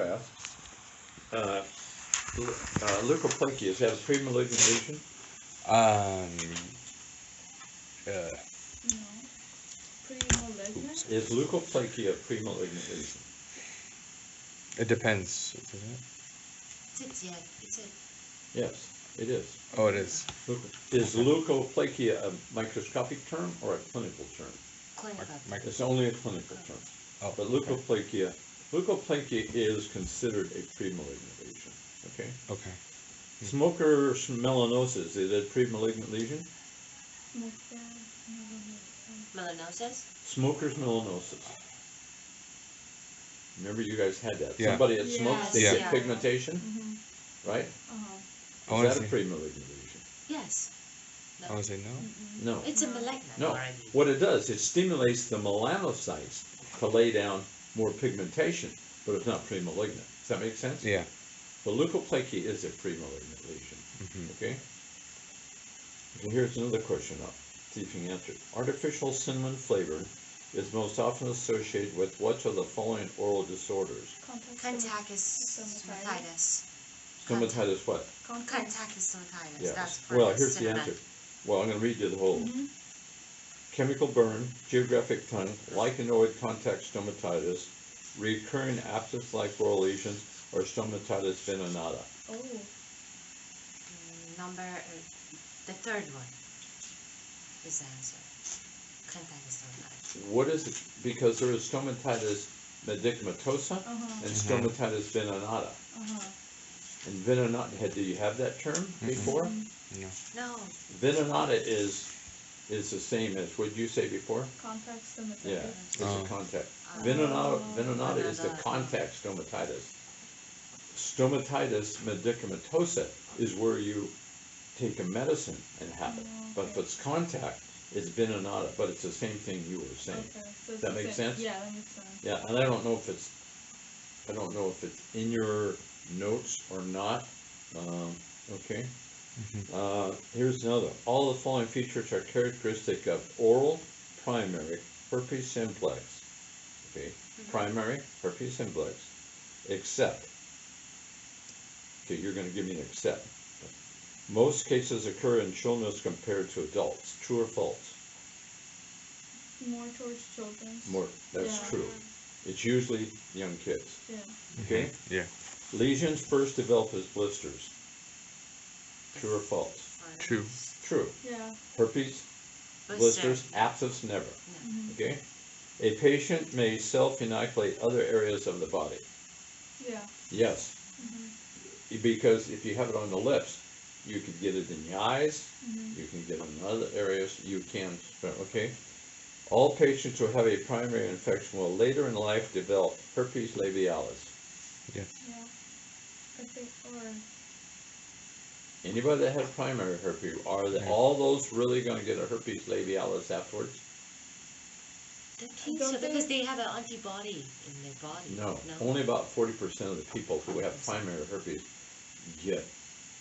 fast. Leukoplakia, is that a premalignant lesion? Uh, No. Pre-malignant? Is leukoplakia a premalignant lesion? it depends. Doesn't it? It's a Yes, it is. Oh, it is. Is leukoplakia a microscopic term or a clinical term? clinical. It's only a clinical term. Oh, But leukoplakia is considered a premalignant lesion. Okay. okay. Smoker's melanosis, is it a premalignant lesion? Melanosis? Smoker's melanosis. Remember you guys had that. Yeah. Somebody that smokes, they Yes. get Yeah. pigmentation, Mm-hmm. right? Uh-huh. I Is want that to a say. premalignant lesion? Yes. I want to say no. No. It's a malignant No. already. What it does, it stimulates the melanocytes to lay down more pigmentation, but it's not premalignant. Does that make sense? Yeah. But leukoplakia is a premalignant lesion. Mhm. Okay? And here's another question up. See if you can answer it. Artificial cinnamon flavor is most often associated with which of the following oral disorders? Contactus Stomatitis. stomatitis. Stomatitis what? Contactus stomatitis. Yes. That's for Well, the here's the cinnamon. answer. Well, I'm going to read you the whole. Mm-hmm. Chemical burn, geographic tongue, lichenoid contact stomatitis, recurring abscess-like oral lesions, or stomatitis venenata. Oh. The third one is the answer. Contactus stomatitis. What is it? Because there is stomatitis medicamentosa Uh-huh. and stomatitis venenata. Uh-huh. And venenata, do you have that term before? No. No. Venenata is the same as, what did you say before? Contact stomatitis. Yeah, it's a Oh. contact. Oh. Venenata is the Venenata. contact stomatitis. Stomatitis medicamentosa is where you take a medicine and have it. Oh, But if okay. it's contact, it's venenata, but it's the same thing you were saying. Okay. So it's That the make same. sense? Yeah, that makes sense. Yeah, and I don't know if it's in your notes or not. Okay. Here's another. All the following features are characteristic of oral primary herpes simplex. Okay, primary herpes simplex, except. Okay, you're going to give me an except. Most cases occur in children as compared to adults. True or false? More towards children. More. That's Yeah. true. It's usually young kids. Yeah. Okay. Yeah. Lesions first develop as blisters. True or false? True. True. Yeah. Herpes, blisters, abscess, never. Mm-hmm. Okay? A patient may self-inoculate other areas of the body. Yeah. Yes. Mm-hmm. Because if you have it on the lips, you could get it in the eyes, Mm-hmm. you can get it in other areas, you can, okay? All patients who have a primary infection will later in life develop herpes labialis. Yeah. I think, or Anybody that has primary herpes, all those really gonna get a herpes labialis afterwards? I think Don't so, they- because they have an antibody in their body. No, only about 40% of the people who have primary herpes get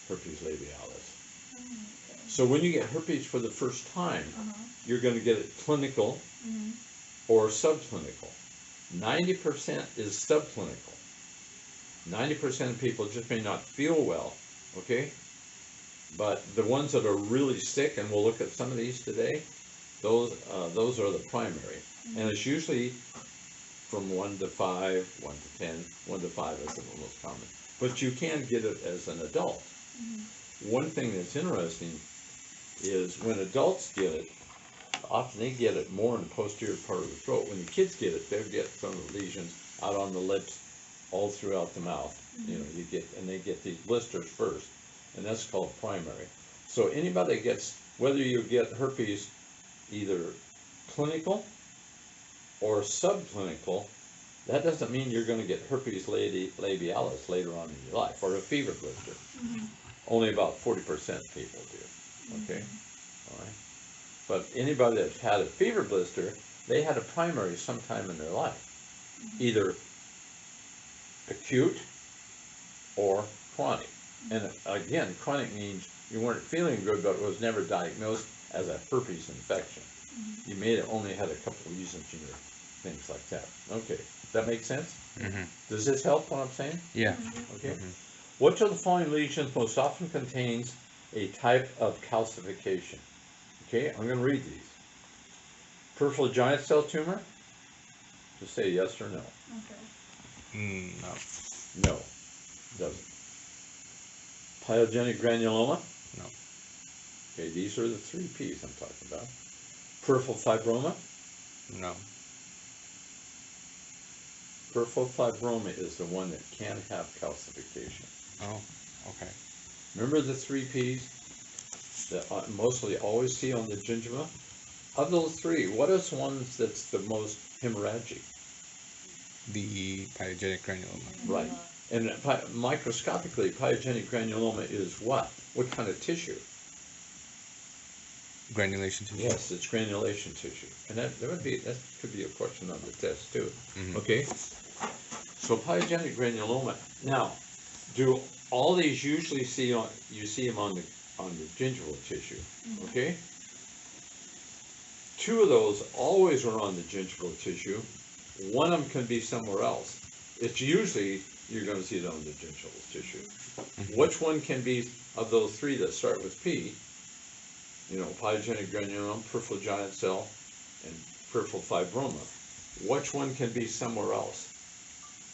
herpes labialis. okay. So when you get herpes for the first time, Uh-huh. you're gonna get it clinical Mm-hmm. or subclinical. 90% is subclinical. 90% of people just may not feel well, okay? But the ones that are really sick, and we'll look at some of these today, those are the primary. And it's usually from 1 to 5, 1 to 10, 1 to 5 is the most common. But you can get it as an adult. One thing that's interesting is when adults get it, often they get it more in the posterior part of the throat. When the kids get it, they'll get some of the lesions out on the lips, all throughout the mouth. You know, they get these blisters first, and that's called primary. So anybody that gets, whether you get herpes either clinical or subclinical, that doesn't mean you're going to get herpes labialis later on in your life, or a fever blister. Only about 40% of people do. Okay, all right. But anybody that's had a fever blister, they had a primary sometime in their life, either acute or chronic. And again, chronic means you weren't feeling good, but it was never diagnosed as a herpes infection. You may have only had a couple of lesions things like that. Okay, that makes sense? Mm-hmm. Does this help what I'm saying? Yeah. Okay. Mhm. Which of the following lesions most often contains a type of calcification? Okay, I'm gonna read these. Peripheral giant cell tumor? Just say yes or no. Okay. No. No, doesn't. Pyogenic granuloma? No. Okay, these are the three P's I'm talking about. Peripheral fibroma? No. Peripheral fibroma is the one that can have calcification. Oh. Okay. Remember the three P's that I mostly always see on the gingiva? Of those three, what is one that's the most hemorrhagic? The pyogenic granuloma. Right. And microscopically, pyogenic granuloma is what? What kind of tissue? Granulation tissue. Yes, it's granulation tissue. And that could be a question on the test too. Mhm. Okay? So pyogenic granuloma. Now, do all these usually you see them on the gingival tissue, okay? Two of those always are on the gingival tissue. One of them can be somewhere else. It's usually you're going to see it on the gingival tissue. Which one can be of those three that start with P? You know, pyogenic granuloma, peripheral giant cell, and peripheral fibroma. Which one can be somewhere else?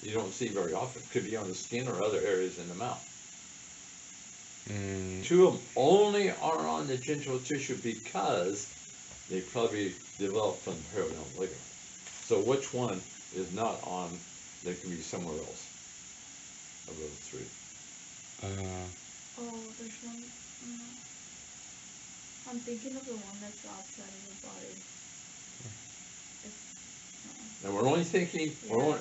You don't see very often. It could be on the skin or other areas in the mouth. Two of them only are on the gingival tissue because they probably developed from the periodontal ligament. So which one is not on that can be somewhere else of those three? Oh, there's one. I'm thinking of the one that's outside of the body. Now we're only thinking,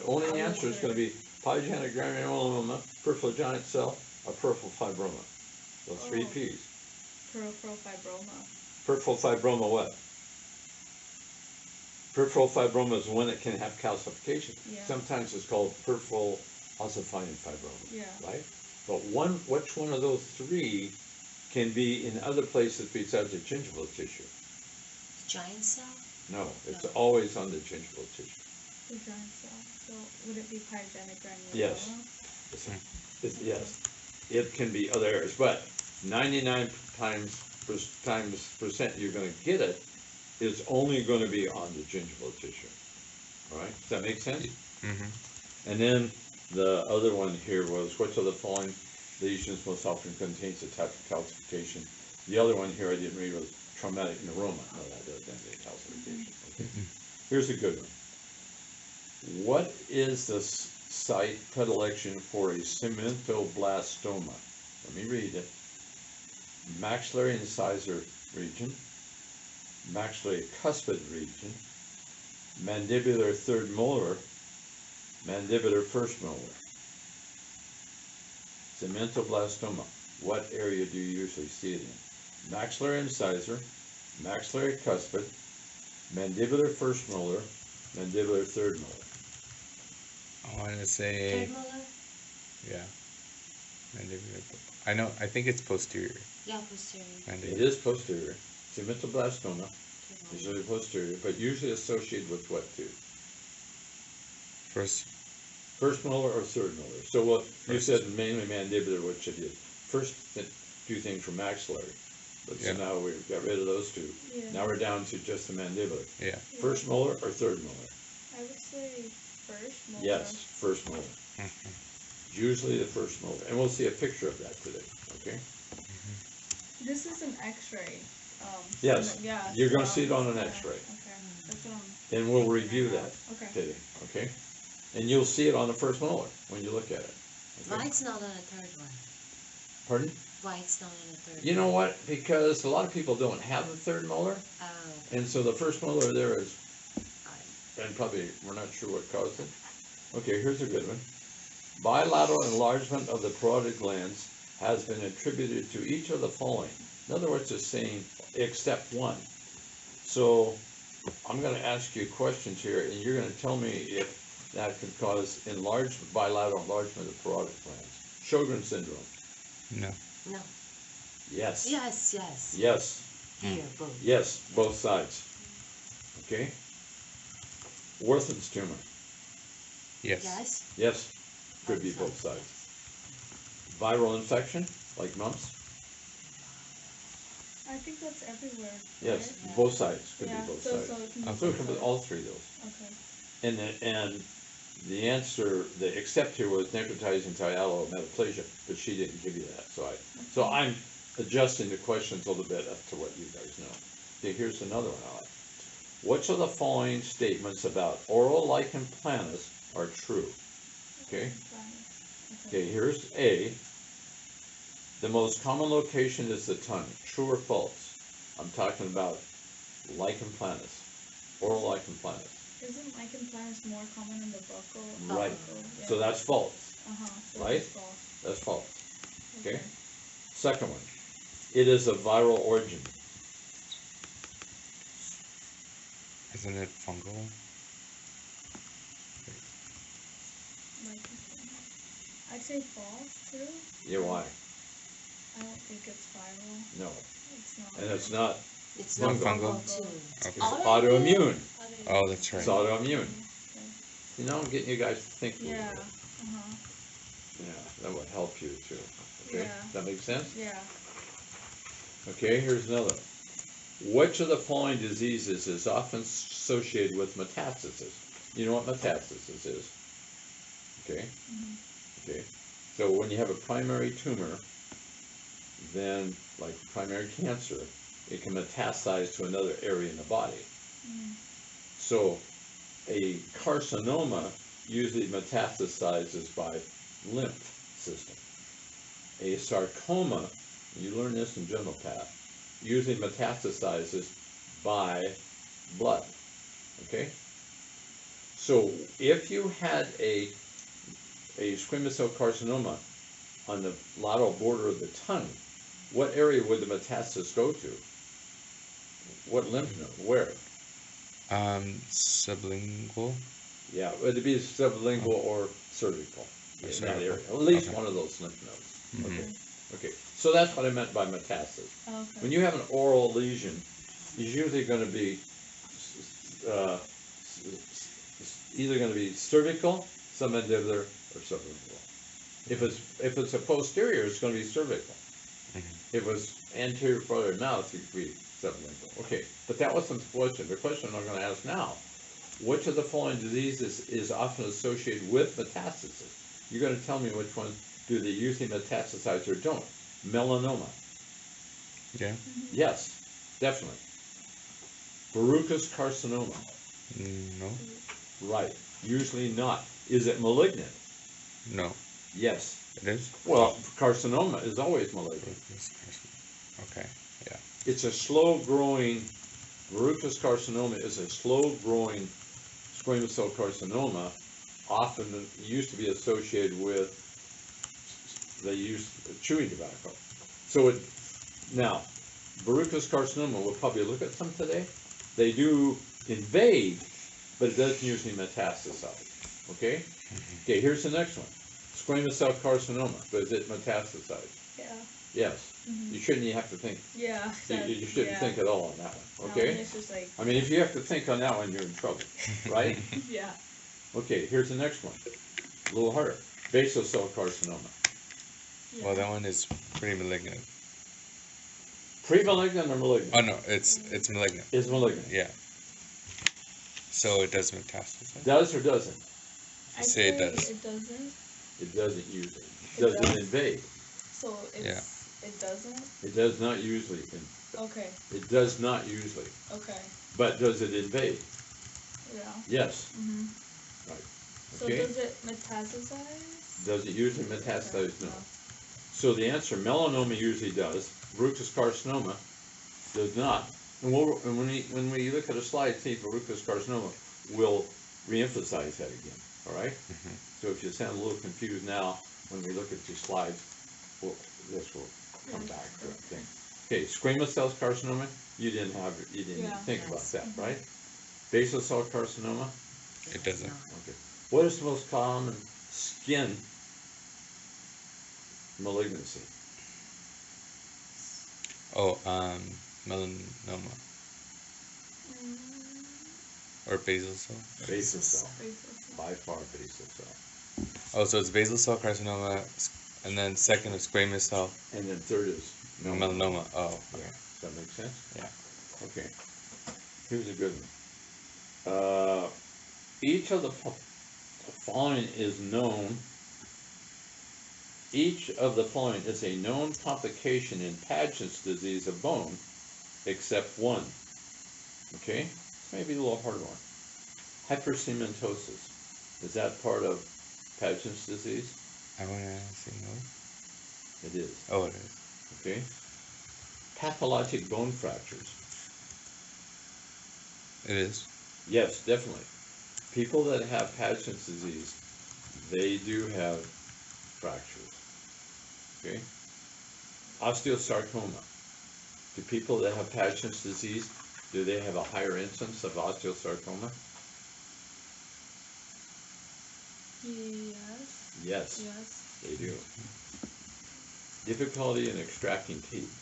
only I answer is will going to be pyogenic granuloma, peripheral giant cell, or peripheral fibroma. Those three Oh. P's. Peripheral fibroma. Peripheral fibroma what? Peripheral fibroma is one that can have calcification. Yeah. Sometimes it's called peripheral ossifying fibroma, Yeah. right? But which one of those three can be in other places besides the gingival tissue? Giant cell? No, it's No. always on the gingival tissue. The giant cell. So would it be pyogenic granuloma? Yes. Yes, it can be other areas, but 99 times percent you're going to get it is only going to be on the gingival tissue. All right, does that make sense? Mm-hmm. And then the other one here was, which of the following lesions most often contains a type of calcification? The other one here I didn't read was traumatic neuroma. No, that doesn't have any calcification. Okay. Here's a good one. What is the site predilection for a cementoblastoma? Let me read it. Maxillary incisor region, maxillary cuspid region, mandibular third molar, mandibular first molar. Cementoblastoma, what area do you usually see it in? Maxillary incisor, maxillary cuspid, mandibular first molar, mandibular third molar. I want to say, Third molar? yeah. Mandibular. I think it's posterior. Yeah, posterior. It Mandibular. is posterior. Cementoblastoma Third is molar. really posterior, but usually associated with what too? First. First molar or third molar? So what you First. said mainly mandibular, which it is. First two things were maxillary, but so Yeah. now we've got rid of those two. Yeah. Now we're down to just the mandibular. Yeah. First molar or third molar? I would say first molar. Yes, first molar. Mhm. Usually the first molar, and we'll see a picture of that today. Okay. This is an X-ray. Yes, Yeah. you're gonna so- see it on an yeah, X-ray. Okay. That's what I'm. And we'll review that Okay. today. Okay. And you'll see it on the first molar when you look at it. Okay? Why it's not on the third one? Pardon? Why it's not on the third You know one? what? Because a lot of people don't have the third molar, Oh, and so the first molar there is, alright. and probably we're not sure what caused it. Okay, here's a good one. Bilateral enlargement of the parotid glands has been attributed to each of the following. In other words, it's saying except one. So I'm going to ask you questions here, and you're going to tell me if that could cause bilateral enlargement of the parotid glands. Sjogren's syndrome. No. No. Yes. Yes, yes. Yes. Here, both. Yes, both sides. Okay? Warthin's tumor. Yes. Yes? Yes, could be both sides. Viral infection, like mumps. I think that's everywhere. Yes, right? Yeah. both sides, could Yeah, be both so sides. it can be Okay. So it both could be sides. all three of those. Okay. And the answer, the accept here was necrotizing myelometaplasia, but she didn't give you that, so I'm adjusting the questions a little bit up to what you guys know. Okay, here's another one I like. Which of the following statements about oral lichen planus are true? Okay, okay, here's A. The most common location is the tongue. True or false? I'm talking about lichen planus, oral lichen planus. Isn't lichen planus more common in the buccal? Right. Yeah. So that's false. So right? that's false. That's false. Okay. Second one. It is of viral origin. Isn't it fungal? Lichen planus. I'd say false too. Yeah, why? I don't think it's viral. No. It's not. And it's not. It's Not not fungal. fungal too. Okay. It's autoimmune. Oh, that's right. It's autoimmune. Okay. You know, I'm getting you guys to think a little Yeah. bit. Uh-huh. Yeah, that would help you too. Okay? Yeah. Does that make sense? Yeah. Okay, here's another. Which of the following diseases is often associated with metastasis? You know what metastasis is? Okay? Okay. So when you have a primary tumor, then like primary cancer, it can metastasize to another area in the body. So a carcinoma usually metastasizes by lymph system. A sarcoma, you learn this in general path, usually metastasizes by blood. Okay? So if you had a squamous cell carcinoma on the lateral border of the tongue, what area would the metastasis go to? What lymph node? Where? Sublingual. Yeah, it would be sublingual or cervical Or in that cervical. area. At least Okay. one of those lymph nodes. Mhm. Okay. Okay. So that's what I meant by metastasis. Okay. When you have an oral lesion, it's usually going to be either going to be cervical, submandibular, or sublingual. If it's a posterior, it's going to be cervical. If it was anterior part of the mouth, it could be sublingual. Okay, but that wasn't the question. The question I'm going to ask now: which of the following diseases is often associated with metastasis? You're going to tell me which one do they usually metastasize or don't. Melanoma. Yeah. Yes, definitely. Verrucous carcinoma. No. Right. Usually not. Is it malignant? No. Yes. It is. Well, carcinoma is always malignant. Okay. Yeah. It's a slow-growing, verrucous carcinoma is a slow-growing squamous cell carcinoma. Often it used to be associated with, they used chewing tobacco. So now, verrucous carcinoma, we'll probably look at some today. They do invade, but it doesn't usually metastasize. Okay? Okay, here's the next one. Squamous cell carcinoma, does it metastasize? Yeah. Yes. You shouldn't even have to think. Yeah. You shouldn't think at all on that one, No, okay? it's just like. I mean, if you have to think on that one, you're in trouble, right? Yeah. Okay, here's the next one. A little harder. Basal cell carcinoma. Yeah. Well, that one is pretty malignant. Pre-malignant or malignant? Oh no, it's malignant. Is malignant. Yeah. So it does metastasize. Does or doesn't? I'd Say it does. It doesn't. It doesn't usually. It Does it does. invade? So it's. Yeah. It doesn't. It does not usually. Okay. It does not usually. Okay. But does it invade? Yeah. Yes. Mhm. Right. So Okay. does it metastasize? Does it usually metastasize? No. So the answer, melanoma usually does. Verrucous carcinoma does not. And when we look at a slide, see verrucous carcinoma, we'll reemphasize that again. All right. So if you sound a little confused now, when we look at your slides, this will come back to the thing. Okay, squamous cell carcinoma, you didn't Yeah. think about Yes. that, right? Basal cell carcinoma, It doesn't. okay. What is the most common skin malignancy? Oh, melanoma. Or basal cell? Basal cell. Basal cell. By far basal cell. Oh, so it's basal cell carcinoma, and then second is squamous cell And then third is melanoma. Oh, Yeah. okay. Does that make sense? Yeah. Okay. Here's a good one. Each of the following is known. Each of the following is a known complication in Paget's disease of bone, except one. Okay? Maybe a little harder one. Hypercementosis. Is that part of Paget's disease? I want to say no. It is. Oh, it is. Okay? Pathologic bone fractures. It is. Yes, definitely. People that have Paget's disease, they do have fractures. Okay? Osteosarcoma. Do people that have Paget's disease, do they have a higher incidence of osteosarcoma? Yes. Yes, Yes. they do. Difficulty in extracting teeth.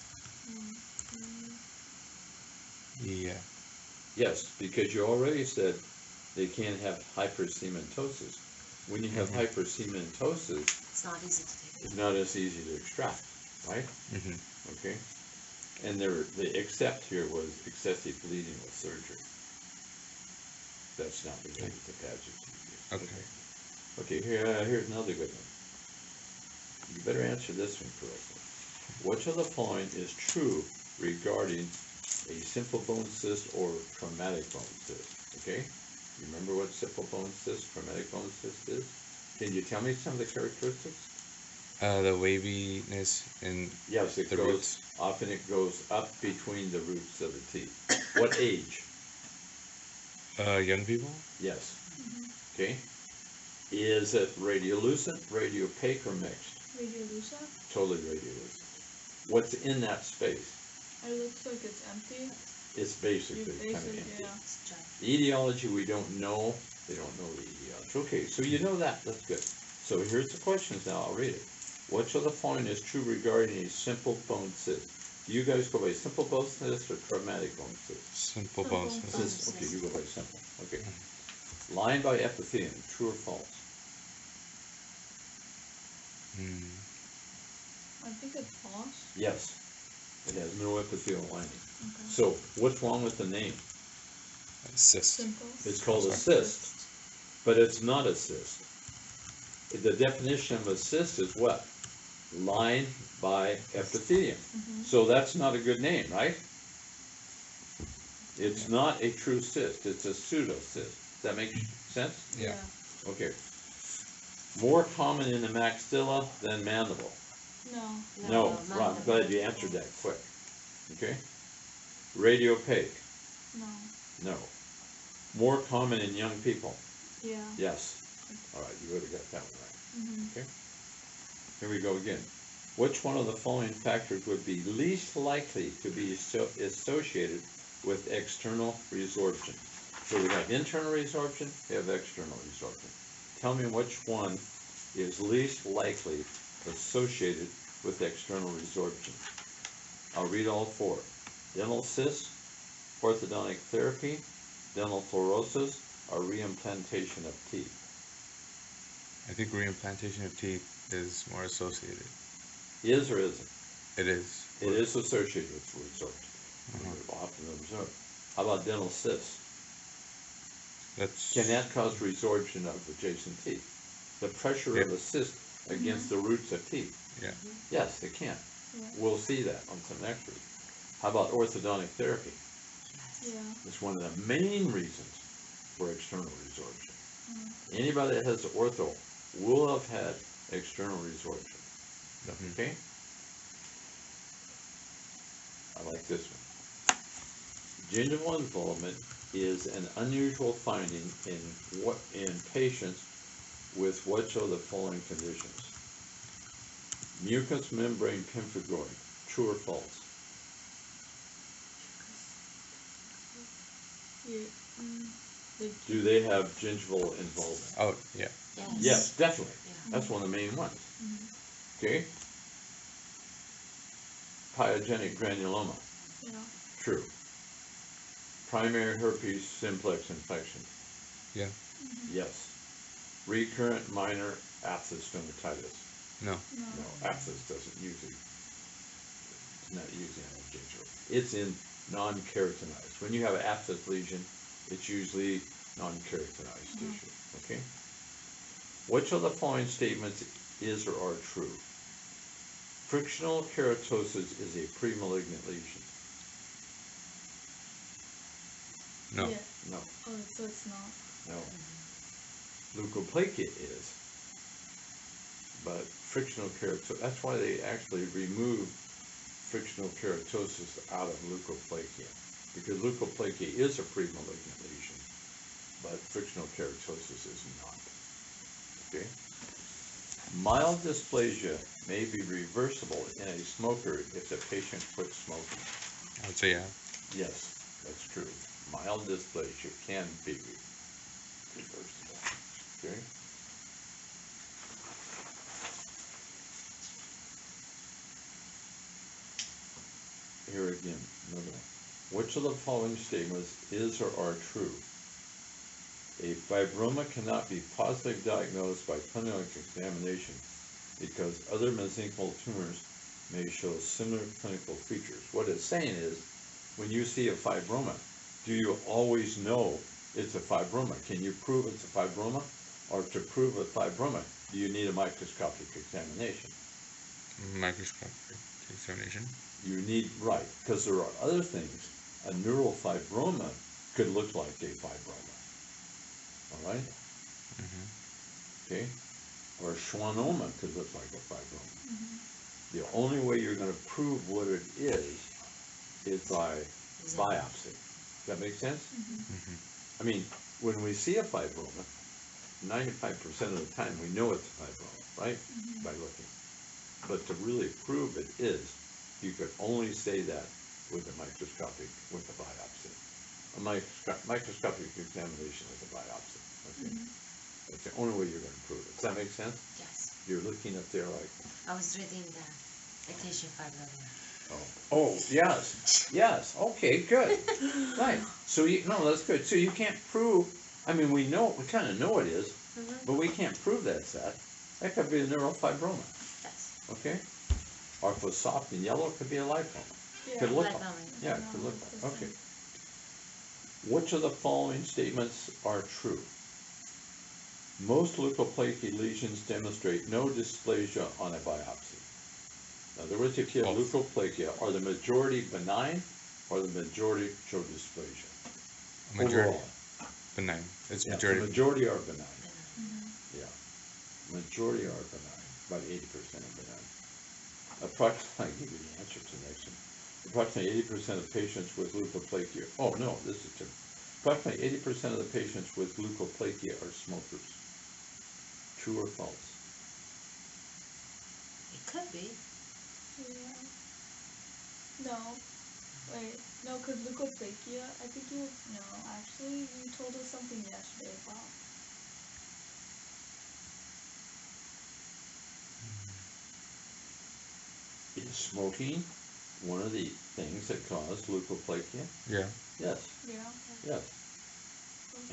Yeah. Yes, because you already said they can't have hypercementosis. When you have hypercementosis, It's not easy to take. it's not as easy to extract, right? Mm-hmm. Okay? And the except here was excessive bleeding with surgery. That's not related to Paget's disease. Okay. Okay, here's another good one. You better answer this one correctly. Which of the following is true regarding a simple bone cyst or traumatic bone cyst? Okay? You remember what simple bone cyst, traumatic bone cyst is? Can you tell me some of the characteristics? The waviness in Yes, it the goes, roots. often it goes up between the roots of the teeth. What age? Young people? Yes. Okay? Is it radiolucent, radiopaque, or mixed? Radiolucent. Totally radiolucent. What's in that space? It looks like it's empty. It's basically kind of Basically, empty. yeah. It's dry. The etiology we don't know. They don't know the etiology. Okay, so you know that. That's good. So here's the questions now. I'll read it. Which of the following is true regarding a simple bone cyst? Do you guys go by simple bone cyst or traumatic bone cyst? Simple bone Simple cyst. Cyst. Okay, you go by simple. Okay. Lined by epithelium. True or false? Hmm. I think it's false. Yes. It has no epithelial lining. Okay. So what's wrong with the name? Cyst. Simple. It's called a Sorry. cyst, but it's not a cyst. The definition of a cyst is what? Lined by epithelium. So that's not a good name, right? It's not a true cyst, it's a pseudocyst. Does that make sense? Yeah. Okay. More common in the maxilla than mandible. No. No, Ron, I'm glad you answered that quick. Okay? Radiopaque, No. no. More common in young people, Yeah. yes. All right, you would have got that one right. Mhm. Okay? Here we go again. Which one of the following factors would be least likely to be associated with external resorption? So we have internal resorption, we have external resorption. Tell me which one is least likely associated with external resorption. I'll read all four. Dental cysts, orthodontic therapy, dental fluorosis, or reimplantation of teeth. I think reimplantation of teeth is more associated. Is or isn't? It is. It is associated with resorption. Often observed. How about dental cysts? That's. Can that cause resorption of adjacent teeth? The pressure of a cyst against the roots of teeth? Yeah. Yes, it can. Yeah. We'll see that on some x-rays. How about orthodontic therapy? Yeah. It's one of the main reasons for external resorption. Anybody that has ortho will have had external resorption. Okay? I like this one. Gingival involvement is an unusual finding in patients with which of the following conditions? Mucous membrane pemphigoid, true or false? Yeah. The Do they have gingival involvement? Oh, yeah. Yes. Yes, definitely. Yeah. That's one of the main ones. Okay? Pyogenic granuloma, Yeah. true. Primary herpes simplex infection. Yeah. Yes. Recurrent minor abscess stomatitis. No. No. No, abscess doesn't usually, it's not usually on a ginger. It's in non-keratinized. When you have an abscess lesion, it's usually non-keratinized tissue, okay? Which of the following statements is or are true? Frictional keratosis is a premalignant lesion. No. Yeah. No, Oh, so it's not. no. Leukoplakia is, but frictional keratosis, that's why they actually remove frictional keratosis out of leukoplakia, because leukoplakia is a premalignant lesion, but frictional keratosis is not. Okay? Mild dysplasia may be reversible in a smoker if the patient quits smoking. I would say yeah. Yes, that's true. Mild dysplasia can be reversible. Okay? Here again, another one. Which of the following statements is or are true? A fibroma cannot be positively diagnosed by clinical examination because other mesenchymal tumors may show similar clinical features. What it's saying is, when you see a fibroma, do you always know it's a fibroma? Can you prove it's a fibroma? Or to prove a fibroma, do you need a microscopic examination? Microscopic examination. You need, right, because there are other things. A neural fibroma could look like a fibroma. All right? Okay? Or a schwannoma could look like a fibroma. The only way you're going to prove what it is by biopsy. Does that make sense? I mean, when we see a fibroma, 95% of the time we know it's a fibroma, right? By looking. But to really prove it is, you could only say that with a microscopic, with a biopsy. A microscopic examination is a biopsy. Okay? That's the only way you're going to prove it. Does that make sense? Yes. You're looking up there like, I was reading the ectasia fibroma. oh, yes, yes, okay, good, right. So you, no, that's good. So you can't prove, I mean, we kind of know it is, but we can't prove that's that. That could be a neurofibroma, Yes. okay? Or if it's soft and yellow, it could be a lipoma. Yeah. Could look Lipoma. like, yeah, it could look it's like, the okay. same. Which of the following statements are true? Most leukoplakia lesions demonstrate no dysplasia on a biopsy. In other words, if you have leukoplakia, are the majority benign or the majority show dysplasia? Majority Overall. benign. It's Yeah, majority. the majority are benign. Yeah, majority are benign, about 80% are benign. Approximately, I'll give you the answer to the next one. Approximately 80% of patients with leukoplakia, oh no, this is true. Approximately 80% of the patients with leukoplakia are smokers. True or false? It could be. Yeah. No. Wait. No, because leukoplakia, I think you, no, actually, you told us something yesterday about. Is smoking one of the things that cause leukoplakia? Yeah. Yes, Yeah. yes.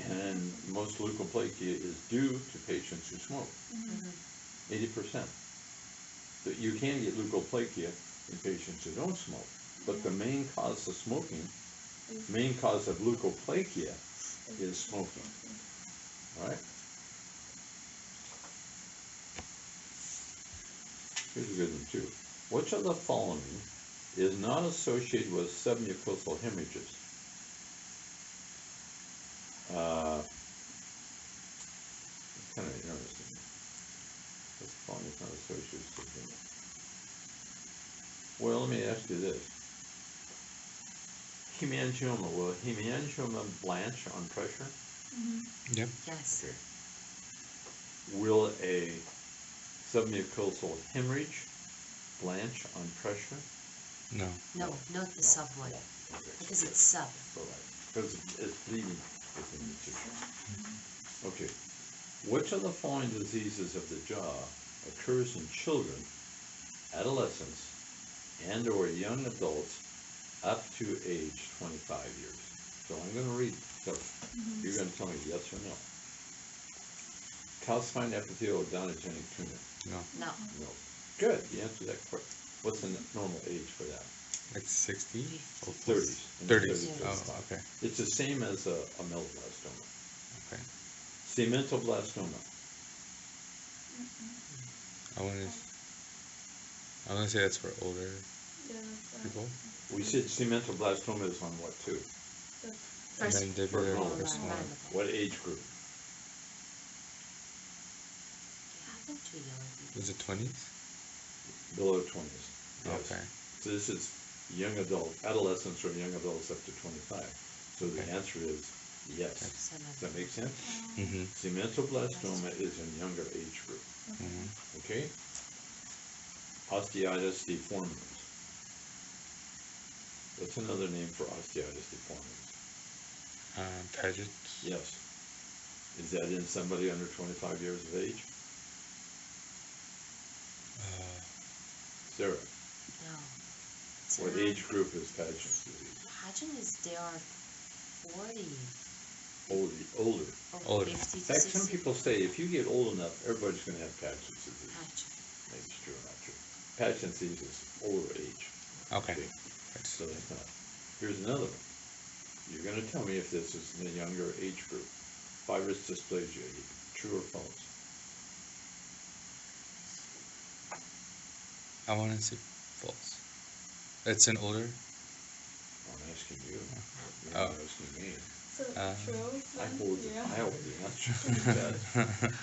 And most leukoplakia is due to patients who smoke, 80%. But you can get leukoplakia in patients who don't smoke. But the main cause of smoking, main cause of leukoplakia is smoking. All right? Here's a good one too. Which of the following is not associated with submucosal hemorrhages? It's kind of interesting. This following is not associated with submucosal. Well, let me ask you this. Hemangioma, will hemangioma blanch on pressure? Yep. Yes. Okay. Will a submucosal hemorrhage blanch on pressure? No, not the sub one. Okay. Because it's sub. So right, because it's bleeding within the tissue. Okay. Which of the following diseases of the jaw occurs in children, adolescents, and/or young adults up to age 25 years? So I'm gonna read, so you're gonna tell me yes or no. Calcified epithelial donogenic tumor, No. No. no. Good, you answered that quick. What's the normal age for that? Like 60? Or 30s. 30s. 30s. Oh, okay. It's the same as a melanoblastoma. Okay. Cementoblastoma, I want to say that's for older Yeah, that's people. we said cementoblastoma is on what too? And First, then For divided normal. or small. What age group? it happened to young people. Was it 20s? Below 20s. Yes. Okay. So this is young adult, adolescents or young adults up to 25. So the Okay. answer is yes. Does that make sense? Mm-hmm. Cementoblastoma is in younger age group, Mm-hmm. okay? Osteitis deformans. What's another name for osteitis deformans? Paget's. Yes. Is that in somebody under 25 years of age? Sarah, No. what age group is Paget's disease? Pageant is they are 40. Older. Or Older. 50 In to fact, some 60. people say if you get old enough, everybody's gonna have Paget's disease. Pageant. Maybe it's true or not true. Paget's disease is older age. Okay. Okay. So that's not. Here's another one. You're gonna tell me if this is in the younger age group. Fibrous dysplasia, true or false? I want to say false. It's an older? I'm asking you. You're Oh. not asking me. So true. I Then? hold the, Yeah. I hold the answer. to that.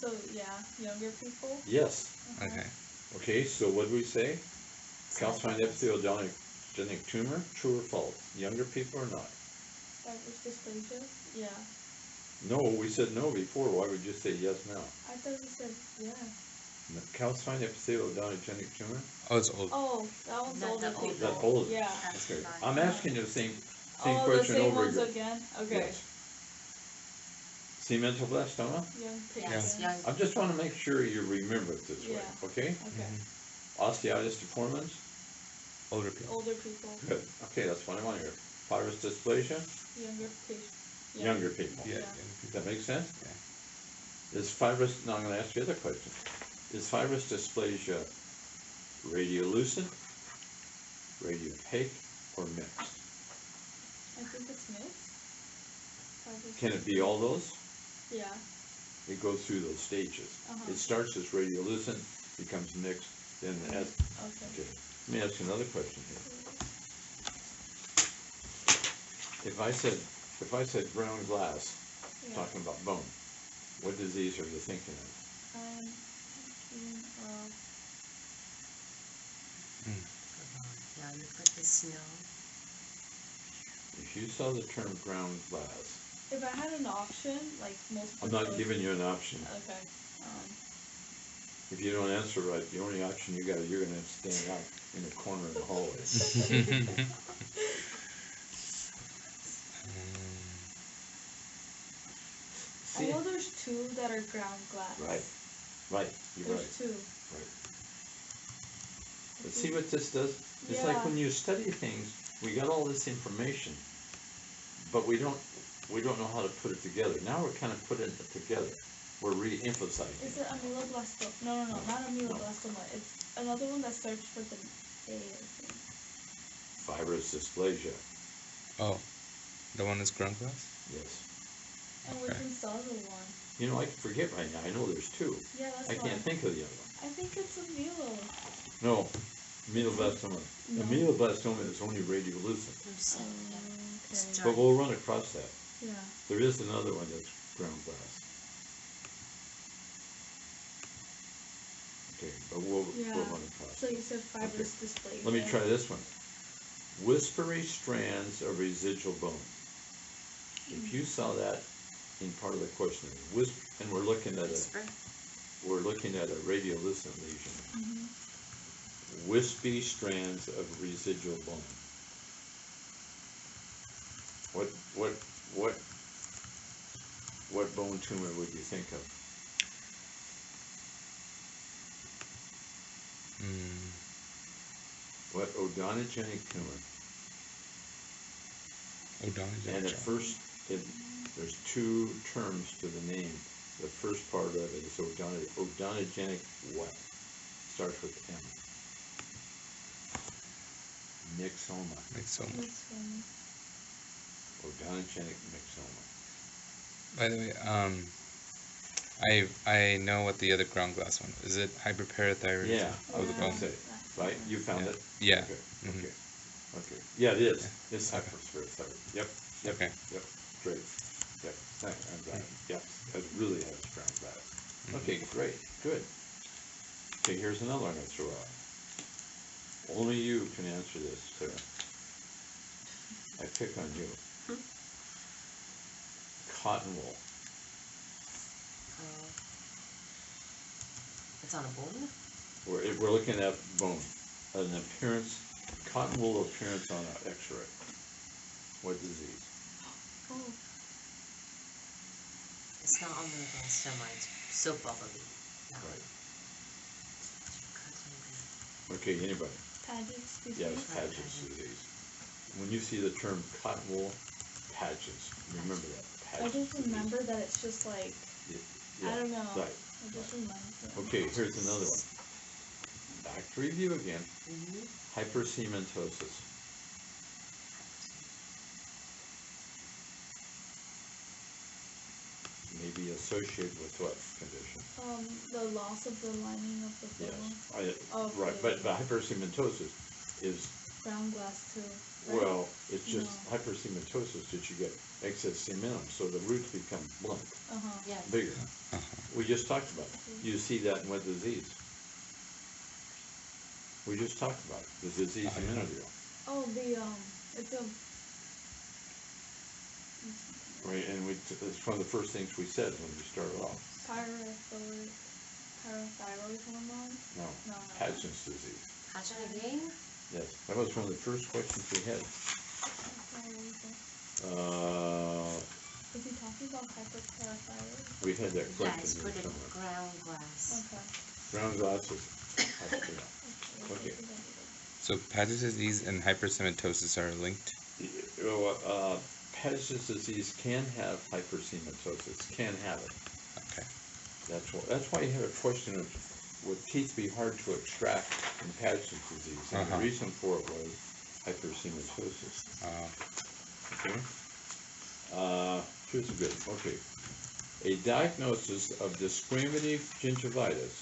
So yeah, younger people. Yes. Okay. Okay, so what do we say? Calcified epithelial donogenic tumor, true or false? Younger people or not? Fibrous dysplasia. Yeah. No, we said no before. Why would you say yes now? I thought you said yeah. Calcified epithelial donogenic tumor? Oh, it's old. Oh, that one's Not older the old people. That old? Yeah. That's Okay, fine. I'm asking you the same Oh, the question same over ones again. again. Okay. Yes. Cementoblastoma? Young Yes, patients. young. I just wanna make sure you remember it this way, Yeah. okay? Okay. Osteitis deformans? Older people. Older people. Good, okay, that's what I want to hear. Fibrous dysplasia? Younger patients. Younger people. Yeah. Yeah. young Does people. that make sense? Yeah. Is fibrous, now I'm gonna ask you the other question. Is fibrous dysplasia radiolucent, radiopaque, or mixed? I think it's mixed. Fibrous Can it be all those? Yeah. It goes through those stages. Uh-huh. It starts as radiolucent, becomes mixed, then as, Okay. okay. Let me ask you another question here. If I said ground glass, Yeah. talking about bone, what disease are you thinking of? I'm thinking of Now you put the snow. If you saw the term ground glass, if I had an option, like most I'm people. not giving you an option. Okay. If you don't answer right, the only option you're gonna have to stand out in the corner of the hallway. I know there's two that are ground glass. Right, right, you're right, There's two. right. But see what this does? It's like Yeah. when you study things, we got all this information, but we don't know how to put it together. Now we're kind of putting it together. We're re-emphasizing. Is it ameloblastoma? No, not ameloblastoma. It's another one that starts with an A, I think. Fibrous dysplasia, Oh, the one that's ground glass? yes. And which Okay. one's the other one? You know, I forget right now, I know there's two. Yeah, that's I why. can't think of the other one. I think it's amelo. No, ameloblastoma. No. Ameloblastoma is only radiolucent, Lucent, yeah. Okay. but we'll run across that. Yeah. There is another one that's ground glass. Okay, but we'll Yeah. run across So it. you said fibrous dysplasia. Let me try this one. Whispery strands of residual bone. If you saw that in part of the question, and we're looking at Whisper. a radiolucent lesion. Mhm. Wispy strands of residual bone. What bone tumor would you think of? Mm. What odontogenic tumor? O'Donoghue. And at first, there's two terms to the name. The first part of it is O'Donoghenic what? Starts with M. Myxoma. Myxoma. That's funny. Odontogenic myxoma. By the way, I know what the other ground glass one is. It hyperparathyroidism? Yeah, I was Oh, gonna say, right? You found Yeah. it? Yeah. Okay, Mhm. okay, okay. Yeah, it is. Yeah. It's hyperparathyroid. Yep, yep, Okay. yep. Great. Yep, I'm glad. Yep, it really has ground glass. Okay, great, good. Okay, here's another one I'm gonna throw out. Only you can answer this, Sarah. I pick on you. Cotton wool. It's on a bone? We're looking at bone, an appearance, cotton wool appearance on an X-ray. What disease? Oh, It's not on the stoma, it's soap bubble. No. Right. Cotton Okay, anybody? Paget's disease. Yes, Paget's disease. When you see the term cotton wool, Paget's, remember that. I Paget's just disease. remember that it's just like, Yeah, I don't know. right. I just remember. Okay, here's another one. Back to review again. Mhm. Hypersematosis. May be associated with what condition? The loss of the lining of the Yes, bone. Of right, the but hypersematosis is, ground glass too. Right? well, it's just No. hypersematosis that you get excess cementum, so the roots become blunt, Uh-huh. Yes. bigger. Uh-huh. We just talked about it. You see that in what disease? We just talked about it, the disease a minute ago. Oh, it's a, Right, and it's one of the first things we said when we started off. parathyroid hormone? No, No. Paget's disease. Paget again? Yes, that was one of the first questions we had. Is he talking about hyperparathyroid? We had that Yes, question for here the somewhere. ground glass. Okay. Ground glasses. Okay. So Paget's disease and hypersematosis are linked. Paget's disease can have hypersematosis, can have it. Okay. That's why you had a question of, would teeth be hard to extract in Paget's disease? And the Uh-huh. reason for it was hypersematosis. Okay? Here's a good one. Okay. A diagnosis of discriminative gingivitis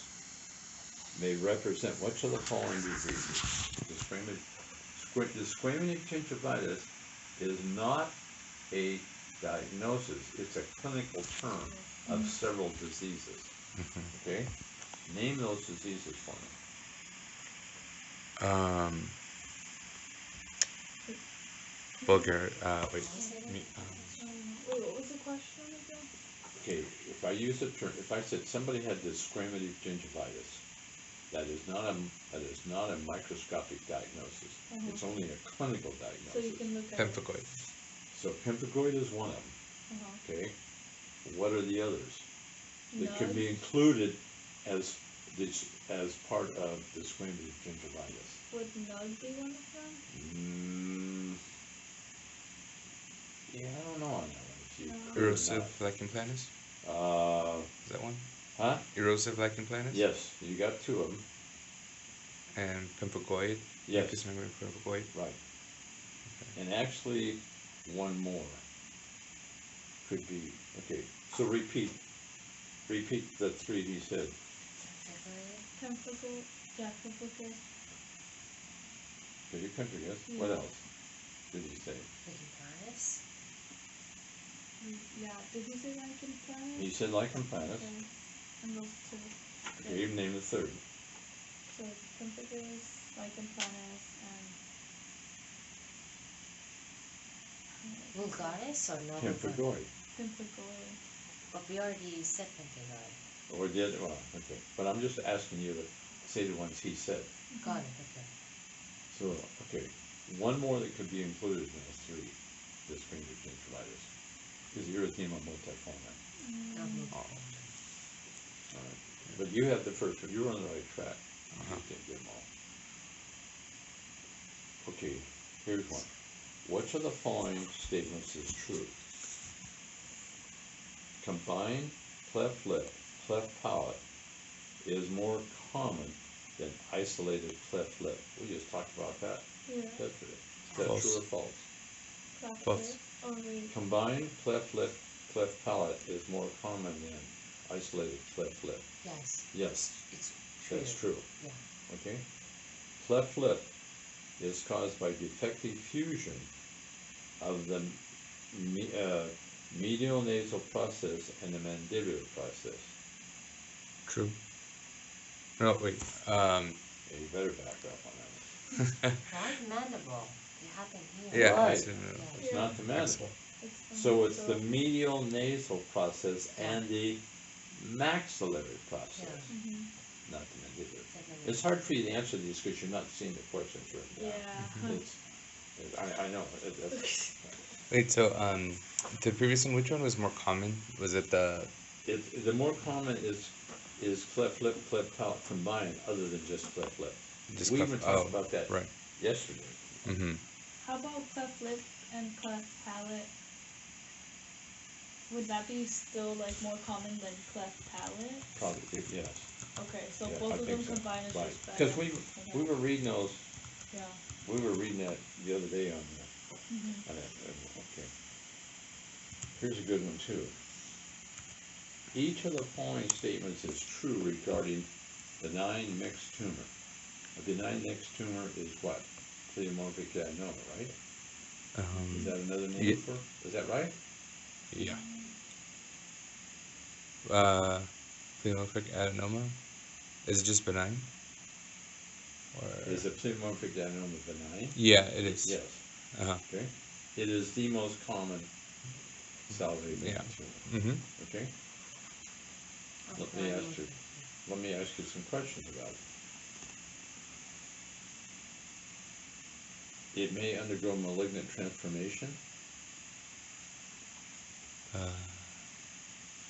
may represent which of the following diseases? Discriminative gingivitis is not a diagnosis, it's a clinical term of several diseases. Okay? Name those diseases for me. Booger. Wait. Wait, what was the question again? Okay, if I use a term, if I said somebody had discriminative gingivitis, that is not a microscopic diagnosis. Uh-huh. It's only a clinical So you diagnosis. can look at. Pemphigoid. So pemphigoid is one of them, Uh-huh. okay? What are the others? That could be Nugs? included as part of discriminative gingivitis. Would nug be one of them? Yeah, I don't know on that one. If you No. could or Erosive lichen planus. not. Is that one? Huh? Erosive lichen planus. Yes, you got two of them. And pemphigoid. Yes. Mucous membrane pemphigoid. Right. And actually, one more could be, okay, so repeat the three he said. Pemphigoid? Yeah, pemphigoid. Okay, you country, yes? What else did he say? Lichen planus. Yeah, did he say lichen planus? He said lichen planus. Okay. And those two. Okay, you name the third. So pemphigoid, lichen planus, and. Vulgaris or no? Pemphigoid. Pemphigoid. But we already said pemphigoid. Or the other, well, okay, but I'm just asking you to say the ones he said. Got it, okay. So, okay, one more that could be included in those three, discriminative gingivitis, is erythema multiforme. Mhm. Oh. Alright, but you have the first one, you're on the right track. You Uh-huh. didn't get them all. Okay, here's one. which of the following statements is true? Combined cleft lip, cleft palate is more common than isolated cleft lip. We just talked about that Yeah. yesterday. Is that False. true or false? Cleft False. lip. Oh wait. Combined cleft lip, cleft palate is more common than isolated cleft lip. Yes, Yes, it's true. that's true. Yeah. Okay? Cleft lip is caused by defective fusion of the medial nasal process and the mandibular process. True. No, wait. Yeah, you better back up on that one. Why mandible? It happened here. Yeah. Right. It's, It's not the mandible. It's So it's the nasal. medial nasal process and the maxillary process, Mhm. not the mandibular. Definitely. It's hard for you to answer these because you're not seeing the questions written down. Yeah. I know. That's, wait. So the previous one, which one was more common? Was it the? the more common is cleft lip, cleft palate combined, other than just cleft lip. Just We cleft- even talked oh, about that right. yesterday. Mm-hmm. How about cleft lip and cleft palate? Would that be still like more common than cleft palate? Probably, yes. Okay, so Yeah, both I of think them so. combined is Right. just better. Because we were reading those, Yeah. we were reading that the other day on Mhm. that, okay. Here's a good one too. Each of the following statements is true regarding benign mixed tumor. A benign mixed tumor is what? Pleomorphic adenoma, right? Is that another name Ye- for, is that right? Yeah. Pleomorphic adenoma. Is it just benign? Or Is a pleomorphic adenoma benign? yeah, it is. Yes, Uh-huh. okay. It is the most common salivary Yeah. gland tumor, Mm-hmm. okay? Let me ask you some questions about it. It may undergo malignant transformation.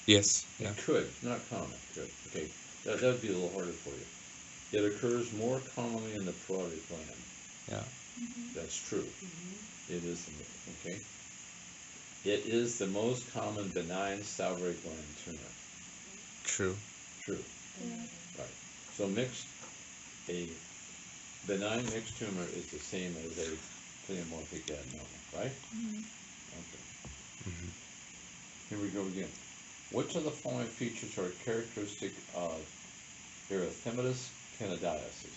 Yes. Yeah. It could, not common, could, okay. That would be a little harder for you. It occurs more commonly in the parotid gland. Yeah. Mhm. That's true. Mm-hmm. It is, okay. It is the most common benign salivary gland tumor. True. True. Yeah. Right. So a benign mixed tumor is the same as a pleomorphic adenoma, right? Mhm. Okay. Mm-hmm. Here we go again. Which of the following features are characteristic of erythematous candidiasis?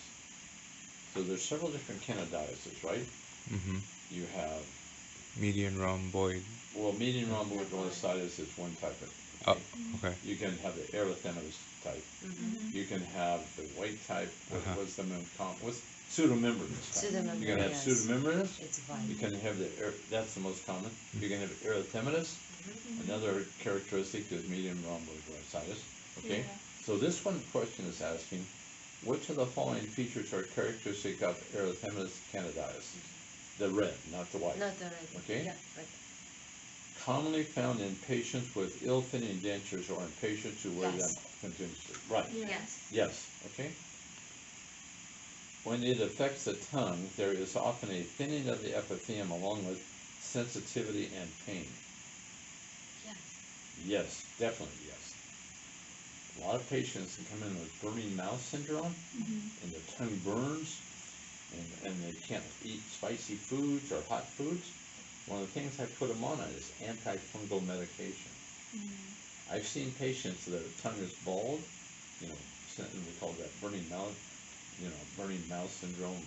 So there's several different candidiasis, right? Mm-hmm. You have, Median rhomboid. well, median rhomboidocytis is one type of, Oh, okay? okay. You can have the erythematous type. Mm-hmm. You can have the white type, Uh-huh. what's the most common, what's pseudomembranous type? Pseudomembranous. You can have pseudomembranous, It's you fine. can have that's the most common. You can have erythematous, another characteristic is median rhomboidocytis, okay? Yeah. So this one question is asking, which of the following features are characteristic of erythematous candidiasis? The red, not the white. Not the red. Okay. Yeah, right. Commonly found in patients with ill-fitting dentures or in patients who wear them Yes. continuously. Right, Yeah. Yes. yes, okay. When it affects the tongue, there is often a thinning of the epithelium along with sensitivity and pain. Yes. Yes, definitely yes. A lot of patients can come in with burning mouth syndrome, Mhm. and the tongue burns, and they can't eat spicy foods or hot foods. One of the things I put them on is antifungal medication. Mhm. I've seen patients that their tongue is bald, you know, and we call that burning mouth syndrome,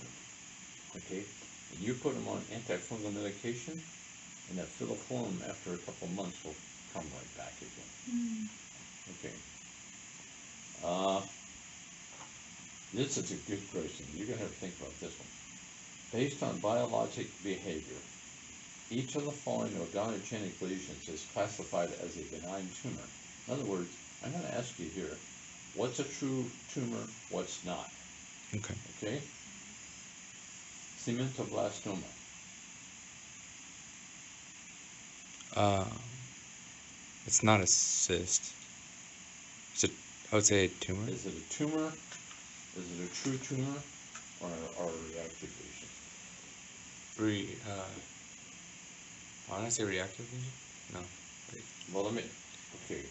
okay? And you put them on antifungal medication, and that filiform after a couple of months will come right back again. Mhm. Okay. This is a good question. You're gonna have to think about this one. Based on biologic behavior, each of the following organogenic lesions is classified as a benign tumor. In other words, I'm gonna ask you here, what's a true tumor, what's not, Okay. okay? Cementoblastoma, It's not a cyst. It's a, I would say a tumor. is it a tumor? Is it a true tumor or a reactive lesion? Why did I say reactive lesion? No. Well, okay.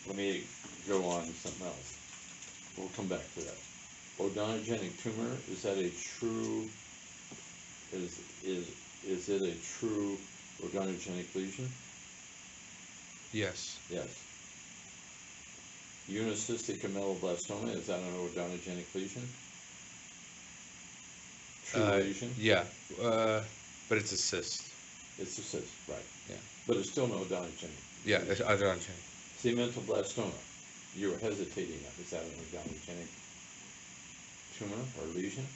Let me go on to something else. We'll come back to that. Odontogenic tumor, is that a true, is it a true odontogenic lesion? Yes. Yes. Unicystic ameloblastoma, is that an odontogenic lesion? True lesion? Yeah. But it's a cyst. It's a cyst, right. Yeah. But it's still no odontogenic. Yeah, it's odontogenic. Cementoblastoma, you were hesitating, is that an odontogenic tumor or lesion?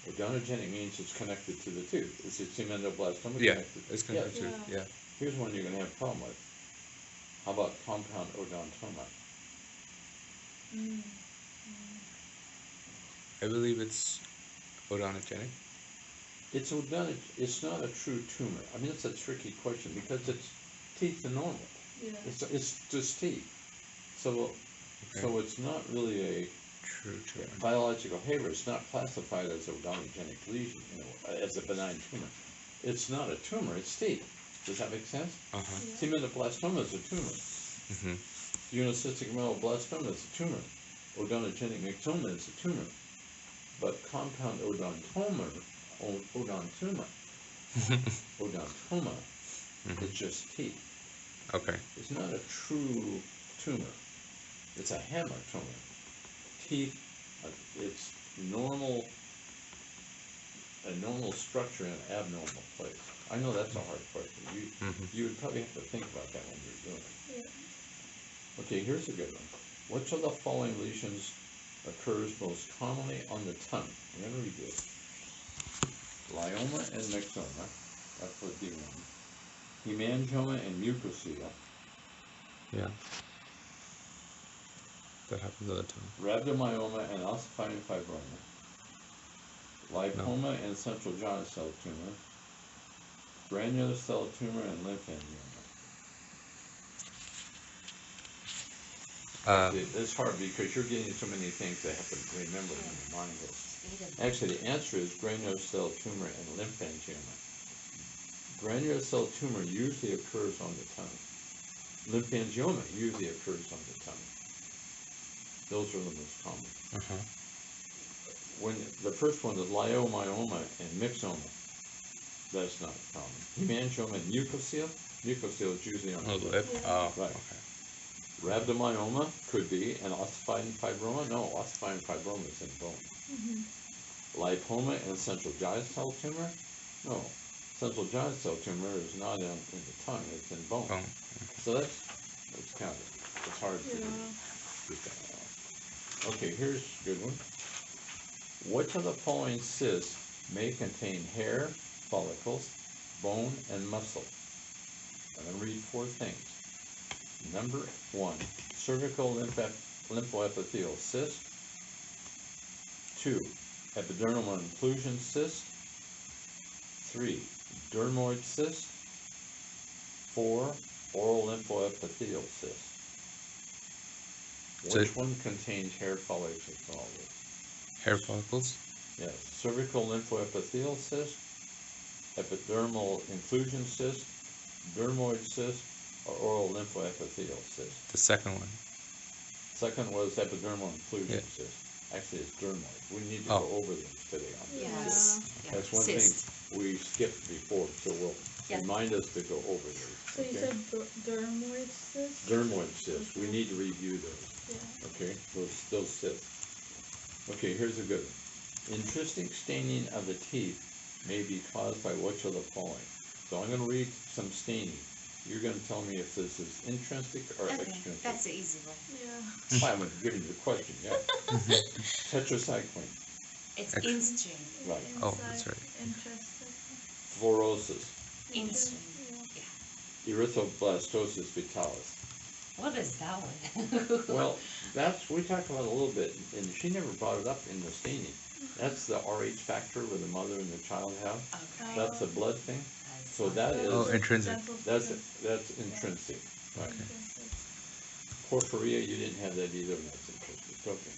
Odontogenic means it's connected to the tooth. Is it cementoblastoma Yeah, connected? it's connected Yes. to. Yeah. Here's one you're gonna have a problem with. How about compound odontoma? Mm. I believe it's odontogenic. It's not a true tumor. I mean, it's a tricky question because it's teeth are normal. Yeah. It's just teeth. So it's not really a True tumor. biological behavior. It's not classified as odontogenic lesion, as a benign tumor. It's not a tumor, it's teeth. Does that make sense? Uh-huh. Yeah. Cementoblastoma is a tumor. Mm-hmm. Unicystic ameloblastoma is a tumor. Odontogenic myxoma is a tumor. But compound odontoma is just teeth. Okay. It's not a true tumor. It's a hematoma. Teeth, it's a normal structure in an abnormal place. I know that's a hard question. You would probably have to think about that when you're doing it. Yeah. Okay, here's a good one. Which of the following lesions occurs most commonly on the tongue? I'm going to read this. Glioma and myxoma, that's what D1. Hemangioma and mucosal. Yeah. That happens all the time. Rhabdomyoma and ossifying fibroma. Lipoma and central giant cell tumor. Granular cell tumor and lymphangioma. It's hard because you're getting so many things they have to remember in your mind. Actually, the answer is granular cell tumor and lymphangioma. Granular cell tumor usually occurs on the tongue. Lymphangioma usually occurs on the tongue. Those are the most common. Uh-huh. When the first one is leiomyoma and myxoma, that's not common. Hemangioma and mucosal is usually on the Oh, lip. lip? Yeah. Oh, Right. okay. Rhabdomyoma could be, and ossifying fibroma, no, ossifying fibroma is in bone. Mm-hmm. Lipoma and central giant cell tumor, no, central giant cell tumor is not in the tongue, it's in bone. Bone. So that's counted. It's hard to get that out. Okay, here's a good one. Which of the following cysts may contain hair, follicles, bone, and muscle? I'm going to read 4 things. Number 1, cervical lymphoepithelial cyst. 2, epidermal inclusion cyst. 3, dermoid cyst. 4, oral lymphoepithelial cyst. So- Which one contains hair follicles? Hair follicles? Yes, cervical lymphoepithelial cyst, epidermal inclusion cyst, dermoid cyst, or oral lymphoepithelial cyst. The second one. Second was epidermal inclusion Yeah. cyst. Actually, it's dermoid. We need to Oh. go over these today on this. Yeah. cyst. That's one Cyst. thing we skipped before, so we'll Yeah. remind us to go over those. So you Okay? said dermoid cyst? Dermoid cyst, we need to review those. Yeah. Okay, those cysts. Okay, here's a good one. Intrinsic staining of the teeth may be caused by which of the following? So I'm gonna read some staining. You're gonna tell me if this is intrinsic or Okay, extrinsic. that's the easy one. Yeah. Well, I'm giving you the question, yeah. Tetracycline, It's Extra. in-stream. Right. Oh, that's right. Interesting. fluorosis, In-stream. Yeah. erythroblastosis vitalis. What is that one? Well, we talked about it a little bit, and she never brought it up in the staining. That's the RH factor where the mother and the child have. Okay. That's a blood thing. That's So that fine. is- Oh, intrinsic. That's intrinsic, right? Porphyria, you didn't have that either, and that's intrinsic, okay.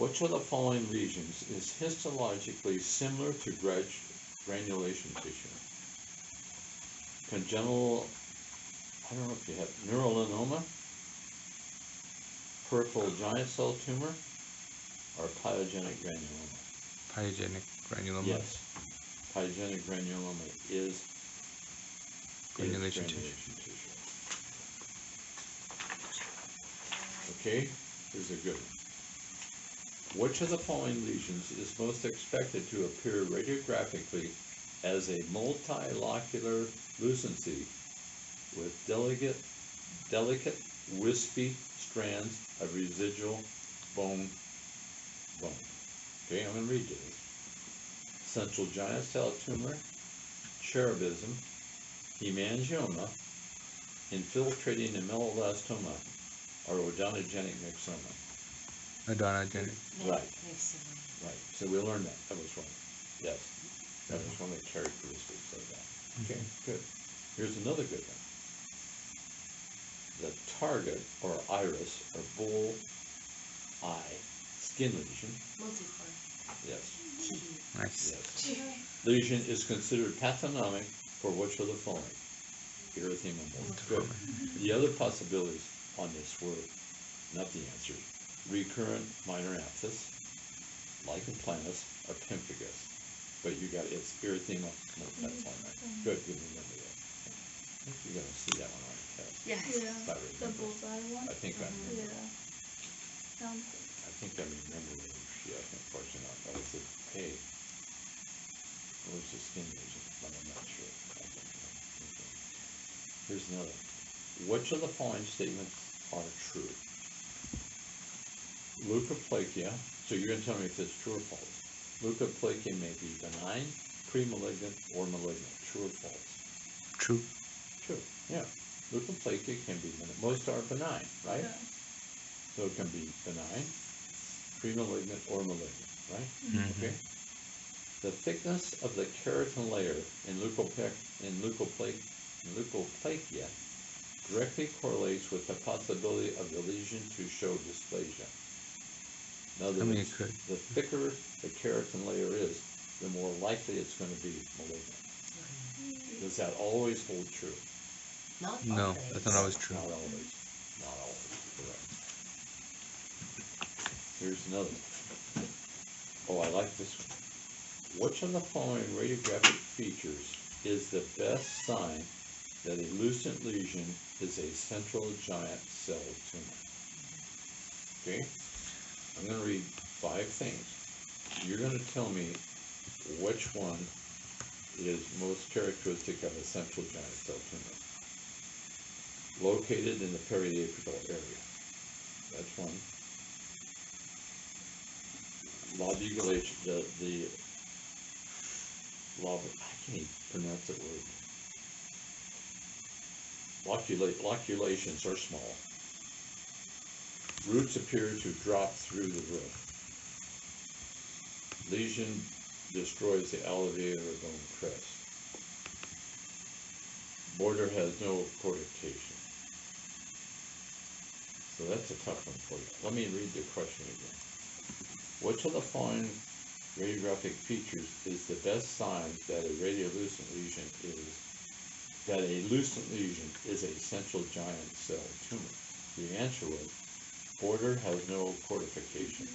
Which of the following lesions is histologically similar to granulation tissue? Congenital, I don't know if you have neuralenoma, peripheral giant cell tumor, or pyogenic granuloma? Pyogenic granuloma. Yes, pyogenic granuloma is Granulation tissue. tissue. Okay, here's a good one. Which of the following lesions is most expected to appear radiographically as a multilocular lucency with delicate, wispy strands of residual bone? Okay, I'm going to read you this. Central giant cell tumor, cherubism, hemangioma, infiltrating ameloblastoma, or odontogenic myxoma. Odontogenic. Right. Myxoma. Right, so we learned that. That was one. Yes, that was one of the characteristics of that. Okay, good. Here's another good one. The target or iris or bull eye skin lesion. Multicore. Yes, Nice. yes. Lesion is considered pathognomic for which of the following? Erythema multiforme. Good. The other possibilities on this were not the answer. Recurrent minor abscess, lichen planus, or pemphigus. But you got it's erythema multiforme. Good, good, remember that. I think you're gonna see that one on the test. Yes. Yeah, If I the remember. bullseye one. I think I remember. Yeah. Sounds good. I think I remember the sheet. I think fortunately not. But I said, hey, what was the skin lesion? But I'm not sure. I think, okay. Here's another. Which of the following statements are true? Leukoplakia, so you're going to tell me if it's true or false. Leukoplakia may be benign, pre-malignant, or malignant. True or false? True. True, yeah. Leukoplakia can be, most are benign, right? Yeah. So it can be benign, pre-malignant, or malignant, right? Mhm. Okay. The thickness of the keratin layer in leukoplakia directly correlates with the possibility of the lesion to show dysplasia. In other I mean, words, it could. the thicker the keratin layer is, the more likely it's going to be malignant. Does that always hold true? Not No, always. that's not always true. Not always. Not always, correct. Here's another one. Oh, I like this one. Which of the following radiographic features is the best sign that a lucent lesion is a central giant cell tumor? Okay, I'm going to read 5 things. You're going to tell me which one is most characteristic of a central giant cell tumor. Located in the periapical area. That's one. Lobulation, I can't even pronounce that word. Loculations are small. Roots appear to drop through the roof. Lesion destroys the alveolar bone crest. Border has no cortication. So that's a tough one for you. Let me read the question again. Which of the following radiographic features is the best sign that a radiolucent lesion is a central giant cell tumor? The answer was border has no cortification.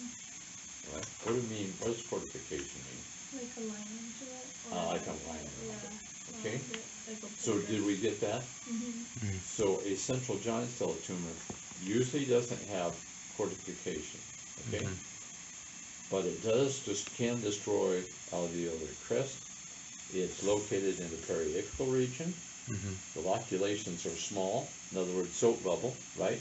Right? What do you mean? What does cortification mean? Like a line into it. Like a line around it. Okay. Like a So did we get that? Mm-hmm. So a central giant cell tumor usually doesn't have cortification. Okay. Mhm. But it can destroy alveolar crest. It's located in the periapical region. Mhm. The loculations are small, in other words, soap bubble, right?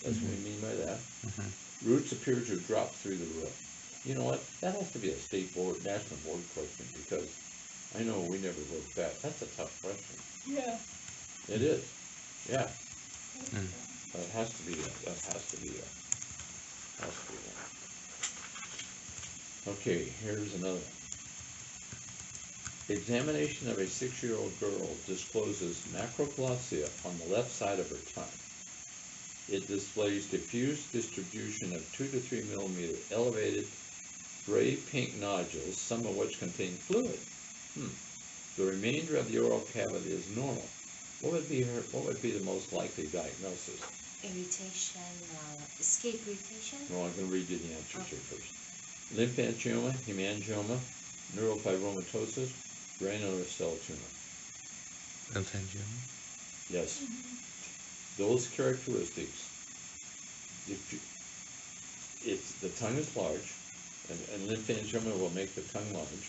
That's what we mean by that. Mhm. Roots appear to drop through the roof. You know what? That has to be a state board, national board question, because I know we never wrote that. That's a tough question. Yeah. It is. Yeah, Mm. it has to be that. That has to be that. Has to be that. Okay, here's another one. Examination of a 6-year-old girl discloses macroglossia on the left side of her tongue. It displays diffuse distribution of 2 to 3 millimeter elevated gray-pink nodules, some of which contain fluid. The remainder of the oral cavity is normal. What would be the most likely diagnosis? Irritation, escape irritation. Well, I'm going to read you the answers here first. Lymphangioma, hemangioma, neurofibromatosis, granular cell tumor. Lymphangioma. Yes. Those characteristics, if the tongue is large, and lymphangioma will make the tongue large,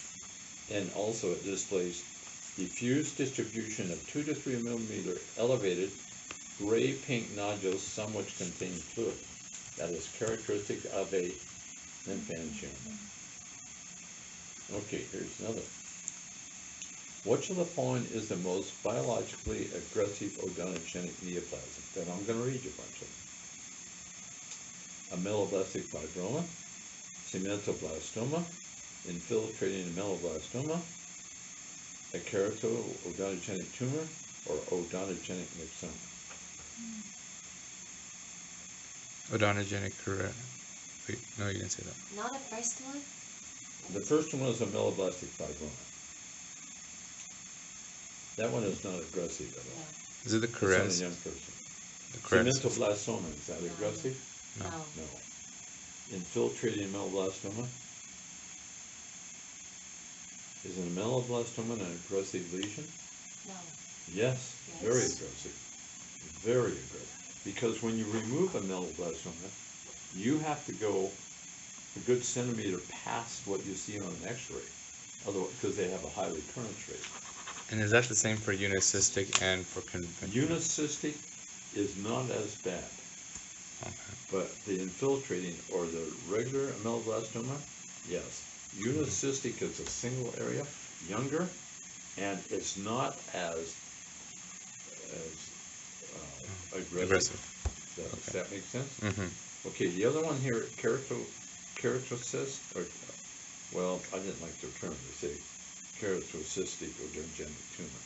and also it displays diffuse distribution of 2 to 3 millimeter elevated gray-pink nodules, some which contain fluid. That is characteristic of a lymphangioma. Okay, here's another. Which of the following is the most biologically aggressive odontogenic neoplasm? Then I'm going to read you a bunch of them. Ameloblastic fibroma, cementoblastoma, infiltrating ameloblastoma, a keratodontogenic tumor, or odontogenic myxoma. Odontogenic correct. Wait, no, you didn't say that. Not the first one? The first one was ameloblastic fibroma. That one is not aggressive at all. No. Is it the It's on a crest? young person. The crest. Cementoblastoma, is that No. aggressive? No. No. No. Infiltrating ameloblastoma? Is an ameloblastoma an aggressive lesion? No. Yes, Yes. very aggressive. Very aggressive. Because when you remove ameloblastoma, you have to go a good centimeter past what you see on an x-ray. Otherwise, because they have a high recurrence rate. And is that the same for unicystic and for conventional? Unicystic is not as bad, Okay. but the infiltrating or the regular ameloblastoma, yes. Unicystic is a single area, younger, and it's not as aggressive. Does that make sense? Mm-hmm. Okay, the other one here, keratocyst, or, well, I didn't like the term, they say keratocystic odontogenic tumor.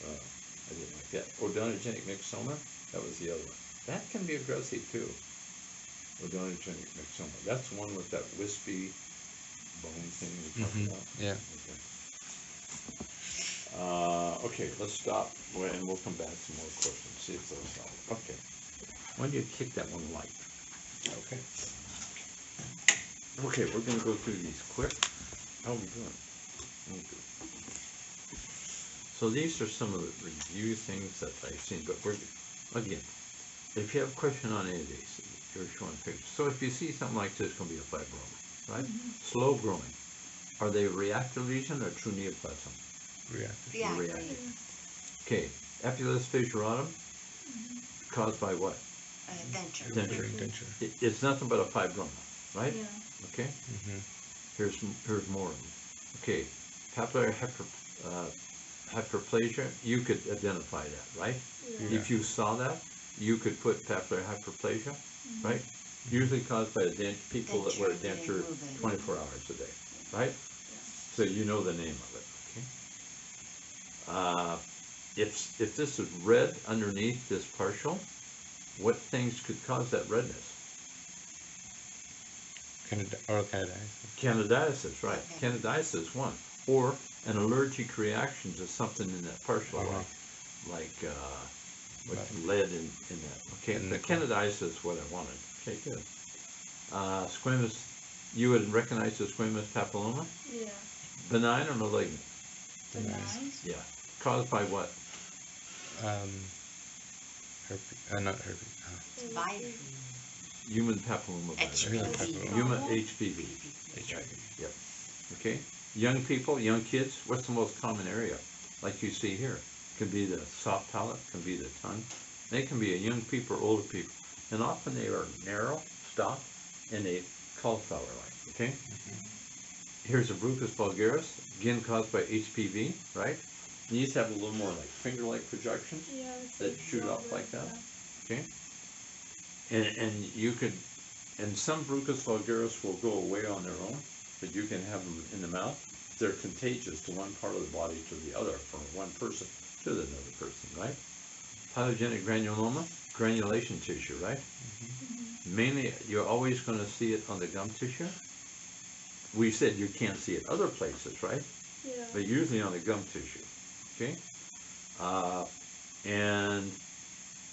I didn't like that. Odontogenic myxoma, that was the other one. That can be aggressive too. Odontogenic myxoma. That's the one with that wispy bone thing we talked about. Yeah. Okay, let's stop and we'll come back to some more questions, see if those help. Okay. Why do you kick that one light? Okay. Okay, we're gonna go through these quick. How are we doing? Okay. So these are some of the review things that I've seen, but we're, again, if you have a question on any of these, you're showing pictures. So if you see something like this, it's gonna be a fibroma, right? Slow growing. Are they a reactive lesion or true neoplasm? Reactive. Reactive. Okay, epilepsy fissuratum, caused by what? Denture. Denture. Denture. It's nothing but a fibroma, right? Yeah. Okay, Mm-hmm. here's more of them. Okay, papillary hyperplasia, you could identify that, right? Yeah. If you saw that, you could put papillary hyperplasia, right? Usually caused by people that wear a denture 24 hours a day, right? So you know the name of it, okay? If this is red underneath this partial, what things could cause that redness? Oral candidiasis. Candidiasis, right? Okay. Candidiasis is one, or an allergic reaction to something in that partial, like with lead in that. Okay, In the the candidiasis is what I wanted. Okay, good. Squamous, you would recognize the squamous papilloma? Yeah. Benign or malignant? Benign. Yeah. Caused by what? Herpes. Not herpes. Virus. Human papillomavirus. HPV. Human HPV. HIV. Yep. Okay. Young people, young kids. What's the most common area? Like you see here, can be the soft palate, can be the tongue. They can be a young people or older people, and often they are narrow, stopped, and they cauliflower-like. Okay. Here's a Bruchus vulgaris, again caused by HPV, right? These have a little more like finger-like projections. Yeah. It's That like shoot up velvet, like that? yeah. Okay. And you could, and some Bruchus vulgaris will go away on their own, but you can have them in the mouth. They're contagious to one part of the body to the other, from one person to another person, right? Pyogenic granuloma, granulation tissue, right? Mainly, you're always going to see it on the gum tissue. We said you can't see it other places, right? Yeah. But usually on the gum tissue, okay? And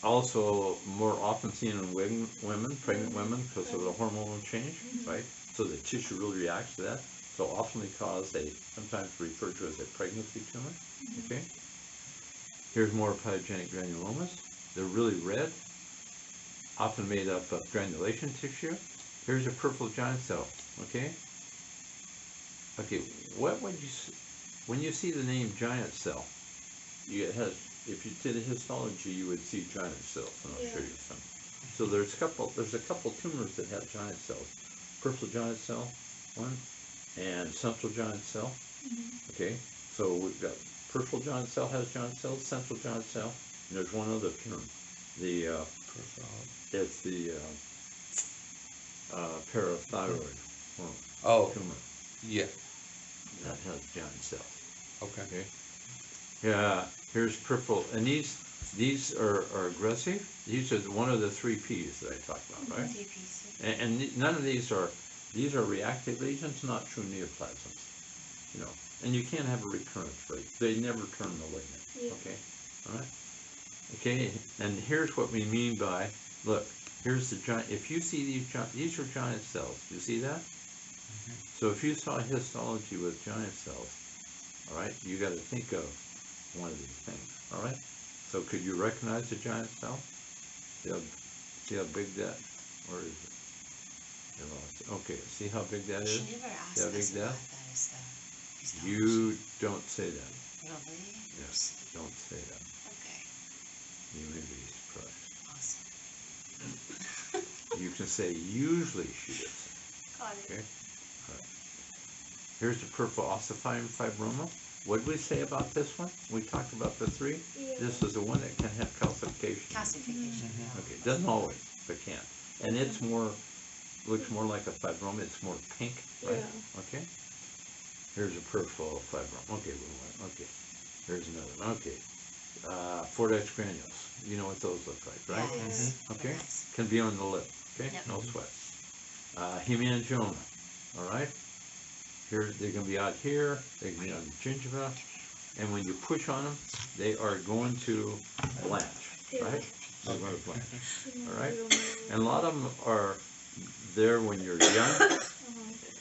also more often seen in women, pregnant women, because of the hormonal change, right? So the tissue really reacts to that. So often cause they sometimes refer to as a pregnancy tumor, okay? Here's more pyogenic granulomas. They're really red, often made up of granulation tissue. Here's a peripheral giant cell, okay? Okay, what would you, when you see the name giant cell, it has, if you did a histology, you would see giant cells, and I'll show you some. So there's a couple tumors that have giant cells. Peripheral giant cell, one, and central giant cell, okay? So we've got peripheral giant cell has giant cells, central giant cell, and there's one other tumor. It's the parathyroid Oh, tumor yeah. that has giant cells. Okay. Okay. Yeah. Here's peripheral, and these are aggressive. These are one of the 3 P's that I talked about, right? And none of these are reactive lesions, not true neoplasms. You know, and you can't have a recurrence rate. They never turn malignant. Yeah. Okay. All right. Okay. And here's what we mean by, look, here's the giant. If you see these are giant cells. You see that? So if you saw histology with giant cells, all right, you got to think of one of these things. All right. So could you recognize the giant cell? See how big that, or is it? Okay, see how big that She is? never asked That big us that? about that stuff. You don't say that. Really? Yes, don't say that. Okay. You may be surprised. Awesome. You can say usually she is. Got it. Okay. All right. Here's the peripheral ossified fibroma. What did we say about this one? We talked about the 3. Yeah. This is the one that can have calcification. Calcification. Okay, doesn't always, but can. And it's looks more like a fibroma. It's more pink, right? Yeah. Okay. Here's a peripheral fibroma. Okay, okay. Here's another one. Okay. Fordyce granules. You know what those look like, right? Yes. Okay. Yes. Can be on the lip. Okay. Yep. No sweat. Hemangioma. All right. Here they can be out here. They can be on the gingiva. And when you push on them, they are going to blanch, right? They're going to blanch. All right. And a lot of them are there when you're young,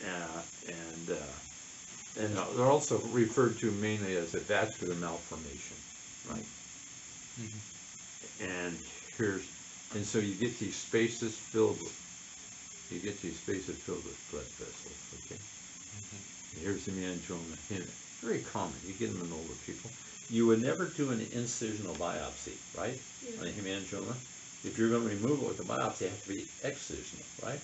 and they're also referred to mainly as a vascular malformation, right? And so you get these spaces filled with blood vessels, okay? And here's the hemangioma. Very common. You get them in older people. You would never do an incisional biopsy, right? On a hemangioma. If you're going to remove it with a biopsy, it has to be excisional, right?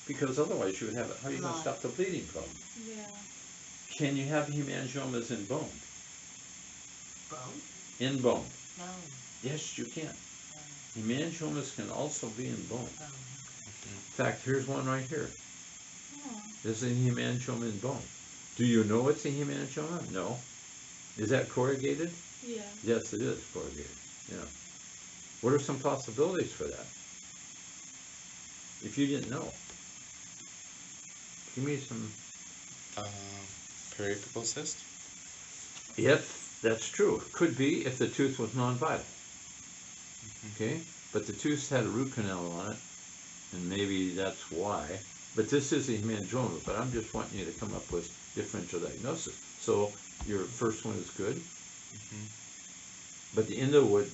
Because otherwise you would have it. How are you going to stop the bleeding problem? Yeah. Can you have hemangiomas in bone? Bone? In bone. No. Yes, you can. Hemangiomas can also be in bone. Bone. In fact, here's one right here. Oh. This is a hemangioma in bone. Do you know it's a hemangioma? No. Is that corrugated? Yeah. Yes, it is corrugated. Yeah. What are some possibilities for that? If you didn't know, give me some. Periapical cyst? If that's true, could be if the tooth was non-vital. Okay, but the tooth had a root canal on it, and maybe that's why. But this is a hemangioma. But I'm just wanting you to come up with differential diagnosis. So your first one is good, but the endo would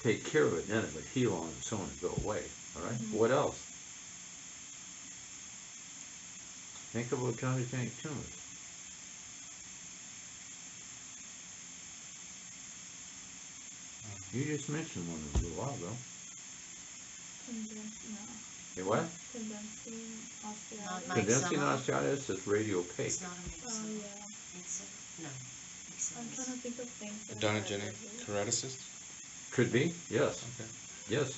take care of it, then it would heal on its own and go away. All right. What else? Think about chondrogenic tumors. You just mentioned one a little while ago. Hey, what? Condensing Not osteitis. my- Condensing Myxoma. osteitis is radiopaque. It's not a Oh myxoma. yeah. No. I'm trying to think of things. that Donogenic are- keratocyst? Could be, yes, Okay. yes.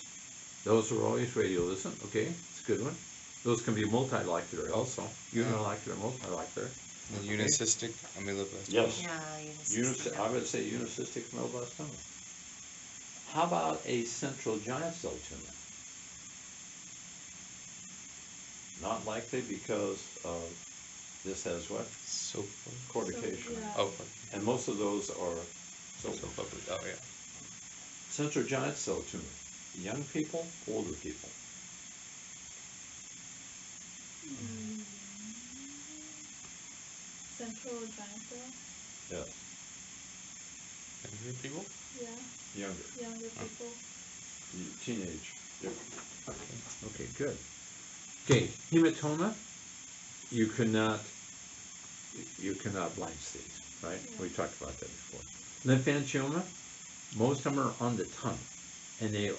Those are always radiolucent, okay, it's a good one. Those can be multilocular also, unilocular, multilocular. And unicystic ameloblastoma? Yes. Yeah, I would say unicystic melanoblastoma. How about a central giant cell tumor? Not likely because this has what? So, Cortication. yeah. oh, And most of those are so bubbly. Oh, yeah. central giant cell tumor. Young people, older people. Central giant cell? Yes, Younger people? Yeah, younger, younger people. teenage. Yep. Okay. Okay, good. Okay, hematoma, you cannot blind stage, right? Yeah. We talked about that before. Lymphangioma, most of them are on the tongue, and they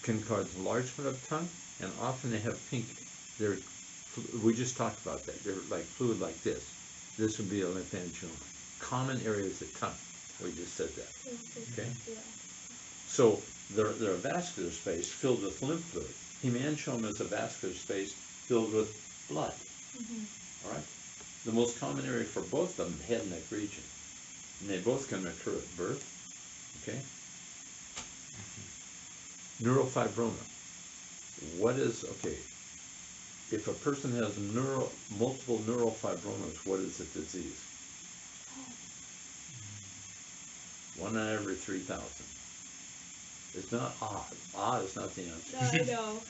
can cause enlargement of tongue, and often they have pink. We just talked about that. They're like fluid like this. This would be a lymphangioma. Common area is the tongue. We just said that. Okay. Yeah. So they're a vascular space filled with lymph fluid. Hemangioma is a vascular space filled with blood. All right. The most common area for both of them, head and neck region, and they both can occur at birth. Okay. Neurofibroma. What is okay? If a person has multiple neurofibromas, what is the disease? 1 out of every 3,000. It's not odd. Odd is not the answer. No, I know.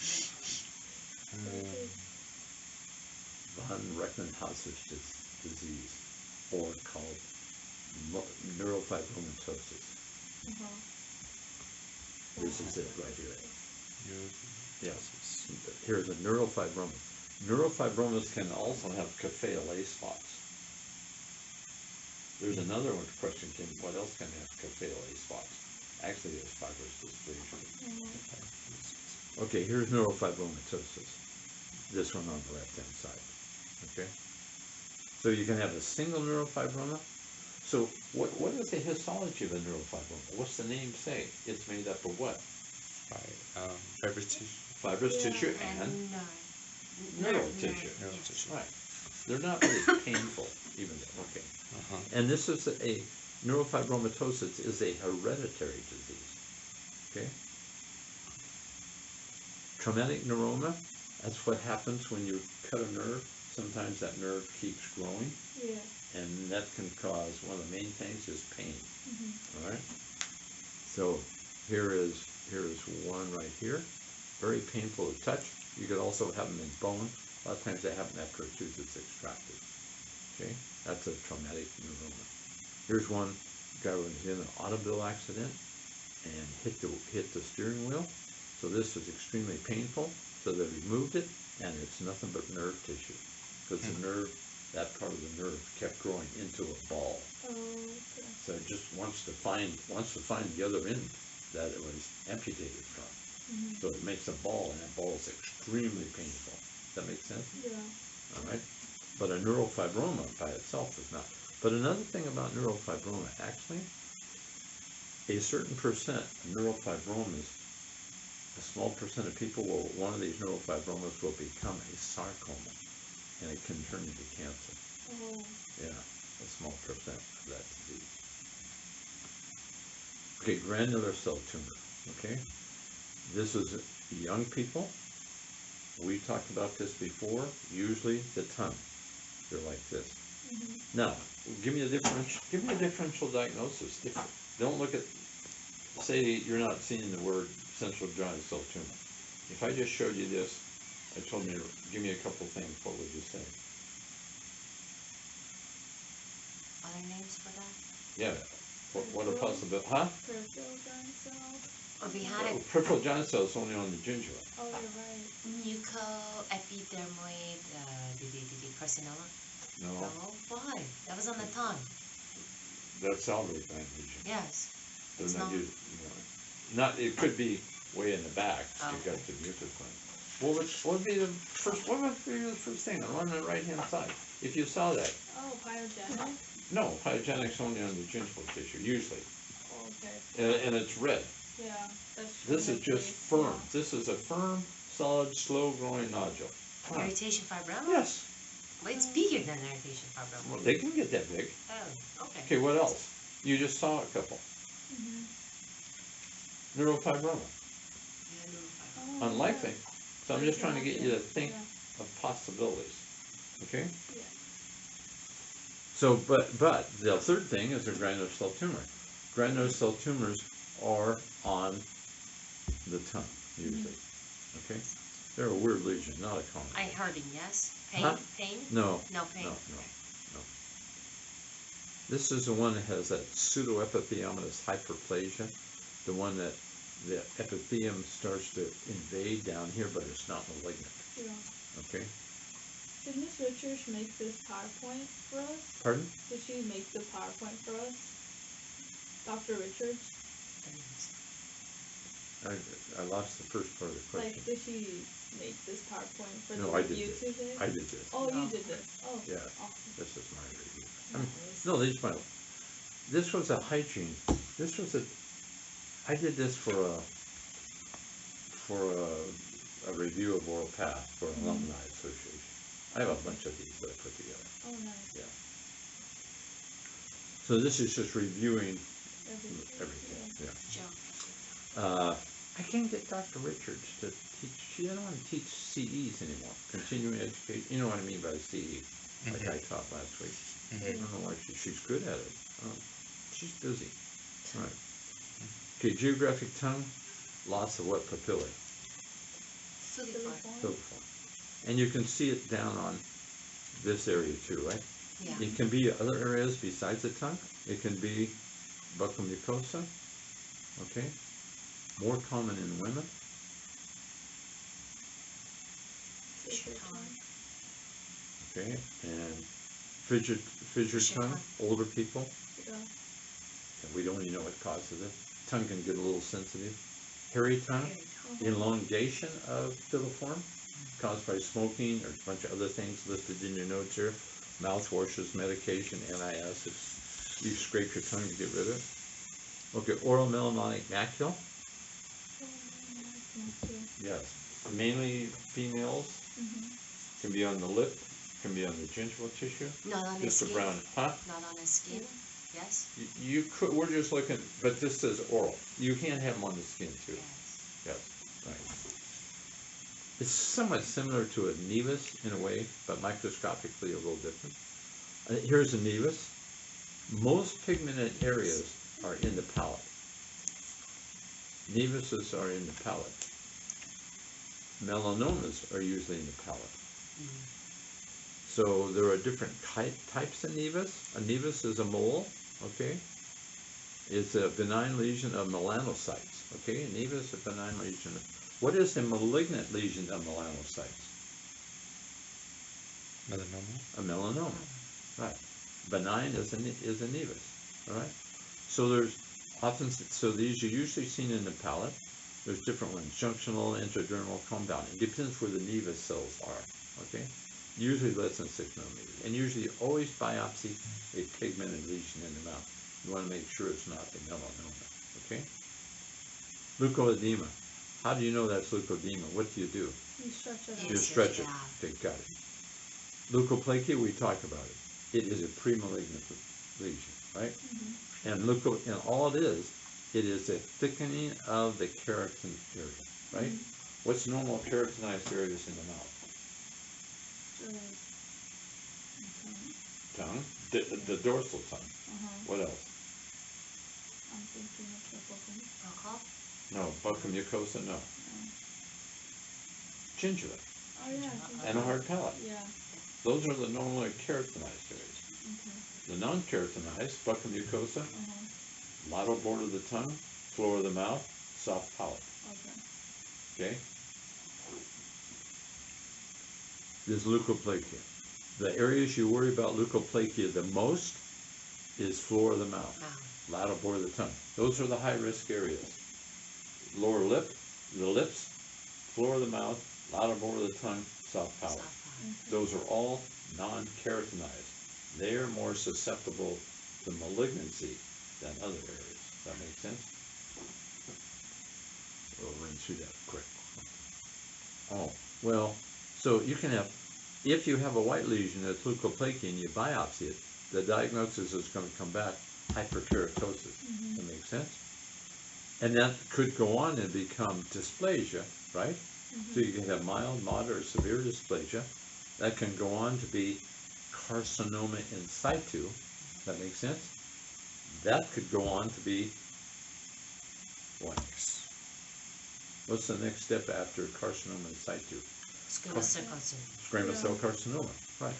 Von Recklinghauser's disease, or called neurofibromatosis. This is it right here. Yes. Here's a neurofibroma. Neurofibromas can also have Kappa-A spots. There's another one question came, what else can have Kappa-A spots? Actually, there's fibrous dysplasia. Okay, here's neurofibromatosis. This one on the left-hand side. Okay? So you can have a single neurofibroma. So what is the histology of a neurofibroma? What's the name say? It's made up of what? Fibrous tissue. Fibrous tissue and neural tissue. Neural tissue. Right. They're not really painful, even though, okay. And this is a neurofibromatosis is a hereditary disease. Okay. Traumatic neuroma, that's what happens when you cut a nerve. Sometimes that nerve keeps growing, Yeah. and that can cause, one of the main things is pain. All right. So here is one right here, very painful to touch. You could also have them in bone. A lot of times they happen after a tooth is extracted. Okay, that's a traumatic neuroma. Here's one guy was in an automobile accident and hit the steering wheel. So this was extremely painful. So they removed it, and it's nothing but nerve tissue, because the nerve, that part of the nerve, kept growing into a ball. Oh, okay. So it just wants to find the other end that it was amputated from. So it makes a ball, and that ball is extremely painful. Does that make sense? Yeah. All right. But a neurofibroma by itself is not. But another thing about neurofibroma, actually, a certain percent of neurofibromas, a small percent of people will, one of these neurofibromas will become a sarcoma, and it can turn into cancer. Oh. Yeah, a small percent of that disease. Okay, granular cell tumor, okay? This is young people. We talked about this before, usually the tongue. They're like this. Now, give me a differential diagnosis. Don't look at, say you're not seeing the word central giant cell tumor. If I just showed you this, I told you, give me a couple things, what would you say? Other names for that? Yeah, what a possibility, huh? Peripheral giant cell. Or we had Oh, it peripheral giant cell is only on the gingiva. Oh, you're right. mucoepidermoid the carcinoma. No, Oh, why? That was on the tongue. that's salivary gland region. Yes. They're It's not not. used, not, it could be way in the back, Oh. you got the mucus gland. What would be the first thing on the right hand side? If you saw that, Oh, pyogenic. no, pyogenic's only on the gingival tissue, usually, Oh, okay. and it's red. Yeah, that's This is just face, firm, this is a firm, solid, slow growing nodule. Huh. Irritation fibroma? Yes, Well, it's bigger than irritation fibroma. well, they can get that big. Oh, okay. Okay, what else? You just saw a couple. neurofibroma. Yeah, no, Oh, Unlikely. yeah. So I'm just trying to get you to think Yeah. of possibilities. Okay? Yeah. So, but the third thing is a granulous cell tumor. Granulous cell tumors are on the tongue, usually. Okay? They're a weird lesion, not a common. I heard him, yes? Pain? Huh? Pain? No. No pain? No. This is the one that has that pseudoepitheliomatous hyperplasia, the one that the epithelium starts to invade down here, but it's not malignant. Yeah. Okay? Did Miss Richards make this PowerPoint for us? Pardon? Did she make the PowerPoint for us? Dr. Richards? I lost the first part of the question. Like, did she make this PowerPoint for No, the I did review this. today? I did this. Oh, No. you did this. Oh, Yeah. awesome. This is my review. No, this was a hygiene. This was I did this for a review of Oral Path for an alumni association. I have a bunch of these that I put together. Oh, nice. Yeah. So this is just reviewing Everything. everything. Joe. Yeah. I can't get Dr. Richards to teach. She doesn't want to teach CEs anymore. Continuing education. You know what I mean by CE, like I taught last week. I don't know why she's good at it. She's busy. All right. Okay, geographic tongue, lots of what papillae? Filiform. Filiform. And you can see it down on this area too, right? Yeah. It can be other areas besides the tongue. It can be buccal mucosa, okay? More common in women. Fisher tongue. Okay, and fissured Fissured tongue, tongue. older people, Yeah. and we don't even know what causes it. Tongue can get a little sensitive. Hairy tongue, Very tongue. elongation of filiform caused by smoking or a bunch of other things listed in your notes here. Mouthwashes, medication, antacids. You scrape your tongue to get rid of it. Okay, oral melanonic macula. Yes, mainly females. Mm-hmm. Can be on the lip, can be on the gingival tissue. Not on the Just a skin. brown, huh? Not on the skin. Yes. You could, we're just looking, but this says oral. You can have them on the skin too. Yes. Yes, right. It's somewhat similar to a nevus in a way, but microscopically a little different. Here's a nevus. Most pigmented areas are in the palate. Nevuses are in the palate. Melanomas are usually in the palate. So there are different types of nevus. A nevus is a mole, okay? It's a benign lesion of melanocytes, okay? A nevus is a benign lesion. What is a malignant lesion of melanocytes? Melanoma? A melanoma, right? Benign is a nevus, all right? So there's often, so these are usually seen in the palate. There's different ones, junctional, intradermal, compound. It depends where the nevus cells are, okay? Usually less than 6 millimeters. And usually always biopsy a pigmented lesion in the mouth. You want to make sure it's not a melanoma, okay? Leukoedema. How do you know that's leukoedema? What do you do? You stretch it You out. You stretch stretch it it. out. Okay, got it. Leukoplakia, we talked about it. It is a premalignant lesion, right? Mm-hmm. And all it is a thickening of the keratin area, right? What's normal keratinized areas in the mouth? Tongue, the dorsal tongue. What else? I'm thinking of the booking. Alcohol? No, buccal mucosa, no. Gingiva Oh yeah. and a hard palate. Yeah. Those are the normally keratinized areas. Okay. The non-keratinized, buccal mucosa, Uh-huh. lateral border of the tongue, floor of the mouth, soft palate. Okay. Okay? There's leukoplakia. The areas you worry about leukoplakia the most is floor of the mouth, Mouth. lateral border of the tongue. Those are the high-risk areas. Lower lip, the lips, floor of the mouth, lateral border of the tongue, soft palate. Soft palate. Those are all non-keratinized. They are more susceptible to malignancy than other areas. Does that make sense? We'll run through that quick. Oh, well, so you can have, if you have a white lesion that's leukoplakia and you biopsy it, the diagnosis is going to come back hyperkeratosis. That makes sense? And that could go on and become dysplasia, right? So you can have mild, moderate, severe dysplasia. That can go on to be carcinoma in situ. Does that make sense? That could go on to be what? What's the next step after carcinoma in situ? Squamous cell carcinoma. Squamous cell carcinoma, right.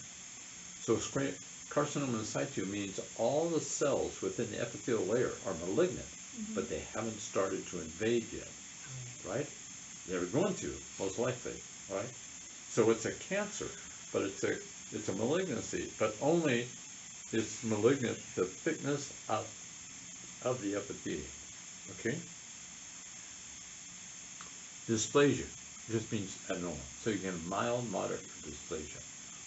So carcinoma in situ means all the cells within the epithelial layer are malignant, but they haven't started to invade yet, right? They're going to, most likely, right? So it's a cancer, but it's a malignancy, but only it's malignant the thickness of the epithelium, okay? Dysplasia just means abnormal. So you can have mild, moderate dysplasia.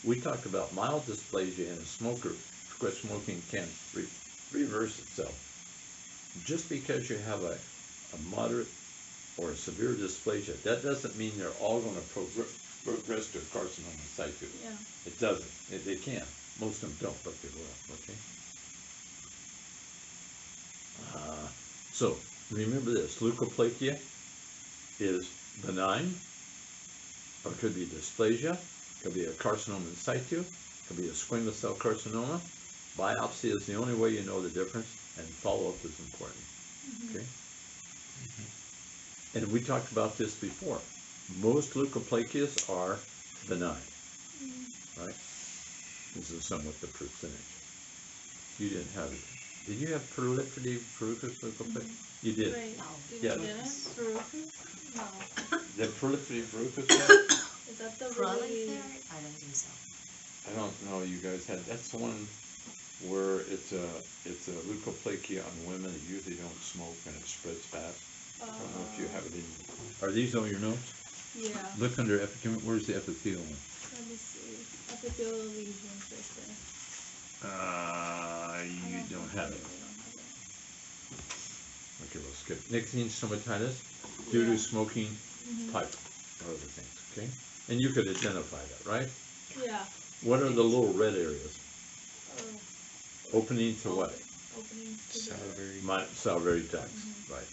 We talked about mild dysplasia in a smoker. Quit smoking can reverse itself. Just because you have a moderate or a severe dysplasia, that doesn't mean they're all going to progress to carcinoma in situ. Yeah. It doesn't. They can. Most of them don't, but they will. Okay. So remember this: leukoplakia is benign, or it could be dysplasia, could be a carcinoma in situ, could be a squamous cell carcinoma. Biopsy is the only way you know the difference, and follow-up is important. Okay. And we talked about this before. Most leukoplakias are benign, right? This is somewhat the percentage. You didn't have it. Did you have proliferative verrucous leukoplakia? You did. Wait, Yeah. you didn't? Verrucous? No. The proliferative verrucous one? Is that the really... Proliferative? I don't think so. I don't know. You guys had. That's the one where it's a leukoplakia on women that usually don't smoke and it spreads fast. I don't know if you have it in. Are these all your notes? Yeah. Look under epithelium. Where's the epithelial one? Let me see. Epithelial lesions right there. You don't have it. I don't have it. Okay, we'll skip. Nicotine stomatitis due to Yeah. smoking pipe or other things. Okay, and you could identify that, right? Yeah. What are the little red areas? Opening to what? Opening to the... Salivary. Salivary ducts, right.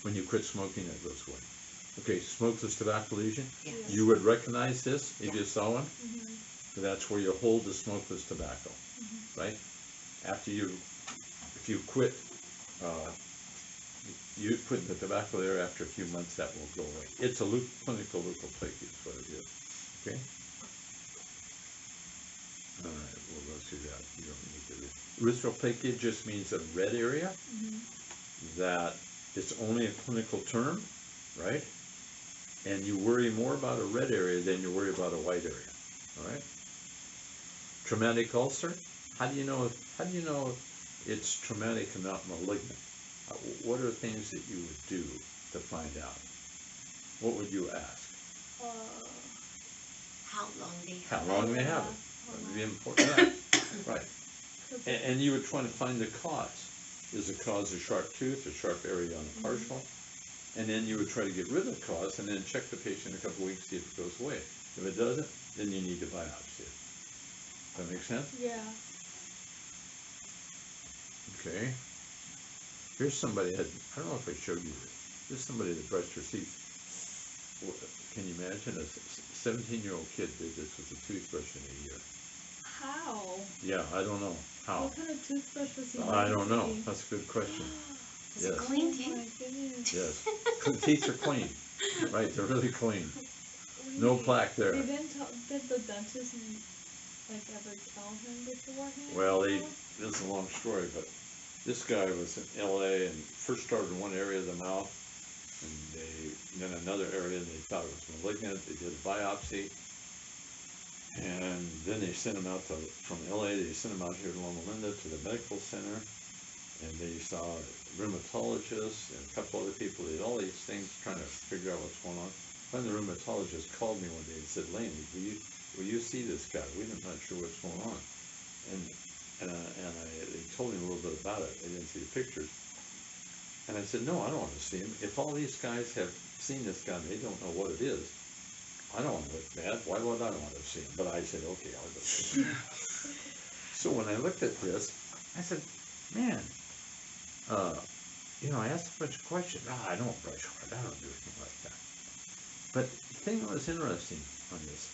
When you quit smoking, it goes away. Okay, smokeless tobacco lesion. Yeah. Yeah. You would recognize this if you saw one. Mhm. That's where you hold the smokeless tobacco, right? After if you quit, you put the tobacco there after a few months, that will go away. It's a clinical leukoplakia is what it is, okay? All right, we'll go through that. You don't need to read. Erythroplakia just means a red area. That it's only a clinical term, right? And you worry more about a red area than you worry about a white area, all right? Traumatic ulcer. How do you know it's traumatic and not malignant? What are things that you would do to find out? What would you ask? How long they How have long it. they have it? That would be important, right? And you would try to find the cause. Is the cause a sharp tooth, a sharp area on the partial? And then you would try to get rid of the cause and then check the patient in a couple of weeks, see if it goes away. If it doesn't, then you need to biopsy it. Does that make sense? Yeah. Okay. Here's somebody that, I don't know if I showed you this. This is somebody that brushed her teeth. Can you imagine a 17-year-old kid did this with a toothbrush in a year? How? Yeah, I don't know. How? What kind of toothbrush was he I don't know. using? That's a good question. Is it Yes. clean Oh teeth? my goodness. Yes. Teeth are clean. Right, they're really clean. No Wait, plaque there. Did the dentist like ever tell him beforehand? Well, this is a long story, but this guy was in LA and first started in one area of the mouth, and then another area, and they thought it was malignant. They did a biopsy, and then they sent him out from LA. They sent him out here to Loma Linda to the medical center, and they saw a rheumatologist and a couple other people. They did all these things trying to figure out what's going on. Then the rheumatologist called me one day and said, "Lane, will you see this guy? We're not sure what's going on." They told me a little bit about it. They didn't see the pictures. And I said, "No, I don't want to see him. If all these guys have seen this guy and they don't know what it is, I don't want to look bad. Why would I want to see him?" But I said, "Okay, I'll go see him." So when I looked at this, I said, "Man, you know, I asked a bunch of questions. I don't brush hard. I don't do anything like that. But the thing that was interesting on this,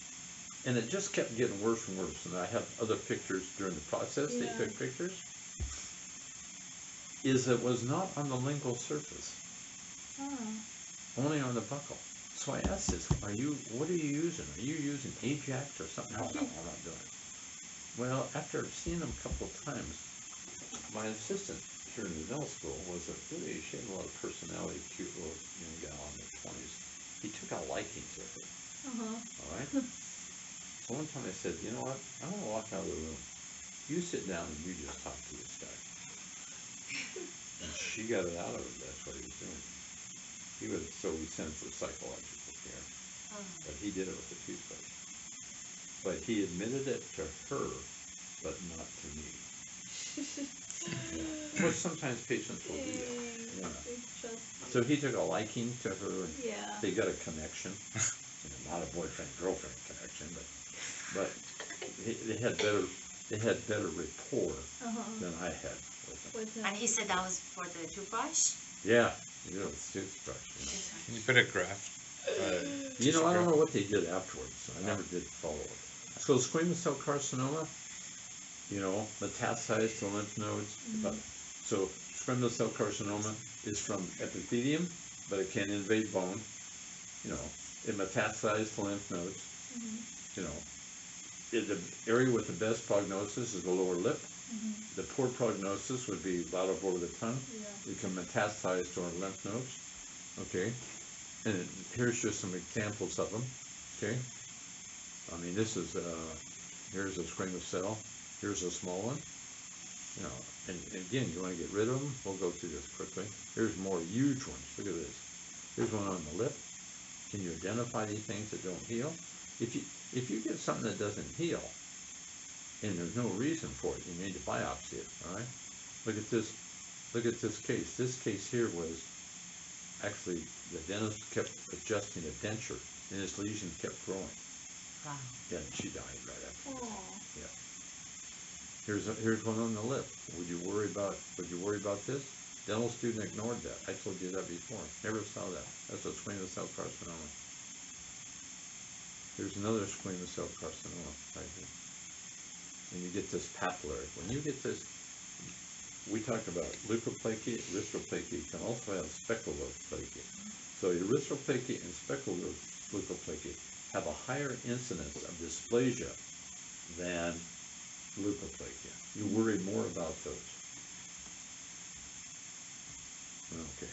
and it just kept getting worse and worse. And I have other pictures during the process. They Yeah. took pictures. Is it was not on the lingual surface, only on the buccal. So I asked this, what are you using? Are you using Ajax or something? No, I'm not doing it. Well, after seeing him a couple of times, my assistant here in the dental school was she had a lot of personality, cute little young gal in her 20s. He took a liking to her, all right? So one time I said, you know what, I want to walk out of the room. You sit down and you just talk to this guy. And she got it out of him, that's what he was doing. So we sent for psychological care, but he did it with a toothbrush. But he admitted it to her, but not to me. Well, sometimes patients will do that. Yeah. So he took a liking to her, and Yeah. they got a connection. You know, not a boyfriend-girlfriend connection, but they had better rapport than I had with him. With him. And he said that was for the toothbrush? Yeah, you know, it's toothbrush. Can you put a graft? You know, I don't know what they did afterwards. I never did follow it. So squamous cell carcinoma, you know, metastasized to lymph nodes. So squamous cell carcinoma is from epithelium, but it can invade bone. You know, it metastasized to lymph nodes. You know, the area with the best prognosis is the lower lip. The poor prognosis would be out over the tongue. Yeah. It can metastasize to our lymph nodes. Okay, and here's just some examples of them. Okay, I mean this is here's a squamous cell. Here's a small one. You know, and again, you want to get rid of them. We'll go through this quickly. Here's more huge ones. Look at this. Here's one on the lip. Can you identify these things that don't heal? If you get something that doesn't heal, and there's no reason for it, you need to biopsy it. All right. Look at this. Look at this case. This case here was actually the dentist kept adjusting a denture, and this lesion kept growing. Wow. Yeah, and she died right after. Aw. Yeah. Here's one on the lip. Would you worry about this? Dental student ignored that. I told you that before. Never saw that. That's a squamous cell carcinoma. Here's another squamous cell carcinoma right here. And you get this papillary. When you get this, we talked about leukoplakia, erythroplakia. You can also have speculoplakia. So erythroplakia and speculoplakia have a higher incidence of dysplasia than leukoplakia. You worry more about those. Okay,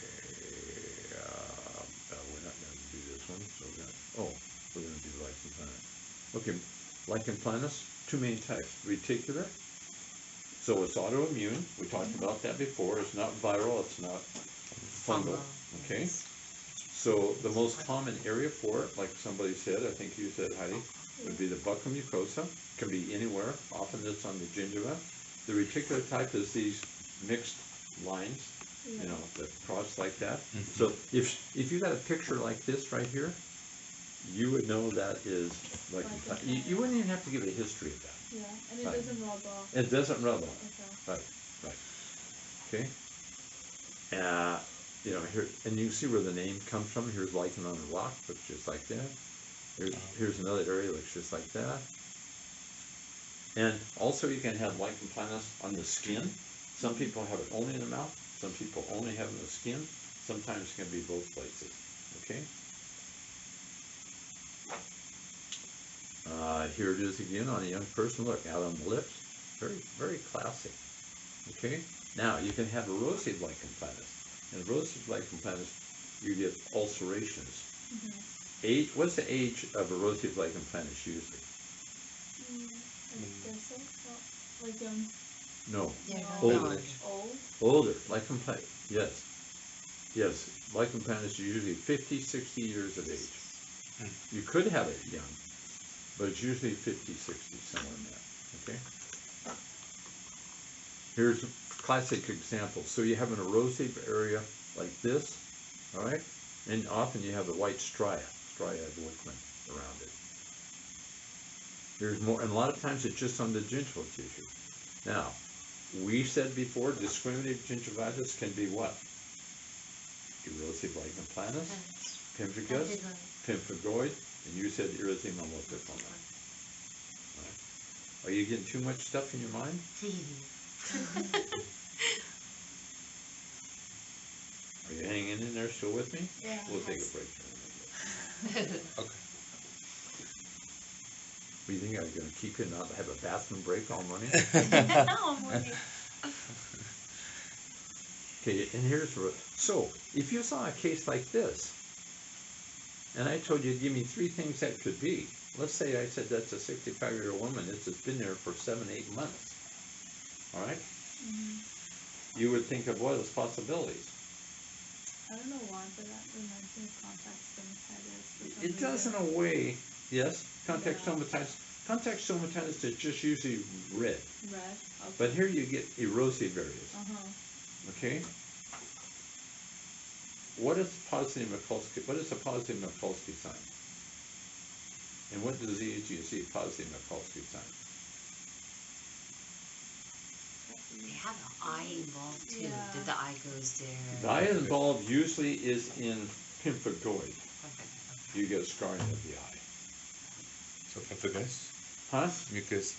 we're not going to do this one, so we're going to do lichen planus. Okay, lichen planus, two main types, reticular. So it's autoimmune. We talked about that before. It's not viral. It's not fungal. Okay. So the most common area for it, like somebody said, I think you said, Heidi, would be the buccal mucosa. Can be anywhere. Often it's on the gingiva. The reticular type is these mixed lines, you know, that cross like that. So if you got a picture like this right here, you would know that is like you wouldn't even have to give a history of that. Yeah, and it Right. doesn't rub off. It doesn't rub off. Okay. Right. Okay. You know, here, and you can see where the name comes from. Here's lichen on a rock, looks just like that. Here's another area, looks just like that. And also you can have lichen planus on the skin. Some people have it only in the mouth. Some people only have it in the skin. Sometimes it can be both places. Okay. Here it is again on a young person. Look, out on the lips. Very, very classic. Okay. Now you can have erosive lichen planus. And erosive lichen planus, you get ulcerations. What's the age of erosive lichen planus usually? I guess so. Not like No. Yeah, Older. old. Older. Lichen planus. Yes. Yes. Lichen planus is usually 50, 60 years of age. You could have it young, but it's usually 50, 60, somewhere in there. Okay. Here's a classic example. So you have an erosive area like this, all right? And often you have the white stria of Wickman around it. There's more, and a lot of times it's just on the gingival tissue. Now, we said before, discriminative gingivitis can be what? erosive lichen planus, That's pemphigus, good. pemphigoid, and you said erythema multiforme. Are you getting too much stuff in your mind? Are you hanging in there still with me? Yeah. We'll take a break. Okay. What do you think, I'm gonna keep you and not have a bathroom break all morning? I'm working. Okay, and here's where, so, if you saw a case like this, and I told you to give me 3 things that could be, let's say I said that's a 65-year-old woman, it's been there for 7-8 months, all right? You would think of what as possibilities. I don't know why, but that reminds me of contact stomatitis. for some It does in reason. a way, yes, contact Yeah. stomatitis. Contact stomatitis is just usually red, Red. Okay. but here you get erosive areas, okay? What is positive Mikulski? What is a positive Mikulski sign? And what disease do you see positive Mikulski sign? They have an eye involved too. Yeah. That the eye goes there. The eye involved usually is in pemphigoid. Okay. You get a scarring of the eye. So pemphigus, Huh? mucus,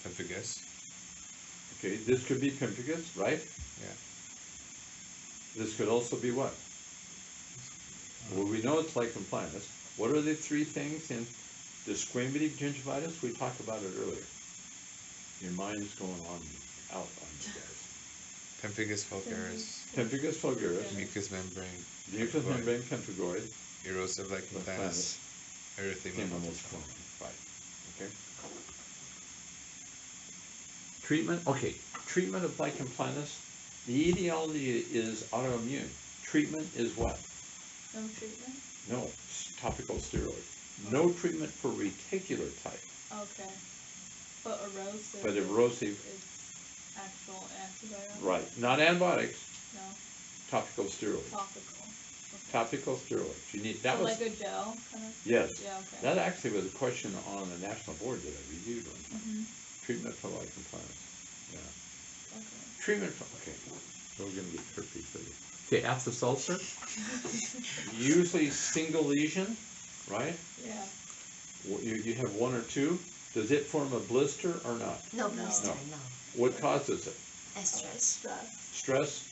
pemphigus. Okay, this could be pemphigus, right? Yeah. This could also be what? Well, we know it's lichen planus. What are the 3 things in desquamative gingivitis? We talked about it earlier. Your mind's going out on you guys. Pemphigus vulgaris, Pemphigus vulgaris, mucous membrane, mucous membrane pemphigoid, erosive lichen planus, erythema Erythema multiforme. multiforme. Right, okay. Treatment, okay, treatment of lichen planus, the etiology is autoimmune. Treatment is what? No treatment? No, topical steroid. No treatment for reticular type, Okay. But erosive. but erosive, It's actual antibiotic? right, not antibiotics, No. topical steroids. Topical. Okay. Topical steroids, you need, that So was, like a gel kind of? yes, Yeah, okay. that actually was a question on the national board that I reviewed one time. Mhm. Treatment for lichen planus, yeah. Okay. Treatment for, okay, so we're gonna get herpes for you. Okay, abscess ulcer, usually single lesion, right? Yeah. You have 1 or 2, does it form a blister or not? No, No. blister, no. What causes it? That's stress. Stress. Stress,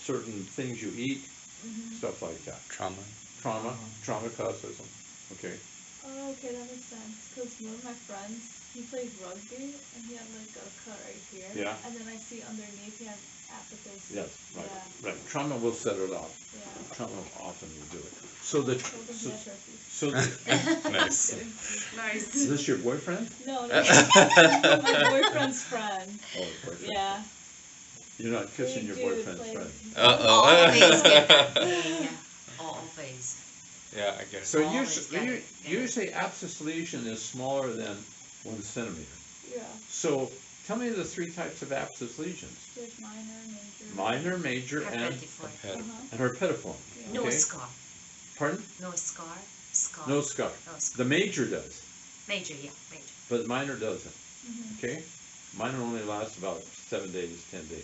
certain things you eat, Mhm. stuff like that. Trauma. Trauma causes them, okay? Oh, okay, that makes sense. Because one of my friends, he plays rugby, and he had like a cut right here. Yeah. And then I see underneath he has apicus. Yes, right, Yeah. right, trauma will set it off, Yeah. trauma often will do it. So the, Told him he so, had herpes. so the, Nice. Kidding. Nice. is this your boyfriend? No, no. My boyfriend's friend. Oh, boyfriend. Yeah. You're not kissing your Big dude, boyfriend's like- friend. Always get Uh-oh. that. Yeah. Always. Yeah, I guess. So Always usually, got it, yeah. usually abscess lesion is smaller than 1 centimeter. Yeah. So tell me the 3 types of abscess lesions. There's minor, major. Minor, major, and Herpetiform. Uh-huh. herpetiform. Yeah. No Okay. scar. Pardon? No scar. Scar. No scar. No scar. The major does, Major, yeah, major. but minor doesn't, Mhm. okay? Minor only lasts about 7 days, 10 days,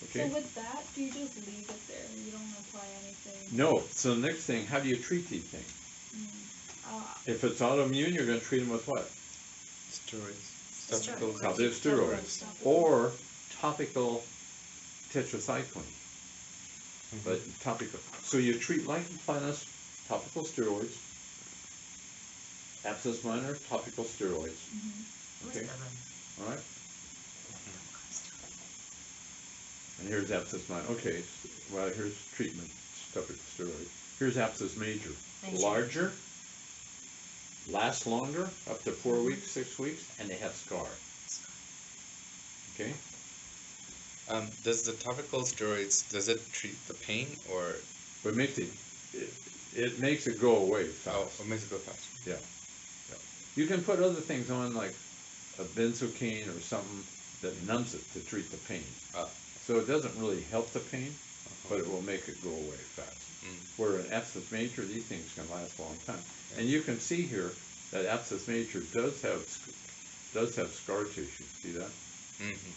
So okay? with that, do you just leave it there? You don't apply anything? No, so the next thing, how do you treat these things? If it's autoimmune, you're gonna treat them with what? Steroids. Steroids. Topical. Topical steroids, or topical tetracycline, but topical. So you treat lichen planus, topical steroids, abscess minor, topical steroids, Most okay, of them. all right? And here's abscess minor, okay, well, here's treatment, topical steroids. Here's abscess major, Major. larger, lasts longer, up to 4 weeks, 6 weeks, and they have scar, okay? Does the topical steroids, does it treat the pain or, But makes it makes it go away oh, fast. it makes it go faster? Yeah. You can put other things on like a benzocaine or something that numbs it to treat the pain. Ah. So it doesn't really help the pain, but it will make it go away fast. Mm. Where an abscess major, these things can last a long time. And you can see here that abscess major does have scar tissue. See that? Mm-hmm.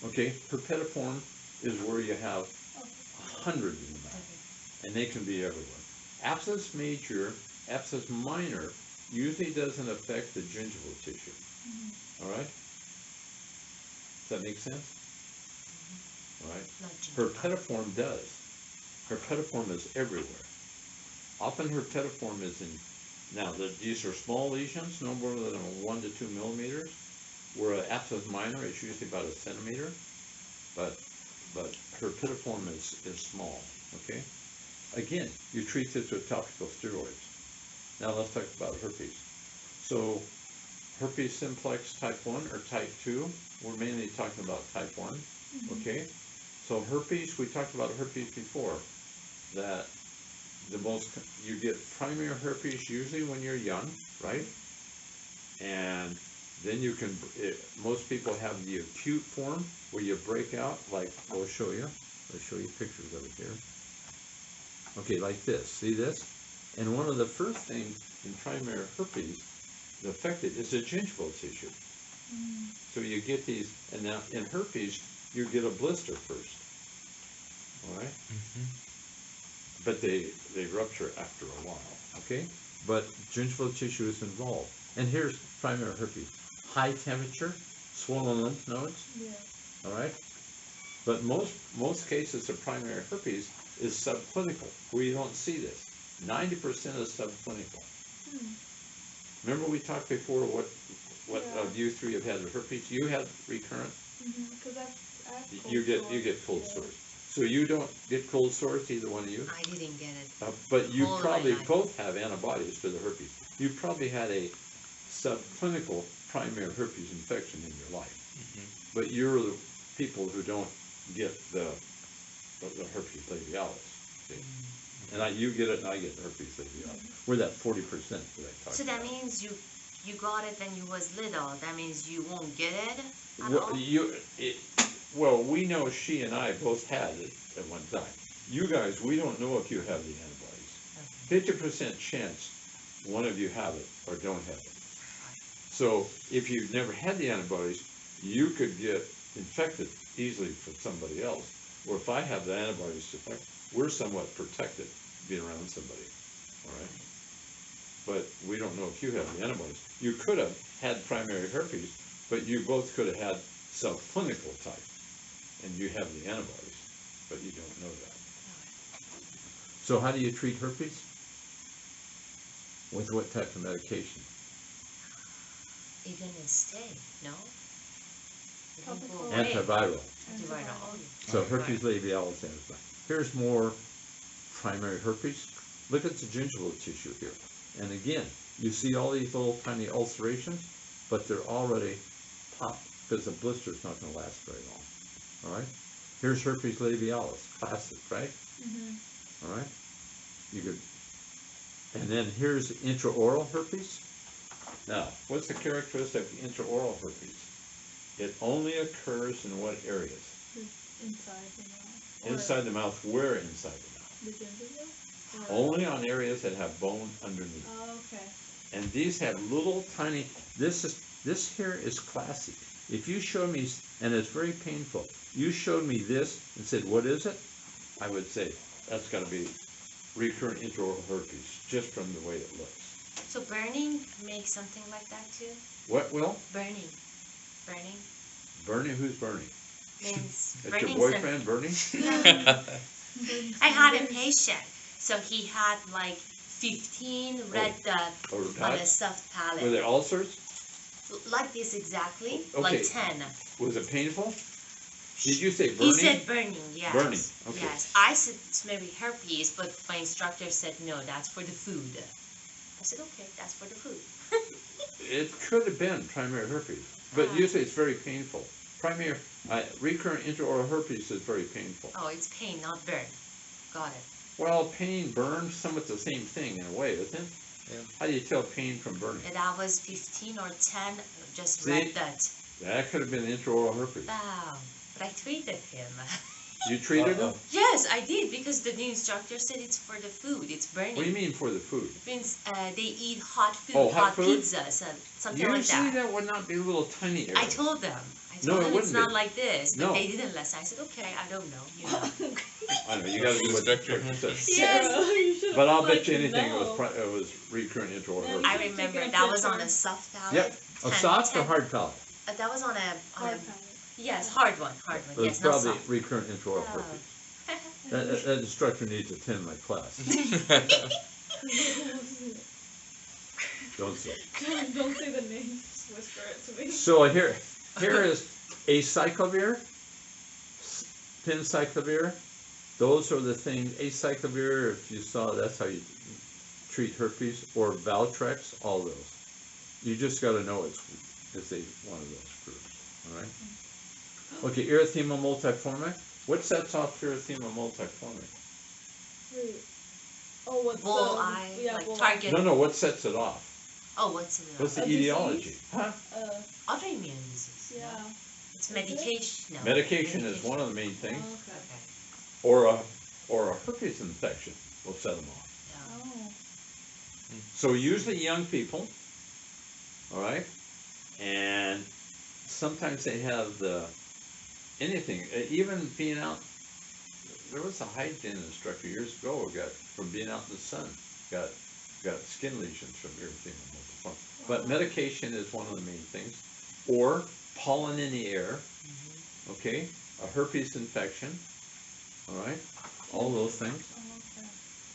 Okay, herpetiform is where you have 100 in the mouth, and they can be everywhere. Abscess major, abscess minor usually doesn't affect the gingival tissue. All right? Does that make sense? All right? Not Herpetiform does. Herpetiform is everywhere. Often herpetiform is in, now these are small lesions, no more than 1 to 2 millimeters, where an abscess minor is usually about 1 centimeter, but herpetiform is small, okay? Again, you treat this with topical steroids. Now let's talk about herpes. So herpes simplex type 1 or type 2, we're mainly talking about type 1, okay? So herpes, we talked about herpes before, that you get primary herpes usually when you're young, right? And then you can, most people have the acute form where you break out, like, I'll show you pictures of it here. Okay, like this, see this? And one of the first things in primary herpes affected is the gingival tissue. So you get these, and now in herpes, you get a blister first, all right? But they rupture after a while, okay? But gingival tissue is involved. And here's primary herpes. High temperature, swollen lymph nodes, all right? But most cases of primary herpes is subclinical, where you don't see this. 90% is subclinical. Remember we talked before what of you three have had herpes? You had recurrent? Because I have cold You sores, get cold yeah. sores. So you don't get cold sores, either one of you? I didn't get it. But you All of probably my life. both have antibodies to the herpes. You probably had a subclinical primary herpes infection in your life. But you're the people who don't get the herpes labialis. See? And you get it and I get herpes labialis. We're that 40% that I talked So that about. means you got it when you was little. That means you won't get it at Well, all? well, we know she and I both had it at one time. You guys, we don't know if you have the antibodies. 50% chance one of you have it or don't have it. So if you've never had the antibodies, you could get infected easily from somebody else. Or if I have the antibodies, we're somewhat protected being around somebody, all right? But we don't know if you have the antibodies. You could have had primary herpes, but you both could have had subclinical type, and you have the antibodies, but you don't know that. So how do you treat herpes? With what type of medication? It didn't stay, no? It didn't go Topical. away. Antiviral. Antiviral. Oh, So herpes labialis antibody. Here's more primary herpes. Look at the gingival tissue here. And again, you see all these little tiny ulcerations, but they're already popped because the blister's not going to last very long. All right? Here's herpes labialis, classic, right? All right? You could, and then here's intraoral herpes. Now, what's the characteristic of intraoral herpes? It only occurs in what areas? Inside the mouth. Or Inside the mouth. Where inside the mouth? the gingiva? Or- Only on areas that have bone underneath. Oh, okay. And these have little tiny, this here is classic. If you show me, and it's very painful, you showed me this and said, what is it? I would say, that's gotta be recurrent intraoral herpes, just from the way it looks. So burning makes something like that too? What, Will? Burning. Burning Bernie, who's Bernie? means That's your burning boyfriend, Bernie? I had a patient, so he had like 15 red dots Or on a dots? stuffed Were palate. there ulcers? Like this exactly, Okay. like 10. Was it painful? Did you say He Bernie? said burning, yes. Burning, okay. Yes. I said it's maybe herpes, but my instructor said no, that's for the food. I said, okay, that's for the food. It could have been primary herpes, but usually it's very painful. Primary, recurrent intraoral herpes is very painful. Oh, it's pain, not burn. Got it. Well, pain, burn, somewhat the same thing in a way, isn't it? Yeah. How do you tell pain from burning? And that was 15 or 10, just See? red dot. That could have been intraoral herpes. Wow. But I treated him. You treated them? Yes, I did because the new instructor said it's for the food. It's burning. What do you mean for the food? Means they eat hot food, Oh, hot food? pizzas, and something like Usually that. that would not be little tiny areas. I told them. No, it it's wouldn't not be. like this, but No. they didn't listen. I said, okay, I don't know. You know. I know, you gotta do what the instructor says. Yes. Sarah, you should've But I'll been bet you like, anything no. it was recurrent into Yeah, or you I should've remember taken a that was on picture. a soft palate. Yep. A soft or hard palate? That was on a Hard palate. yes, hard one, It was yes, not probably soft. recurrent intraoral Oh. herpes. That instructor needs to attend my class. Don't say. Don't say the name. Just whisper it to me. So here is acyclovir, pencyclovir. Those are the things. Acyclovir, if you saw, that's how you treat herpes, or Valtrex. All those. You just got to know it's one of those groups. All right. Okay, erythema multiforme. What sets off erythema multiforme? Wait. Oh, what's Bull the eye, yeah, like bull target. No, what sets it off? Oh, what's in What's the the A disease? etiology? Huh? autoimmune disease? Yeah. It's Is it? medication. No. Medication is one of the main things, Okay. Okay. or a herpes infection will set them off. Yeah. Oh. So usually young people, all right, and sometimes they have anything, even being out. There was a hygiene instructor years ago who got from being out in the sun, got skin lesions from erythema multiforme. But medication is one of the main things, or pollen in the air, okay, a herpes infection, all right, all those things. Oh, okay.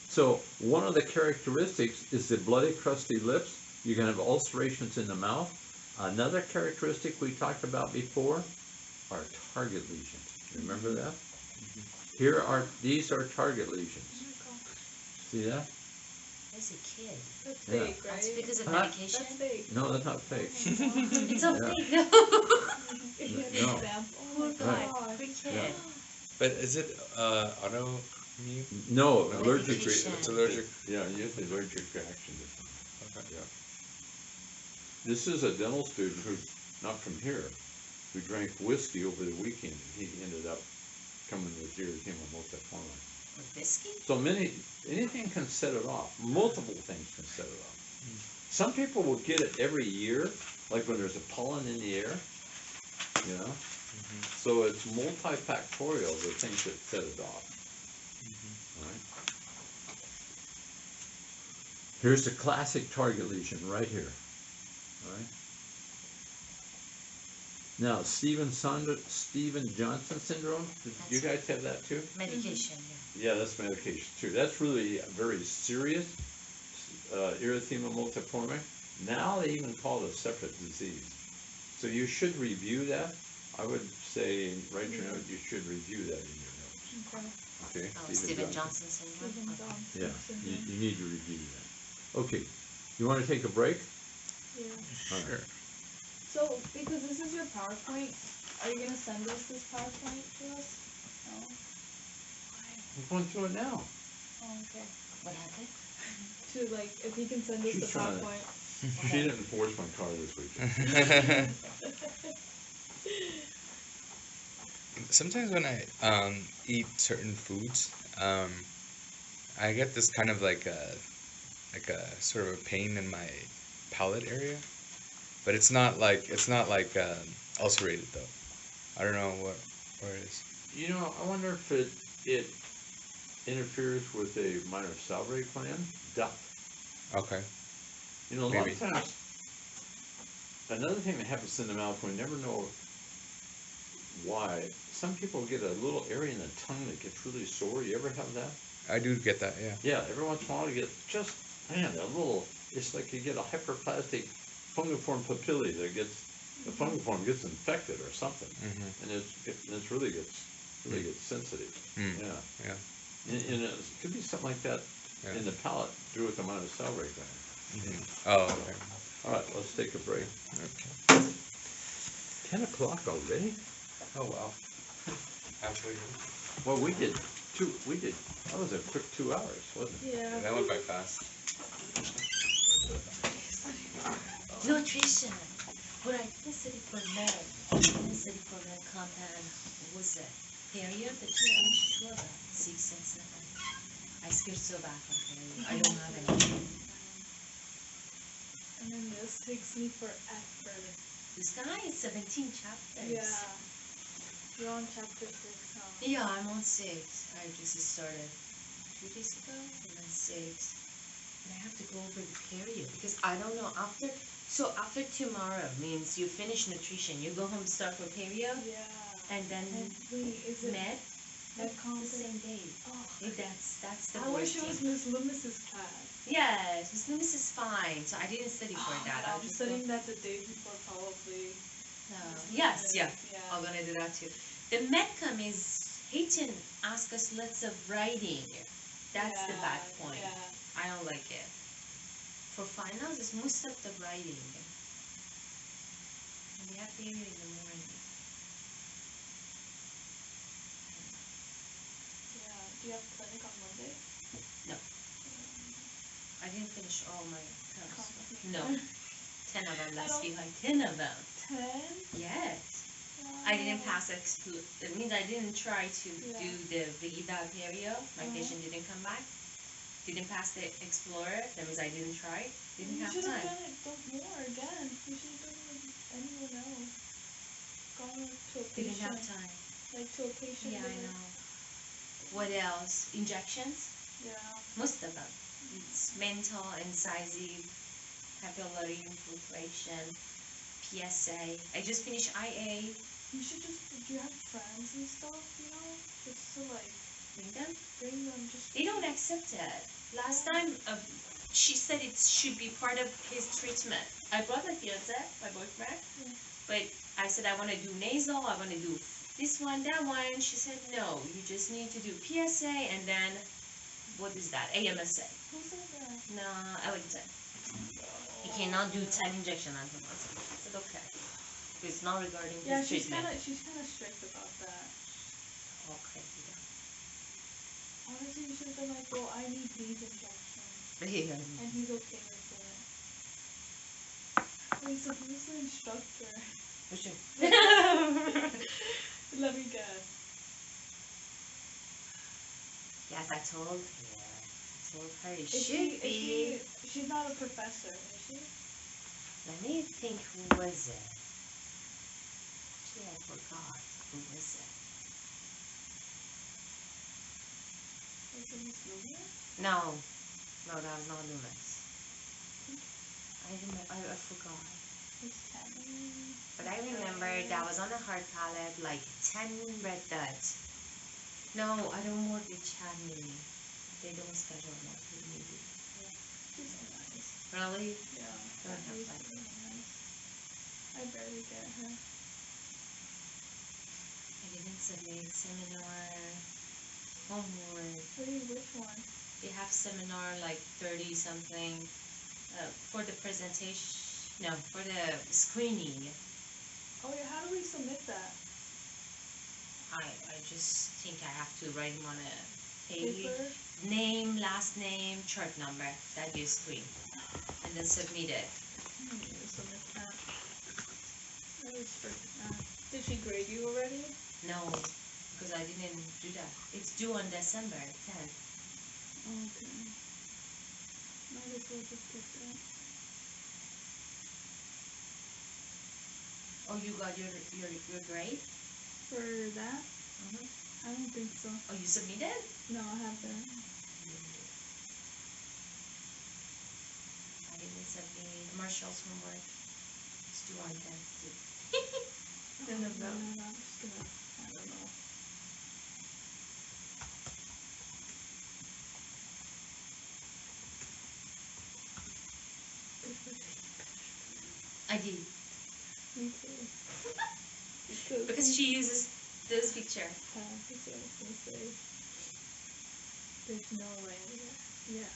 So one of the characteristics is the bloody, crusty lips. You can have ulcerations in the mouth. Another characteristic we talked about before are target lesions. Remember that? These are target lesions. Oh my gosh. See that? As a kid. That's Yeah. fake, right? That's because of Huh? medication? That's fake. No, that's not fake. It's Yeah. a fake. No. Give me an No. example. Oh Poor my guy. gosh. Poor kid. Yeah. But is it autoimmune? No, No. allergic. Medication. It's allergic. Yeah, usually allergic reaction to something. Okay. Yeah. This is a dental student who's not from here, who drank whiskey over the weekend. He ended up coming with erythema multiforme. With whiskey? So anything can set it off. Multiple things can set it off. Some people will get it every year, like when there's a pollen in the air, you know? So it's multifactorial, the things that set it off. All right. Here's the classic target lesion right here. All right. Now, Steven-Johnson syndrome, did you guys have that too? Medication, Yeah, that's medication too. That's really very serious, erythema multiforme. Now they even call it a separate disease. So you should review that. I would say, write your note, you should review that in your notes. Okay. Okay? Oh, Steven-Johnson syndrome? Stephen Okay. Johnson Yeah, you syndrome. need to review that. Okay, you want to take a break? Yeah. All right. Sure. So, because this is your PowerPoint, are you gonna send us this PowerPoint to us? No? I'm going through it now. Oh, okay. What happened? To, like, if he can send us She's the trying to- PowerPoint. She didn't force my car this weekend. Sometimes when I eat certain foods, I get this kind of like a sort of a pain in my palate area, but it's not like ulcerated though. I don't know what it is. You know, I wonder if it interferes with a minor salivary gland duct. Okay. You know, a lot Maybe. of times, another thing that happens in the mouth, we never know why. Some people get a little area in the tongue that gets really sore. You ever have that? I do get that. Yeah. Yeah, every once in a while you get just, man, a little, it's like you get a hyperplastic fungiform papillae that the fungiform gets infected or something. Mhm. And it really gets sensitive. Mm. Yeah. Yeah. And it could be something like that Yeah. in the palate, do with the minor salivary gland. Mhm. Oh. Okay. All right, let's take a break. Okay. 10 o'clock already? Oh wow. Actually, Well, that was a quick 2 hours, wasn't it? Yeah. that went by fast. Nutrition. What ethnicity for men? Ethnicity for men compound. What was it? period, but two of them, 6 and 7. I skipped so bad on period. I don't have any. And then this takes me forever. This guy is 17 chapters. Yeah. You're on chapter 6, huh? Yeah, I'm on 6. I just started 2 days ago, and then 6. And I have to go over the period because I don't know after tomorrow means you finish nutrition, you go home start for period, Yeah. and then And wait, is it med med the comp? same day. Oh, That's the I worst wish it was thing. Miss Loomis's class. Yes, Miss Loomis is fine, so I didn't study for that. I'll I'm just studying that the day before probably. Yes, yeah. Yeah. I'm gonna do that too. The medcom is Hayton asked us lots of writing. That's the bad point. Yeah. I don't like it. For finals, it's most of the writing. And we have period in the morning. Yeah. Do you have clinic on Monday? I didn't finish all my terms. Comp- No. 10 of them last don't- week. Like 10 of them. 10? Yes. I didn't pass it means I didn't try to Yeah. do the Vigida period. My Uh-huh. patient didn't come back. Didn't pass the Explorer. That means I didn't try. Didn't You have should have time. done it more again. You should have done it with anyone else. Gone to a Didn't patient. have time. Like to a patient. Yeah, I visit. know. What else? Injections? Yeah. Most of them. It's mental, incisive, capillary infiltration, PSA. I just finished IA. You should just, do you have friends and stuff, just to like Bring them. bring them just. They don't accept it. Last time, she said it should be part of his treatment. I brought my fiance, my boyfriend, Yeah. but I said I want to do nasal, I want to do this one, that one. She said no, you just need to do PSA and then, what is that? AMSA. Who said that? No, Ellington. He cannot do 10 injection at once. I said okay. It's not regarding Yeah, his she's treatment. kind of strict about that. Okay. Honestly, you should have been like, well, I need these injections, Yeah. and he's okay with it. Wait, so who's the instructor? For sure. Let me guess. Yes, I told her. I told her it Is should be. she's not a professor, is she? Let me think, who was it? Actually, I forgot. Who was it? Was it Miss Loomis? No, that was not Loomis. I forgot. Miss Tammy? But I remember that was on a hard palette, like 10 red dots. No, I don't work with Chadney. They don't schedule enough for me. She's so nice. Really? Yeah. Don't have She's time. really nice. I barely get her. I didn't submit seminar, homework. Wait, which one? They have seminar like 30 something for the presentation. No, for the screening. Oh yeah, how do we submit that? I just think I have to write them on a page. Paper? Name, last name, chart number. That you screen. And then submit it. I don't need to submit that. I always forget that. Did she grade you already? No, because I didn't do that. It's due on December 10th. Okay. Might as well just get that. Oh, you got your grade? For that? Mm-hmm. I don't think so. Oh, you submitted? No, I haven't. I didn't submit Marshall's homework. It's due on 10th too. Don't know. No, I'm just gonna, I don't know. I did. Me too. Because she uses this picture. That's what I was gonna say. There's no way. Yeah.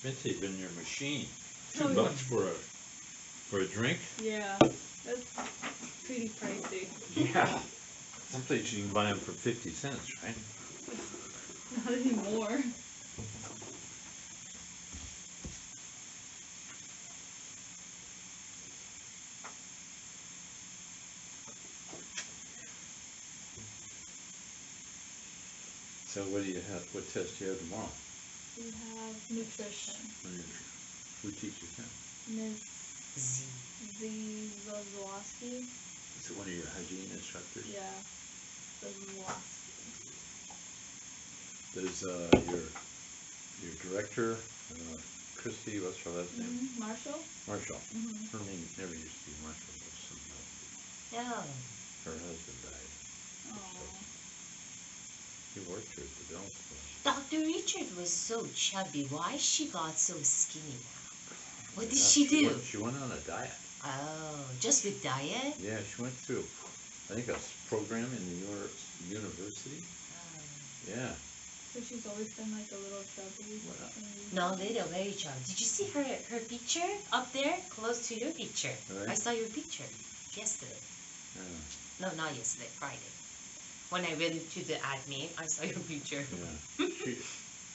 expensive in your machine. Oh, yeah. $2 for a drink? Yeah, that's pretty pricey. Yeah. Someplace you can buy them for 50 cents, right? Not anymore. So what do you have? What test do you have tomorrow? We have nutrition. Who teaches that? Ms. Z. Zazlowski. Is it one of your hygiene instructors? Yeah, Zazlowski. Does your director, Christy, what's her last name? Marshall? Marshall. Mm-hmm. Her name never used to be Marshall. It was something else. Yeah. Her husband died. Oh. He worked here at the dental school. Dr. Richard was so chubby. Why she got so skinny now? What did Yeah, she do? She went on a diet. Oh, just with diet? Yeah, she went through, I think, a program in New York University. Oh. Yeah. So she's always been like a little chubby. No, little, very chubby. Did you see her picture up there, close to your picture? Right. I saw your picture yesterday. Yeah. No, not yesterday, Friday. When I went to the admin, I saw your picture. Yeah.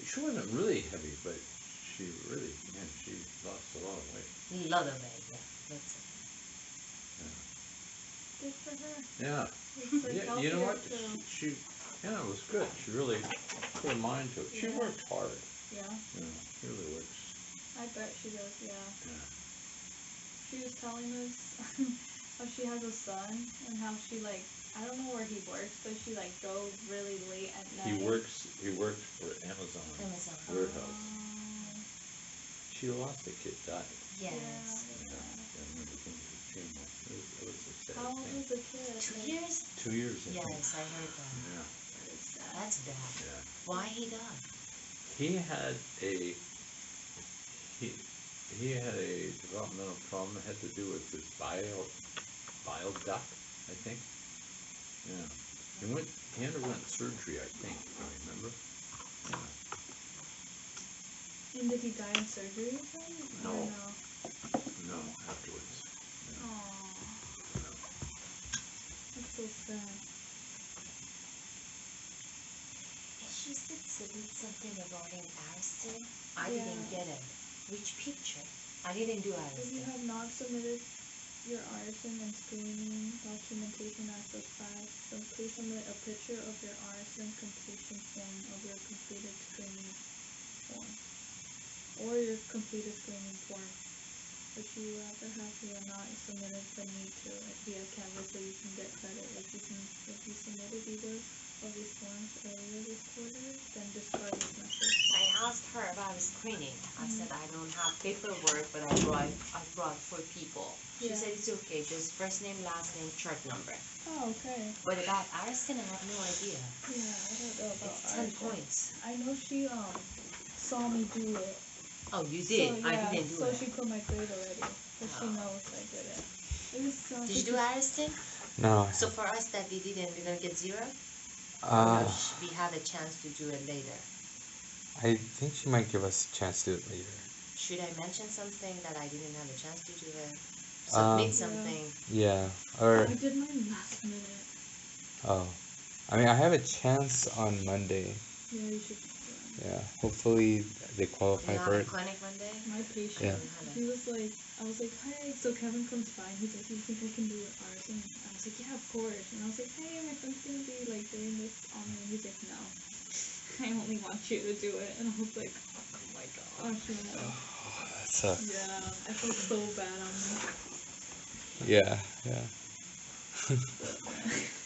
She wasn't really heavy, but she really, man, she lost a lot of weight. A lot of it, yeah. That's it. Good for her. Yeah. It's like Yeah, you know what? healthier too. She, yeah, it was good. She really put a mind to it. She Yeah. worked hard. Yeah, You know, she really works. I bet she does, yeah. Yeah. She was telling us how she has a son and how she like, I don't know where he works, but she like drove really late at night. He worked for Amazon Amazon. warehouse. Oh, She lost a kid, died. Yes. yeah. I remember going to the funeral. It was a sad How old thing. was the kid? 2 years? 2 years, I think. Yes, I heard that. Yeah, Very sad. That's bad. yeah. Why he died? He had a developmental problem that had to do with his bile duct, I think. Yeah. He underwent surgery, I think, I remember. Yeah. And did he die in surgery or something? No. Or No, afterwards. Yeah. Aww. That's so sad. And she said something regarding Ariston. I Yeah. didn't get it. Which picture? I didn't do If you Ariston. have not submitted your artisan and screening documentation as required, then please submit a picture of your artisan completion form of your completed screening form. Or your completed screening form, which you will rather have you are not submitted but need to via Canvas so you can get credit. If you submitted either of these forms earlier this quarter, then discard this message. I asked her about screening. I said I don't have paperwork, but I brought for people. She Yeah. said it's okay, just first name, last name, chart number. Oh, okay. But about Ariston, I have no idea. Yeah, I don't know about It's 10 artisan. points. I know she saw me do it. Oh, you did? So, I yeah, didn't do so it. she put my grade already, but she Oh. knows I did it. It was Did you do Ariston? No. So for us that we didn't, we're gonna get 0? Uh, We had a chance to do it later. I think she might give us a chance to do it later. Should I mention something that I didn't have a chance to do it? Um, Submit something. Yeah. Or I did mine last minute. oh, I mean, I have a chance on Monday. Yeah, you should. Yeah. Hopefully they qualify You for have a it. clinic Monday? My patient. Yeah. He was like, I was like, hi. So Kevin comes by and he's like, you think I can do artisan? I was like, yeah, of course. And I was like, hey, my friend's gonna be like doing this on me. And he's like, no, I only want you to do it. And I was like, oh my gosh, yeah. That's a, Yeah, I felt so bad on me. yeah, yeah.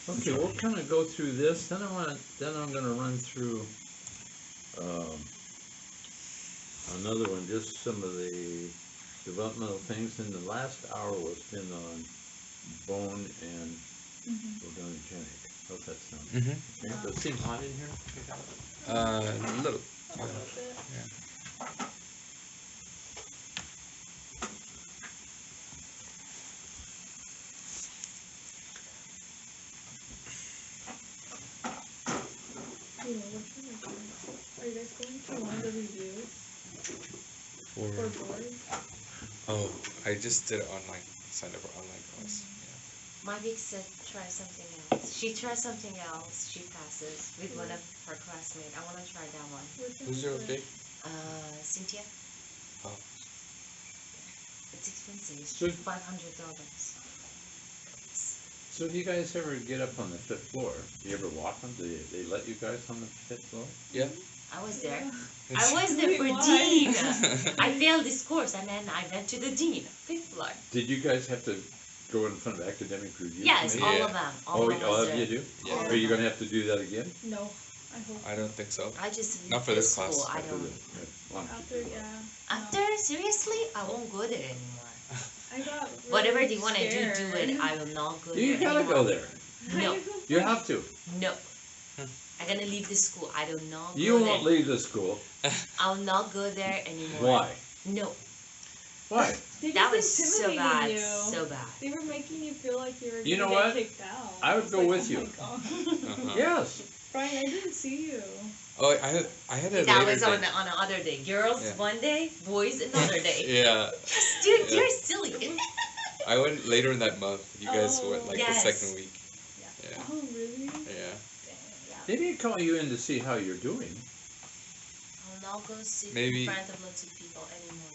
Okay, we'll kind of go through this, then I'm gonna run through, another one, just some of the developmental things, and the last hour was spent on bone and organogenic. How's that sound? Mhm. Okay, does it seem hot in here? Look. A little bit. Yeah. Yeah, what should I do? Are you guys going to one of the reviews? For For boards. oh, I just did it online. Signed up for online class. My big said try something else. She tries something else. She passes with one of her classmates. I want to try that one. Yeah. Who's your big? Cynthia. Oh, It's expensive. It's So- $500. So if you guys ever get up on the 5th floor, do you ever walk them? Do they let you guys on the 5th floor? yeah. I was there. Yeah. I was there Wait, for why? dean. I failed this course and then I went to the dean. 5th floor. Did you guys have to go in front of academic review? Yes, committee? all Yeah. of them. Oh, of them all was of there. you do? Yeah. All Are you of gonna them. have to do that again? No, I hope. I don't think so. I just Not for this class. school. I After don't. the- yeah, why don't you After, do that? yeah. After seriously, I won't go there anymore. I got Whatever really they want to do scared. it. I will not go You there. gotta anymore. go there. No, You have to. no. I'm gonna leave the school. I do not You go won't there. leave the school. I'll not go there anymore. Why? No, Why? They that just was so intimidated bad, you. so bad. They were making you feel like you were You gonna know get what? kicked out. I would It's go like, with oh you. my God. Uh-huh. Yes. Brian, I didn't see you. Oh, I had a That later was on day. on another day. Girls Yeah. one day, boys another day. Yeah, Dude, Yeah. you're silly. I went later in that month. You guys Oh. went like Yes. the second week. Yeah, Oh, really? yeah. They didn't call you in to see how you're doing. I'll not go sit Maybe- in front of lots of people anymore.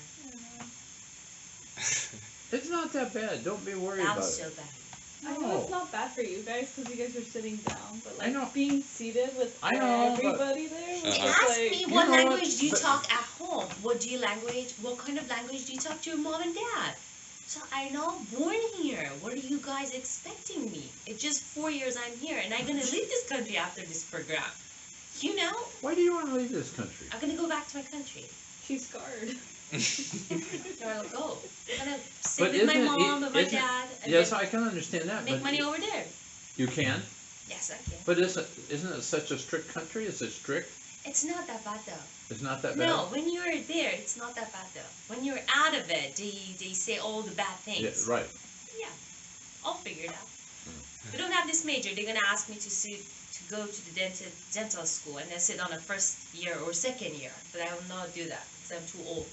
It's not that bad. Don't be worried That about was so it. bad. I know it's not bad for you guys because you guys are sitting down, but I like know. being seated with I know, but- everybody there was Uh-huh. just Ask like. me You what know what? language do you But- talk at home? What kind of language do you talk to your mom and dad? So I'm not born here. What are you guys expecting me? It's just 4 years I'm here and I'm gonna leave this country after this program. You know? Why do you want to leave this country? I'm gonna go back to my country. She's scarred. Or I'll go. I'm gonna sit But with my isn't it- mom and my isn't- dad and Yes, then I can understand that. make but money over there. You can, Yes, I can. but isn't it such a strict country? Is it strict? It's not that bad though. It's not that bad. No, when you're there, it's not that bad though. When you're out of it, they say all the bad things. Yeah, right. Yeah, I'll figure it out. We don't have this major. They're gonna ask me to go to the dental school and then sit on a first year or second year, but I will not do that because I'm too old.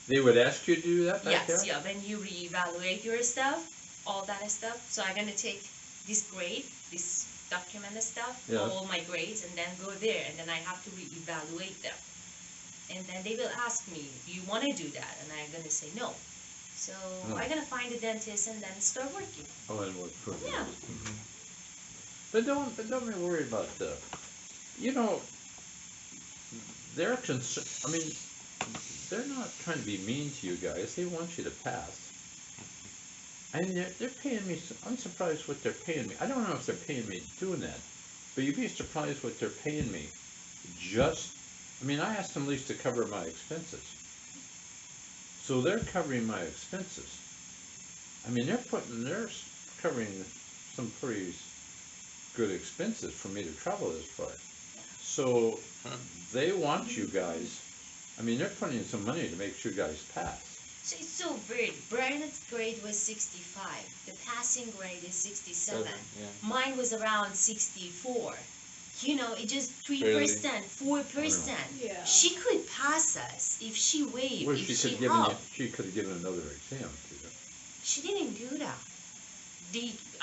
They would ask you to do that back Yes, there? yeah. When you reevaluate your stuff, all that stuff. So I'm gonna take this grade, this document and stuff, Yeah. all my grades, and then go there, and then I have to reevaluate them. And then they will ask me, "Do you want to do that?" And I'm gonna say no. So No. I'm gonna find a dentist and then start working. Oh, and what for? Yeah. But don't be worried about the. You know, they're concerned. I mean, they're not trying to be mean to you guys. They want you to pass. And they're paying me. I'm surprised what they're paying me. I don't know if they're paying me doing that, but you'd be surprised what they're paying me. I mean, I asked them at least to cover my expenses. So they're covering my expenses. I mean, they're covering some pretty good expenses for me to travel this far. So Huh. they want you guys. I mean, they're putting in some money to make sure you guys pass. So it's so weird. Brian's grade was 65. The passing grade is 67. Yeah. Mine was around 64. You know, it just 3%, Barely. 4%. Yeah. She could pass us if she waved, Well, if she she could have given you, helped. she could have given another exam to you. She didn't do that.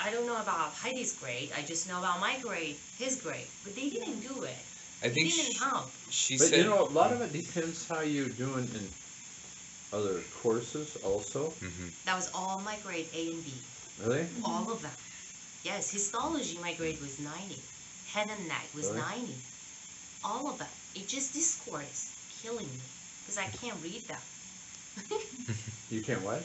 I don't know about Heidi's grade. I just know about my grade, his grade. But they didn't do it. I They think didn't help. she But said. you know, a lot of it depends how you're doing in other courses also. Mhm. That was all my grade A and B. Really? All of them. Yes, histology, my grade was 90. Head and neck was Really? 90. All of them. It just this course killing me because I can't read them. You can't what?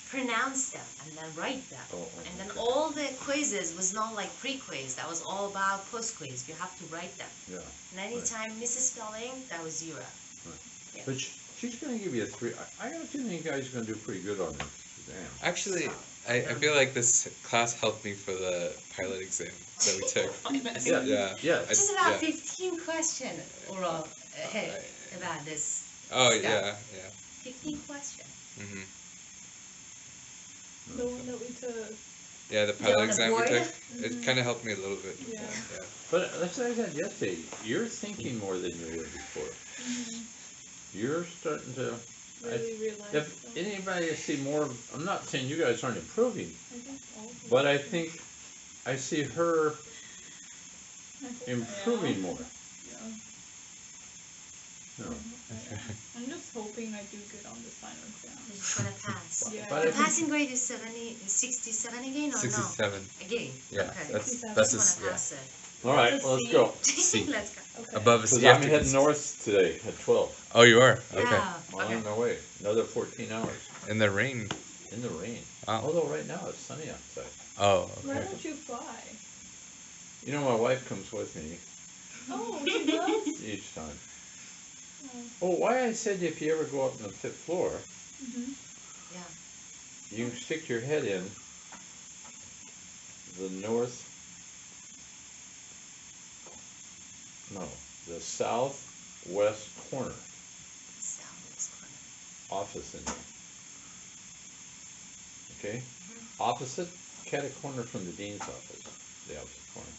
Pronounce them and then write them. Oh, And then okay. all the quizzes was not like pre-quiz. That was all about post-quiz. You have to write them. Yeah. And anytime misses spelling, that was 0. Yeah. But she's going to give you a 3. I got a feeling you guys are going to do pretty good on this exam. Actually, I feel like this class helped me for the pilot exam that we took. Yeah. Yeah. Yeah. I- Just about yeah. 15 questions oral ahead about this. Oh stuff. yeah, yeah. 15 questions. Hmm. The one that we took. Yeah, the on pilot the exam we board? took, it kind of helped me a little bit. with Yeah. that, yeah. But like I said yesterday, you're thinking more than you were before. You're starting to really realize. If that. anybody see more, I'm not saying you guys aren't improving, I think all of but I us do. think I see her I hope I improving am. more. Yeah. No. I'm just hoping I do good on this final exam. You're just gonna pass. Yeah. But I The think- passing grade is 67 again or 67. no? Again. Yeah, Okay. that's Just that's Just a, wanna yeah. pass it. All right, Let's let's see. go. C. Let's go. Okay. Above a Because C. I'm after heading this. north today at 12. Oh, you are. Okay. Yeah. I'm Okay. on my way. Another 14 hours In the rain. in the rain. Wow. Although right now it's sunny outside. Oh. Why Okay. don't you fly? You know, my wife comes with me Oh, she does? each time. Oh. Oh, why I said if you ever go up on the 5th floor, Mm-hmm. you can stick your head in the the southwest corner Southwest corner. office in there. Okay? Opposite, cat a corner from the dean's office, the opposite corner.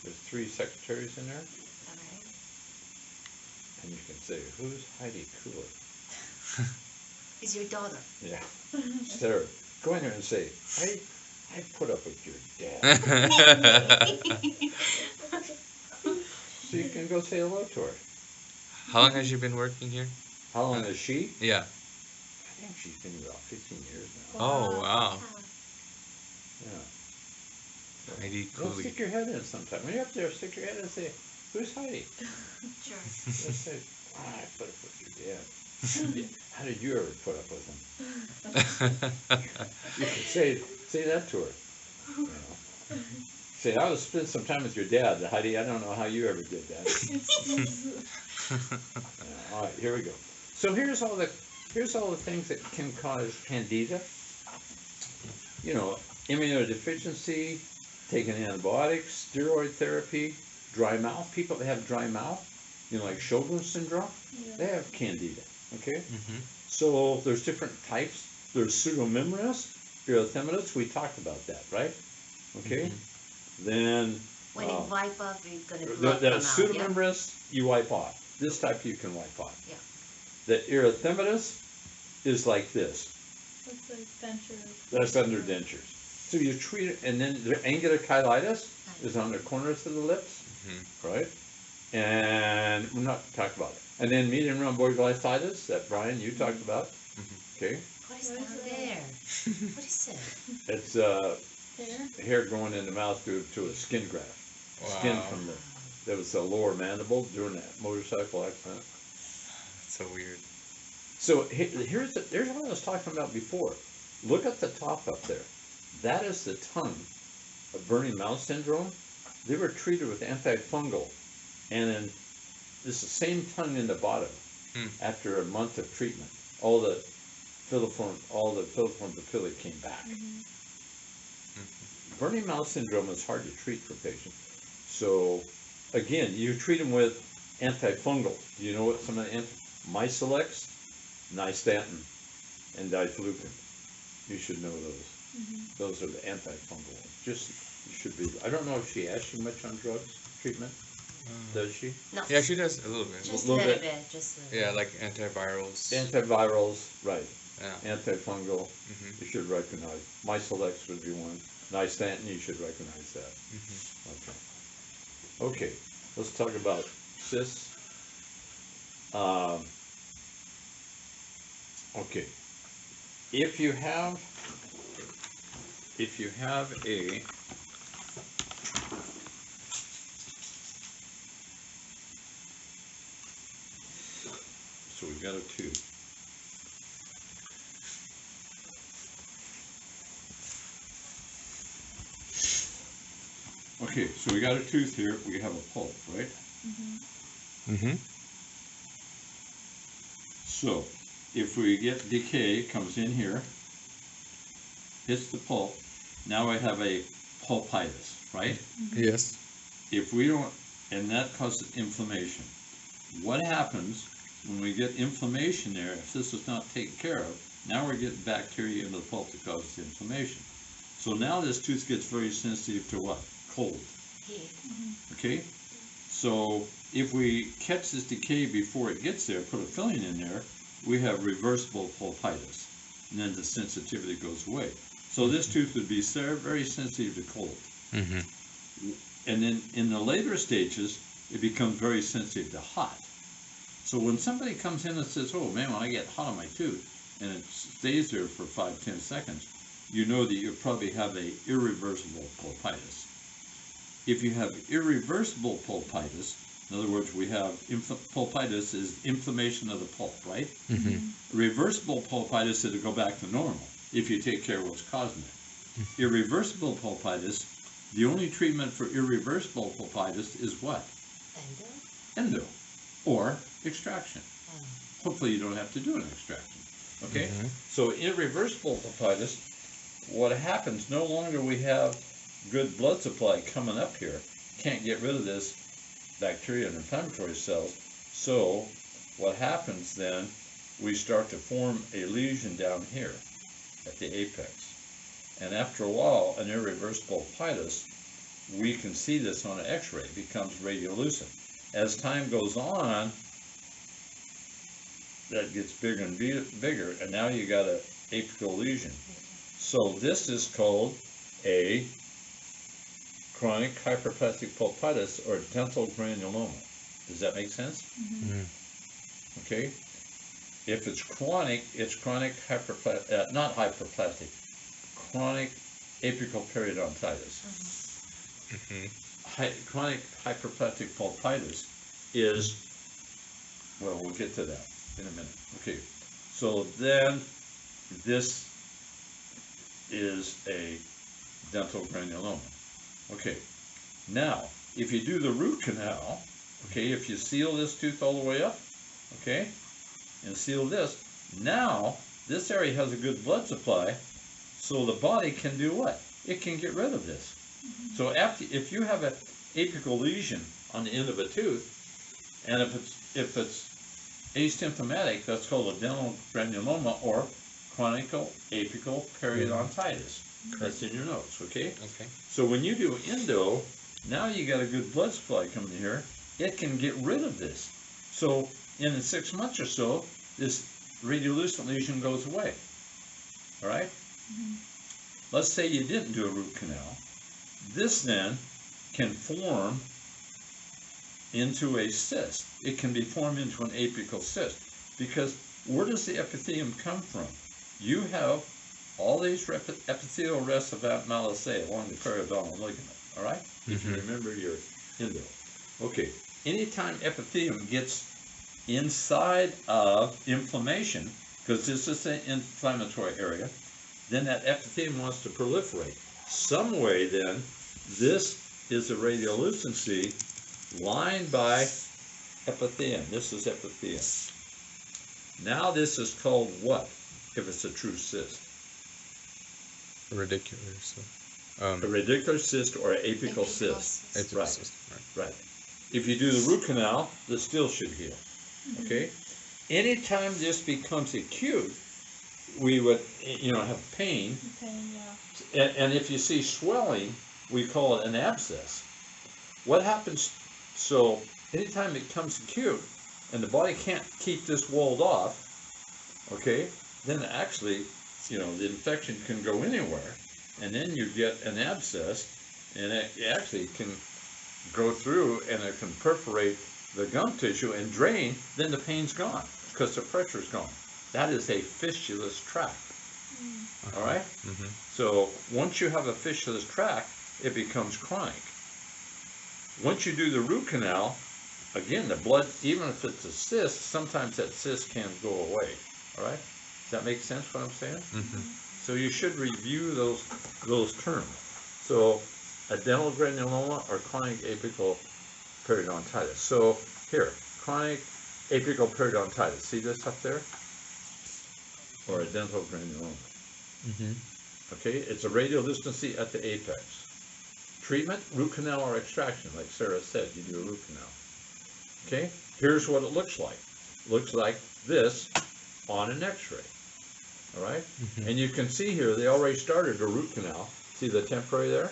There's 3 secretaries in there, Alright. and you can say, who's Heidi Cooler? Is your daughter? Yeah, Sarah. Go in there and say, I put up with your dad. So you can go say hello to her. How long has she been working here? How long is she? Yeah. I think she's been about 15 years now. Oh, wow. Yeah. Heidi Well, Cooley. stick your head in sometime. When you're up there, stick your head in and say, who's Heidi? Sure. Just say, I put up with your dad. How did you ever put up with him? You can say that to her. You know. Say, I was spend some time with your dad, Heidi. I don't know how you ever did that. Yeah, all right, here we go. So here's all the things that can cause candida. You know, immunodeficiency, taking antibiotics, steroid therapy, dry mouth. People that have dry mouth, you know, like Sjogren's syndrome, they Yeah. have candida. Okay. Mm-hmm. So there's different types. There's pseudomonas, erythematous. We talked about that, right? Okay. Then When it wipe off, it's gonna the blood come out, yeah? pseudomonas you wipe off. This type you can wipe off. Yeah. The erythematous is like this. That's like dentures. That's under dentures. So you treat it, and then the angulocylitis is on the corners of the lips, right? And we're not talking about it. And then median rhomboiditis that Brian you talked about. Okay, What is What is down that? there? What is it? it's Hair. hair going in the mouth due to a skin graft. Skin Wow. from there was a lower mandible during that motorcycle accident. That's so weird. So here's what I was talking about before. Look at the top up there. That is the tongue of burning mouth syndrome. They were treated with antifungal, and then this is the same tongue in the bottom. After a month of treatment, all the filiform papillae came back. Burning mouth syndrome is hard to treat for patients. So again, you treat them with antifungal. Do you know what some of the Miselex, nystatin, and diflucan? You should know those. Those are the antifungal ones. Just you should be. I don't know if she asked you much on drugs treatment. Does she? No. Yeah, she does a little bit. Just a little little bit. bit. Just a little Yeah, like antivirals. Antivirals, right? Yeah. Antifungal. Mhm. You should recognize. Miselex would be one. Nystatin, you should recognize that. Okay. Okay. Let's talk about cysts. Okay. If you have a so we've got a tooth. Okay, so we got a tooth here, we have a pulp, right? Mm-hmm. So, if we get decay, it comes in here, hits the pulp, now I have a pulpitis, right? Yes. If we don't, and that causes inflammation. What happens when we get inflammation there, if this is not taken care of, now we're getting bacteria into the pulp that causes inflammation. So now this tooth gets very sensitive to what? Cold. heat. Okay? So if we catch this decay before it gets there, put a filling in there, we have reversible pulpitis, and then the sensitivity goes away. So this tooth would be very sensitive to cold. Mhm. And then in the later stages, it becomes very sensitive to hot. So when somebody comes in and says, oh man, when I get hot on my tooth, and it stays there for 5-10 seconds, you know that you probably have a irreversible pulpitis. If you have irreversible pulpitis, in other words, we have pulpitis is inflammation of the pulp, right? Mhm. Reversible pulpitis is to go back to normal if you take care of what's causing it. Irreversible pulpitis, the only treatment for irreversible pulpitis is what? Endo? Endo, or extraction. Oh. Hopefully you don't have to do an extraction, okay? Mhm. So irreversible pulpitis, what happens, no longer we have good blood supply coming up here, can't get rid of this bacteria and inflammatory cells, so what happens then, we start to form a lesion down here at the apex. And after a while, an irreversible pulpitis, we can see this on an x-ray, it becomes radiolucent. As time goes on, that gets bigger and bigger, and now you got an apical lesion. So this is called a chronic hyperplastic pulpitis or dental granuloma. Does that make sense? Mhm. Okay. If it's chronic hyperplastic, not hyperplastic, chronic apical periodontitis. Mhm. Chronic hyperplastic pulpitis is, well, we'll get to that in a minute. Okay, so then this is a dental granuloma. Okay, now if you do the root canal, okay, if you seal this tooth all the way up, okay, and seal this, now this area has a good blood supply, so the body can do what? It can get rid of this. So if you have an apical lesion on the end of a tooth, and if it's asymptomatic, that's called a dental granuloma or chronic apical periodontitis. That's in your notes, okay? Okay. So when you do endo, now you got a good blood supply coming here, it can get rid of this. So in 6 months or so, this radiolucent lesion goes away. All right? Let's say you didn't do a root canal. This then can form into a cyst. It can be formed into an apical cyst. Because where does the epithelium come from? You have all these epithelial rests of Malacea along the periodontal ligament, all right? If you remember your endo. Okay, anytime epithelium gets inside of inflammation, because this is an inflammatory area, then that epithelium wants to proliferate. Some way then, this is a radiolucency lined by epithelium. This is epithelium. Now this is called what, if it's a true cyst? Radicular. So. A radicular cyst or an apical cyst. Apical Right. cyst, right. Right. If you do the root canal, the still should heal. Okay? Anytime this becomes acute, we would, have pain. Pain, yeah. And if you see swelling, we call it an abscess. What happens, so anytime it comes acute and the body can't keep this walled off, okay, then actually, the infection can go anywhere, and then you get an abscess, and it actually can go through and it can perforate the gum tissue and drain, then the pain's gone because the pressure's gone. That is a fistulous tract. All right? Mhm. So once you have a fistulous tract, it becomes chronic. Once you do the root canal, again, the blood, even if it's a cyst, sometimes that cyst can go away. All right? Does that make sense what I'm saying? Mhm. So you should review those terms. So a dental granuloma or chronic apical periodontitis. So here, chronic apical periodontitis. See this up there? Or a dental granuloma. Mhm. Okay, it's a radiolucency at the apex. Treatment, root canal or extraction, like Sarah said, you do a root canal. Okay, here's what it looks like. Looks like this on an x-ray. All right, and you can see here they already started a root canal. See the temporary there?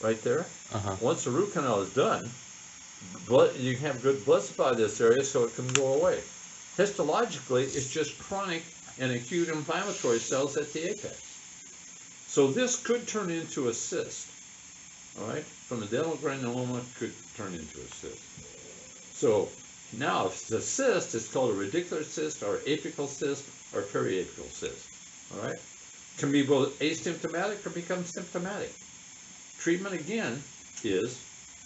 Right there? Uh-huh. Once the root canal is done, you can have good blood supply to this area so it can go away. Histologically, it's just chronic and acute inflammatory cells at the apex. So this could turn into a cyst, all right? From adenogranuloma could turn into a cyst. So now, if it's a cyst, it's called a radicular cyst or apical cyst or periapical cyst, all right? Can be both asymptomatic or become symptomatic. Treatment, again, is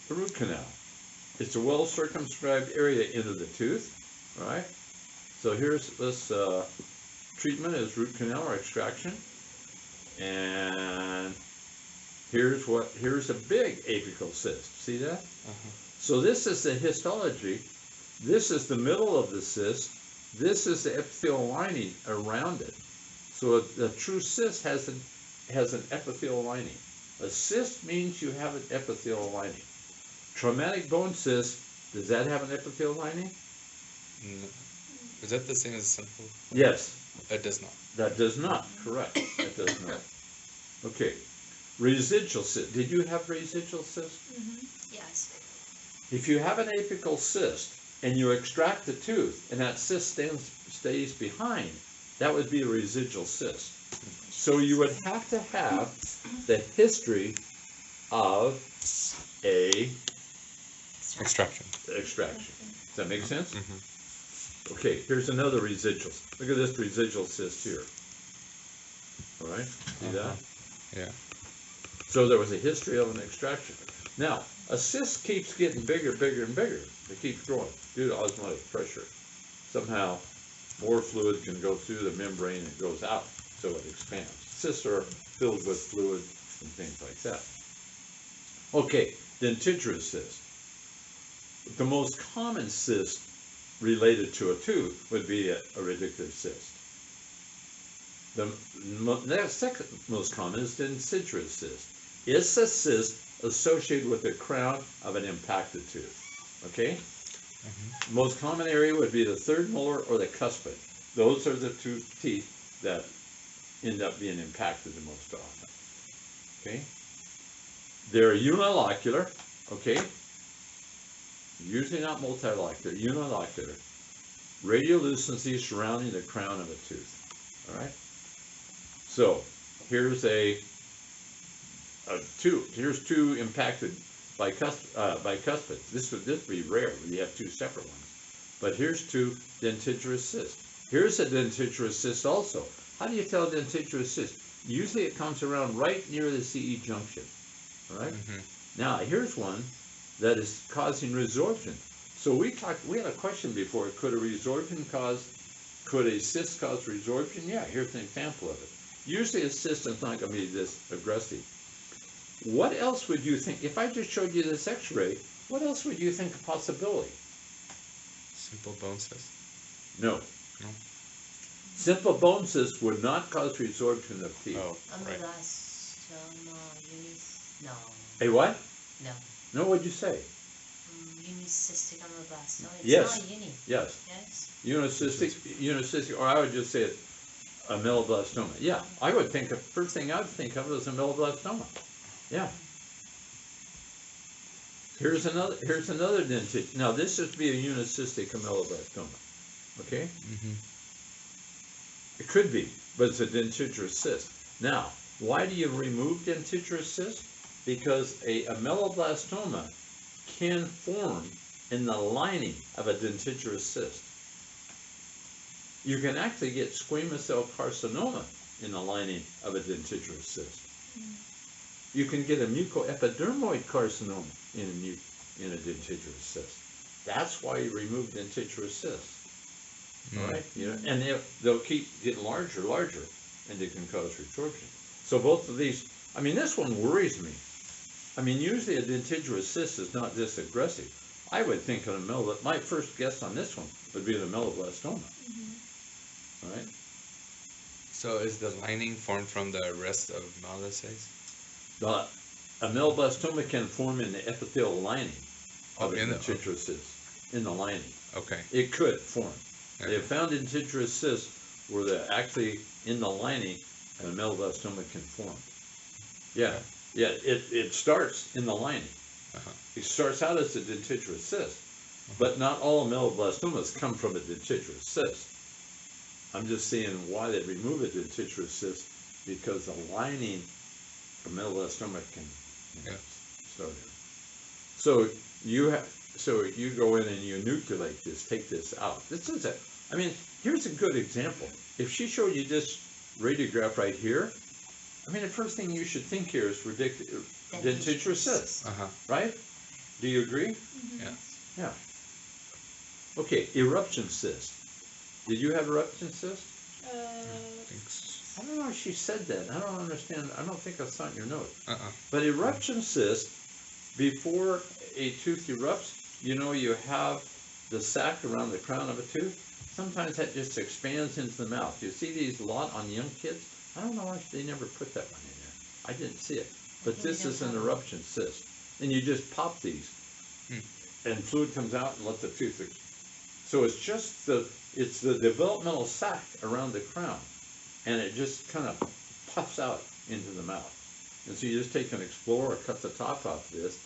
the root canal. It's a well-circumscribed area into the tooth, all right? So here's this treatment is root canal or extraction. And here's a big apical cyst. See that? So this is the histology. This is the middle of the cyst. This is the epithelial lining around it. So a true cyst has an epithelial lining. A cyst means you have an epithelial lining. Traumatic bone cyst, does that have an epithelial lining? No. Is that the same as simple? Yes. It does not. That does not, correct. That does not. Okay. Residual cyst. Did you have residual cyst? Yes. If you have an apical cyst and you extract the tooth and that cyst stays behind, that would be a residual cyst. So you would have to have the history of a Extraction. extraction. Does that make sense? Mm-hmm. Okay, here's another residual. Look at this residual cyst here. All right, see that? Yeah. So there was a history of an extraction. Now, a cyst keeps getting bigger, bigger, and bigger. It keeps growing due to osmotic pressure. Somehow, more fluid can go through the membrane and it goes out, so it expands. Cysts are filled with fluid and things like that. Okay, dentigerous cyst. The most common cyst related to a tooth would be a radicular cyst. The second most common is dentigerous cyst. It's a cyst associated with the crown of an impacted tooth. Okay? Most common area would be the third molar or the cuspid. Those are the two teeth that end up being impacted the most often. Okay? They're unilocular, okay? Usually not multilocular, unilocular. Radiolucency surrounding the crown of a tooth. All right? So here's here's two impacted bicuspids. This would be rare when you have two separate ones. But here's two dentigerous cysts. Here's a dentigerous cyst also. How do you tell dentigerous cyst? Usually it comes around right near the CE junction. All right? Now here's one that is causing resorption. So we had a question before, could a cyst cause resorption? Yeah, here's an example of it. Usually a cyst is not going to be this aggressive. What else would you think, if I just showed you this x-ray, what else would you think a possibility? Simple bone cyst? No. No? Simple bone cyst would not cause resorption of teeth. Oh, right. No. A what? No. No, what'd you say? Unicystic ameloblastoma. It's Yes. not uni. Yes. Yes. Unicystic, or I would just say it, a ameloblastoma. Yeah, I would think, first thing I would think of is a ameloblastoma. Yeah. Here's another dentition. Now this is to be a unicystic ameloblastoma. Okay? It could be, but it's a dentigerous cyst. Now, why do you remove dentigerous cyst? Because a ameloblastoma can form in the lining of a dentigerous cyst. You can actually get squamous cell carcinoma in the lining of a dentigerous cyst. You can get a mucoepidermoid carcinoma in a dentigerous cyst. That's why you remove dentigerous cysts. All right, and they'll keep getting larger, and they can cause resorption. So both of these, I mean, this one worries me. I mean, usually a dentigerous cyst is not this aggressive. I would think an my first guess on this one would be an ameloblastoma. All right. So is the lining formed from the rest of molluscs? The ameloblastoma can form in the epithelial lining of a dentigerous cyst, in the lining. Okay. It could form. Okay. They have found dentigerous cysts where they're actually in the lining, and ameloblastoma can form. Yeah, it starts in the lining. It starts out as a dentigerous cyst, But not all ameloblastomas come from a dentigerous cyst. I'm just saying why they remove a dentigerous cyst, because the lining of ameloblastoma can Yeah. start in. So you go in and you nucleate this, take this out. This is a, I mean, here's a good example. If she showed you this radiograph right here, I mean, the first thing you should think here is dentigerous cyst, Uh-huh. right? Do you agree? Mhm. Yeah. Okay, eruption cyst. Did you have eruption cyst? Thanks. I don't know if she said that. I don't understand. I don't think I saw it in your note. Uh-uh. But eruption cyst, before a tooth erupts, you know, you have the sac around the crown of a tooth. Sometimes that just expands into the mouth. You see these a lot on young kids. I don't know why they never put that one in there. I didn't see it. But think we this don't is an have it. eruption cyst. And you just pop these. And fluid comes out and lets the tooth. So it's just it's the developmental sac around the crown. And it just kind of puffs out into the mouth. And so you just take an Explorer, cut the top off this,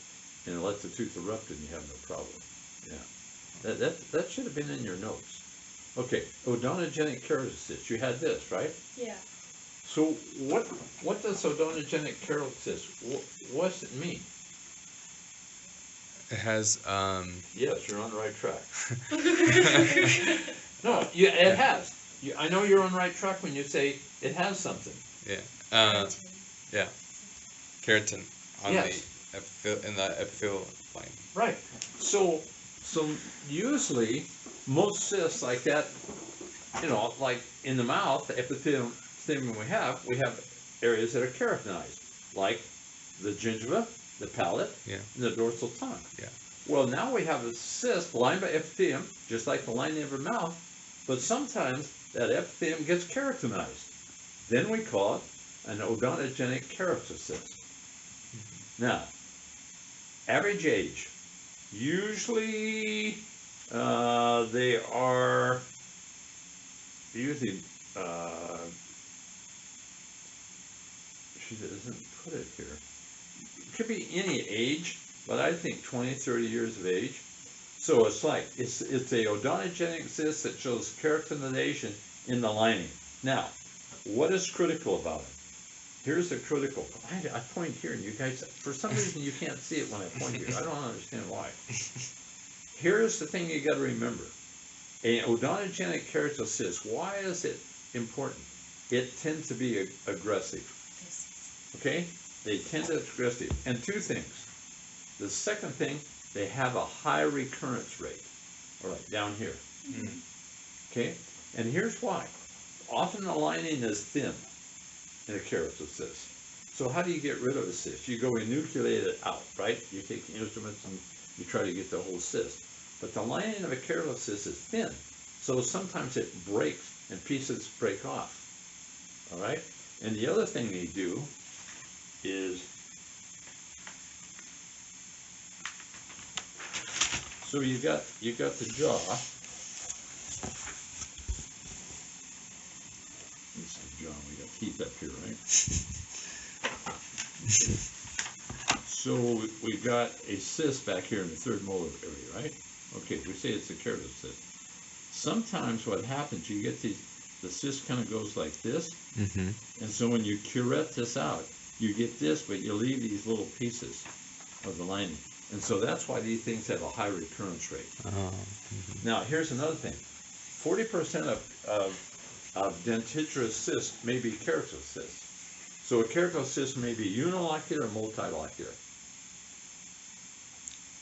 and it lets the tooth erupt and you have no problem. Yeah. That should have been in your notes. Okay, odontogenic keratocyst. You had this, right? Yeah. So what does odontogenic keratocyst, what does it mean? It has Yes, you're on the right track. No, it has. I know you're on the right track when you say it has something. keratin on Yes. in the epithelial line. Right. So usually most cysts like that, you know, like in the mouth, the epithelium we have areas that are keratinized, like the gingiva, the palate, Yeah. and the dorsal tongue. Yeah. Well, now we have a cyst lined by epithelium, just like the lining of your mouth, but sometimes that epithelium gets keratinized. Then we call it an odontogenic keratocyst. Now, average age, usually they are usually she doesn't put it here. It could be any age, but I think 20, 30 years of age. So it's a odontogenic cyst that shows keratinization in the lining. Now, what is critical about it? Here's the critical. I point here, and you guys, for some reason, you can't see it when I point here. I don't understand why. Here's the thing you got to remember. An odontogenic keratocyst, why is it important? It tends to be aggressive. Okay? They tend to be aggressive. And two things. The second thing, they have a high recurrence rate. All right, down here. Okay? And here's why. Often the lining is thin in a keratocyst. So how do you get rid of a cyst? You go enucleate it out, right? You take the instruments and you try to get the whole cyst. But the lining of a keratocyst is thin. So sometimes it breaks and pieces break off. All right? And the other thing they do is, so you got the jaw. This is the jaw. We got teeth up here, right? So we got a cyst back here in the third molar area, right? Okay, we say it's a keratocyst. Sometimes what happens, you get the cyst kind of goes like this, and so when you curette this out, you get this, but you leave these little pieces of the lining. And so that's why these things have a high recurrence rate. Now, here's another thing. 40% of dentigerous cysts may be keratocysts. So a keratocyst may be unilocular or multilocular.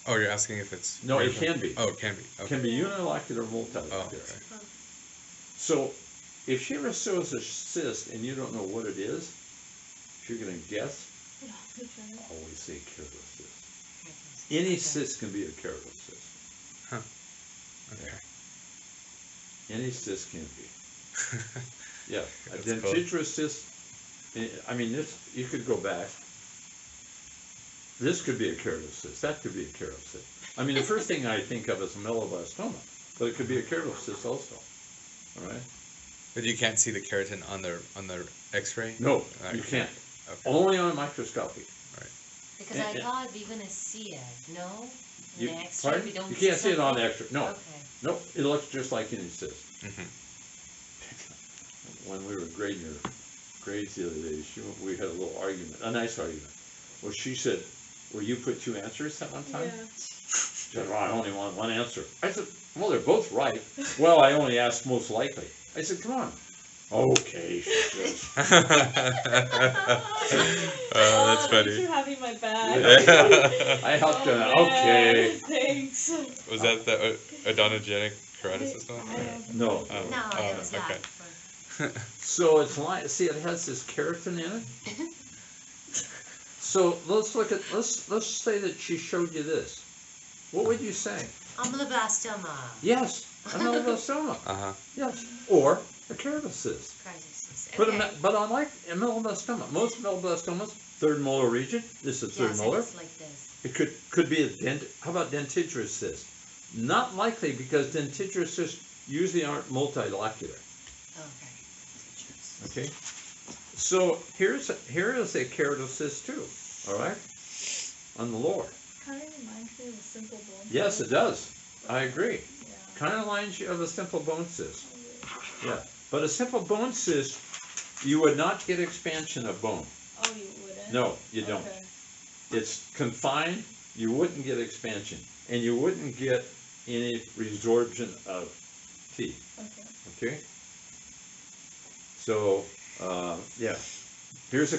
Oh, you're asking if it's... No, it can be. Oh, it can be. It Okay. can be unilocular or multilocular. Oh, okay. So if she ever shows a cyst and you don't know what it is, if you're going to guess, always say keratocyst. Any cyst can be a keratocyst. Okay. Any cyst can be. Yeah, a That's cool. dentigerous cyst, I mean, this, you could go back. This could be a keratocyst, that could be a keratocyst. I mean, the first thing I think of is a ameloblastoma, but it could be a keratocyst also, all right? But you can't see the keratin on the X-ray? No, Okay. you can't. Okay. Only on a microscopy. Because I thought we're gonna see it, no? You, The extra, pardon? we don't You do can't see it on something? the extra. No, Okay. nope. It looks just like any cyst. Mhm. When we were grading her grades the other day, we had a little argument, a nice argument. Well, she said, "Well, you put two answers at one time." Yeah. She said, "Well, I only want one answer." I said, "Well, they're both right." "Well, I only asked most likely." I said, "Come on." "Okay," she says. Oh, that's Thanks funny. for having my back. Yeah. I helped her. Oh, man, Okay. Thanks. Was that the odontogenic keratosis one? I don't No. Oh. No, Oh, it was not. okay. So it's like, see, it has this keratin in it. So let's look at, let's say that she showed you this. What would you say? Ameloblastoma. Yes, a melanoma. Uh-huh. Yes, or a keratocyst. Crisis. But, Okay. but unlike a melanoma, most melanomas, third molar region, this is third Yes, molar. it's like this. It could be a how about dentigerous cyst? Not likely because dentigerous cysts usually aren't multilocular. Okay. Okay, so here is a keratocyst too. All right, on the lower. Kind of reminds me of a simple bone. Yes, it does. I agree. Yeah. Kind of reminds you of a simple bone cyst. Yeah, but a simple bone cyst, you would not get expansion of bone. Oh, you wouldn't? No, you don't. Okay. It's confined. You wouldn't get expansion, and you wouldn't get any resorption of teeth. Okay. Okay. So yeah, here's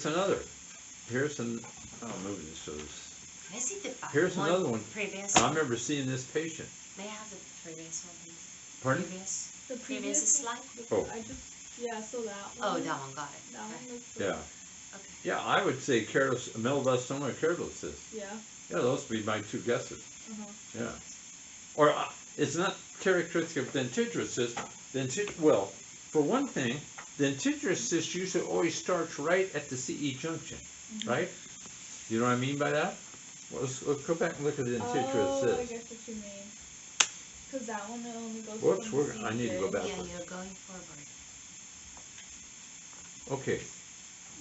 another. Here's an. Oh, maybe this shows. Can I see the Here's another one. Previous. I remember seeing this patient. May I have the previous one, please? Pardon? Previous. The Previous previous slide? Oh. I just, yeah, so that Oh, one. that one, got it. That one Okay. looks Yeah. like, Okay. Yeah, I would say melanoma, keratocyst. yeah, Yeah, those would be my two guesses. uh-huh. Yeah. Or it's not characteristic of dentigerous cyst. Well, for one thing, dentigerous cyst usually always starts right at the CE junction, right? You know what I mean by that? Well, let's go back and look at the dentigerous Oh, I cyst. get what you mean. Cause that one it only goes Whoops, from the I need to go CJ. back. Yeah, you're going forward. Okay,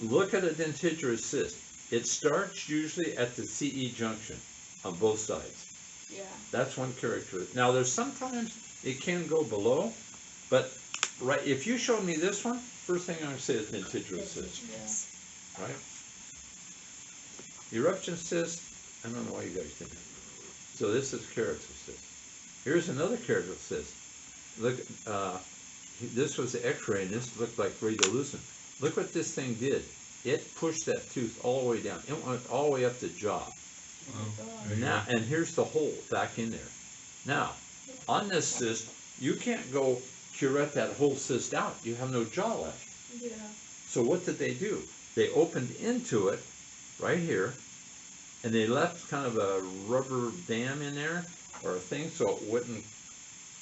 look at a dentigerous cyst. It starts usually at the CE junction on both sides. Yeah. That's one characteristic. Now, there's sometimes it can go below, but right, if you showed me this one, first thing I'm gonna say is dentigerous cyst, Yes. right? Eruption cyst, I don't know why you guys think. So this is keratocyst. Here's another keratocyst. Look, this was the X-ray, and this looked like radiolucent. Look what this thing did. It pushed that tooth all the way down. It went all the way up the jaw. Oh my God. There you Now, and here's the hole back in there. Now, on this cyst, you can't go curette that whole cyst out. You have no jaw left. Yeah. So what did they do? They opened into it right here, and they left kind of a rubber dam in there or a thing so it wouldn't.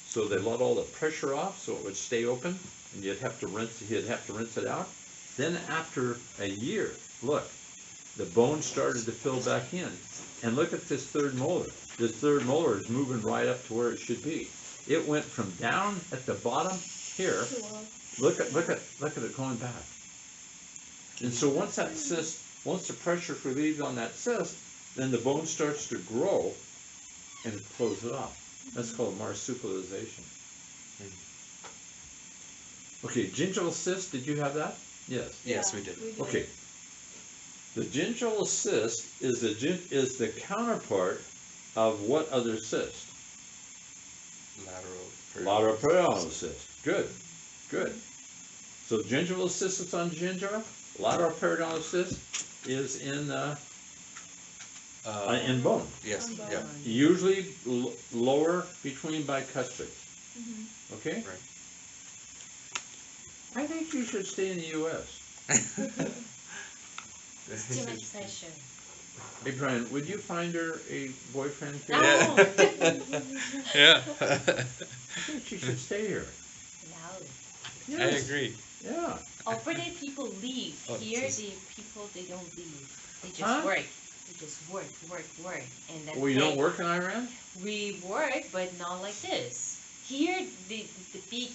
So they let all the pressure off so it would stay open, and you'd have to rinse it out. Then after a year, look, the bone started to fill back in, and look at this third molar. This third molar is moving right up to where it should be. It went from down at the bottom here. Cool. Look at it going back. And so once the pressure relieves on that cyst, then the bone starts to grow and close it off. That's called marsupialization. Okay, gingival cyst, did you have that? Yes. Yes, Yeah, we did. Okay. The gingival cyst is the counterpart of what other cyst? Lateral. Lateral periodontal cyst. Good, good. So gingival cyst is on gingiva. Lateral periodontal cyst is in bone. Yes. On bone. Yeah. Usually lower between bicuspids. Mhm. Okay. Right. I think you should stay in the U.S. It's too much pressure. Hey Brian, would you find her a boyfriend? Here? No. Yeah. I think she should stay here. No. I Yes. agree. Yeah. Over there, people leave. Oh, Here, geez. the people, they don't leave. They just Huh? work. They just work, and then Well, you don't pay. work in Iran? We work, but not like this. Here, the big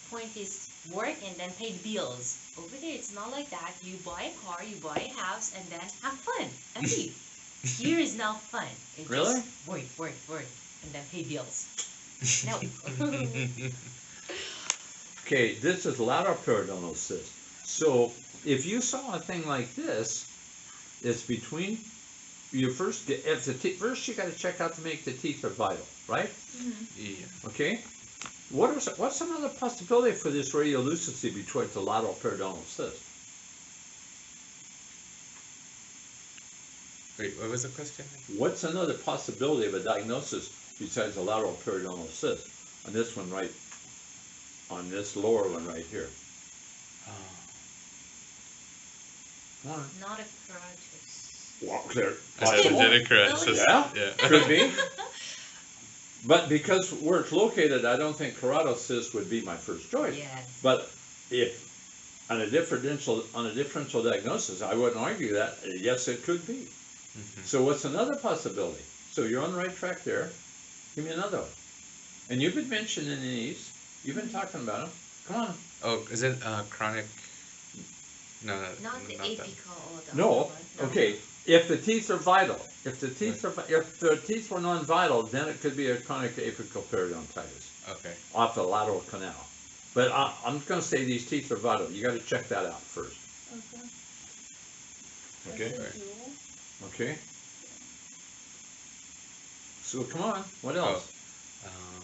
point is work and then pay the bills. Over there, it's not like that. You buy a car, you buy a house, and then have fun and leave. Here is now fun. It's Really? just work, and then pay bills. No. Okay, this is lateral periodontal cyst. So if you saw a thing like this, it's between you first. If the first you got to check out to make the teeth are vital, right? Yeah. Okay. What's another possibility for this radiolucency between the lateral periodontal cyst? Wait, what was the question? What's another possibility of a diagnosis besides the lateral periodontal cyst? On this one right, on this lower one right here. Oh. Come on. Not a keratosis. Well, clear. I said Possible. genetic keratosis. Yeah. Yeah. Could be. But because where it's located, I don't think keratocyst would be my first choice. Yes. But if on a differential diagnosis, I wouldn't argue that. Yes, it could be. Mhm. So what's another possibility? So you're on the right track there. Give me another one. And you've been mentioning these. You've been talking about them. Come on. Oh, is it chronic? No, Not the that. apical or the No. other one. Okay. If the teeth are vital, if the teeth were non-vital, then it could be a chronic apical periodontitis Okay. off the lateral canal. But I'm going to say these teeth are vital. You got to check that out first. Okay. Okay. Residual. Okay. So come on. What else? Um,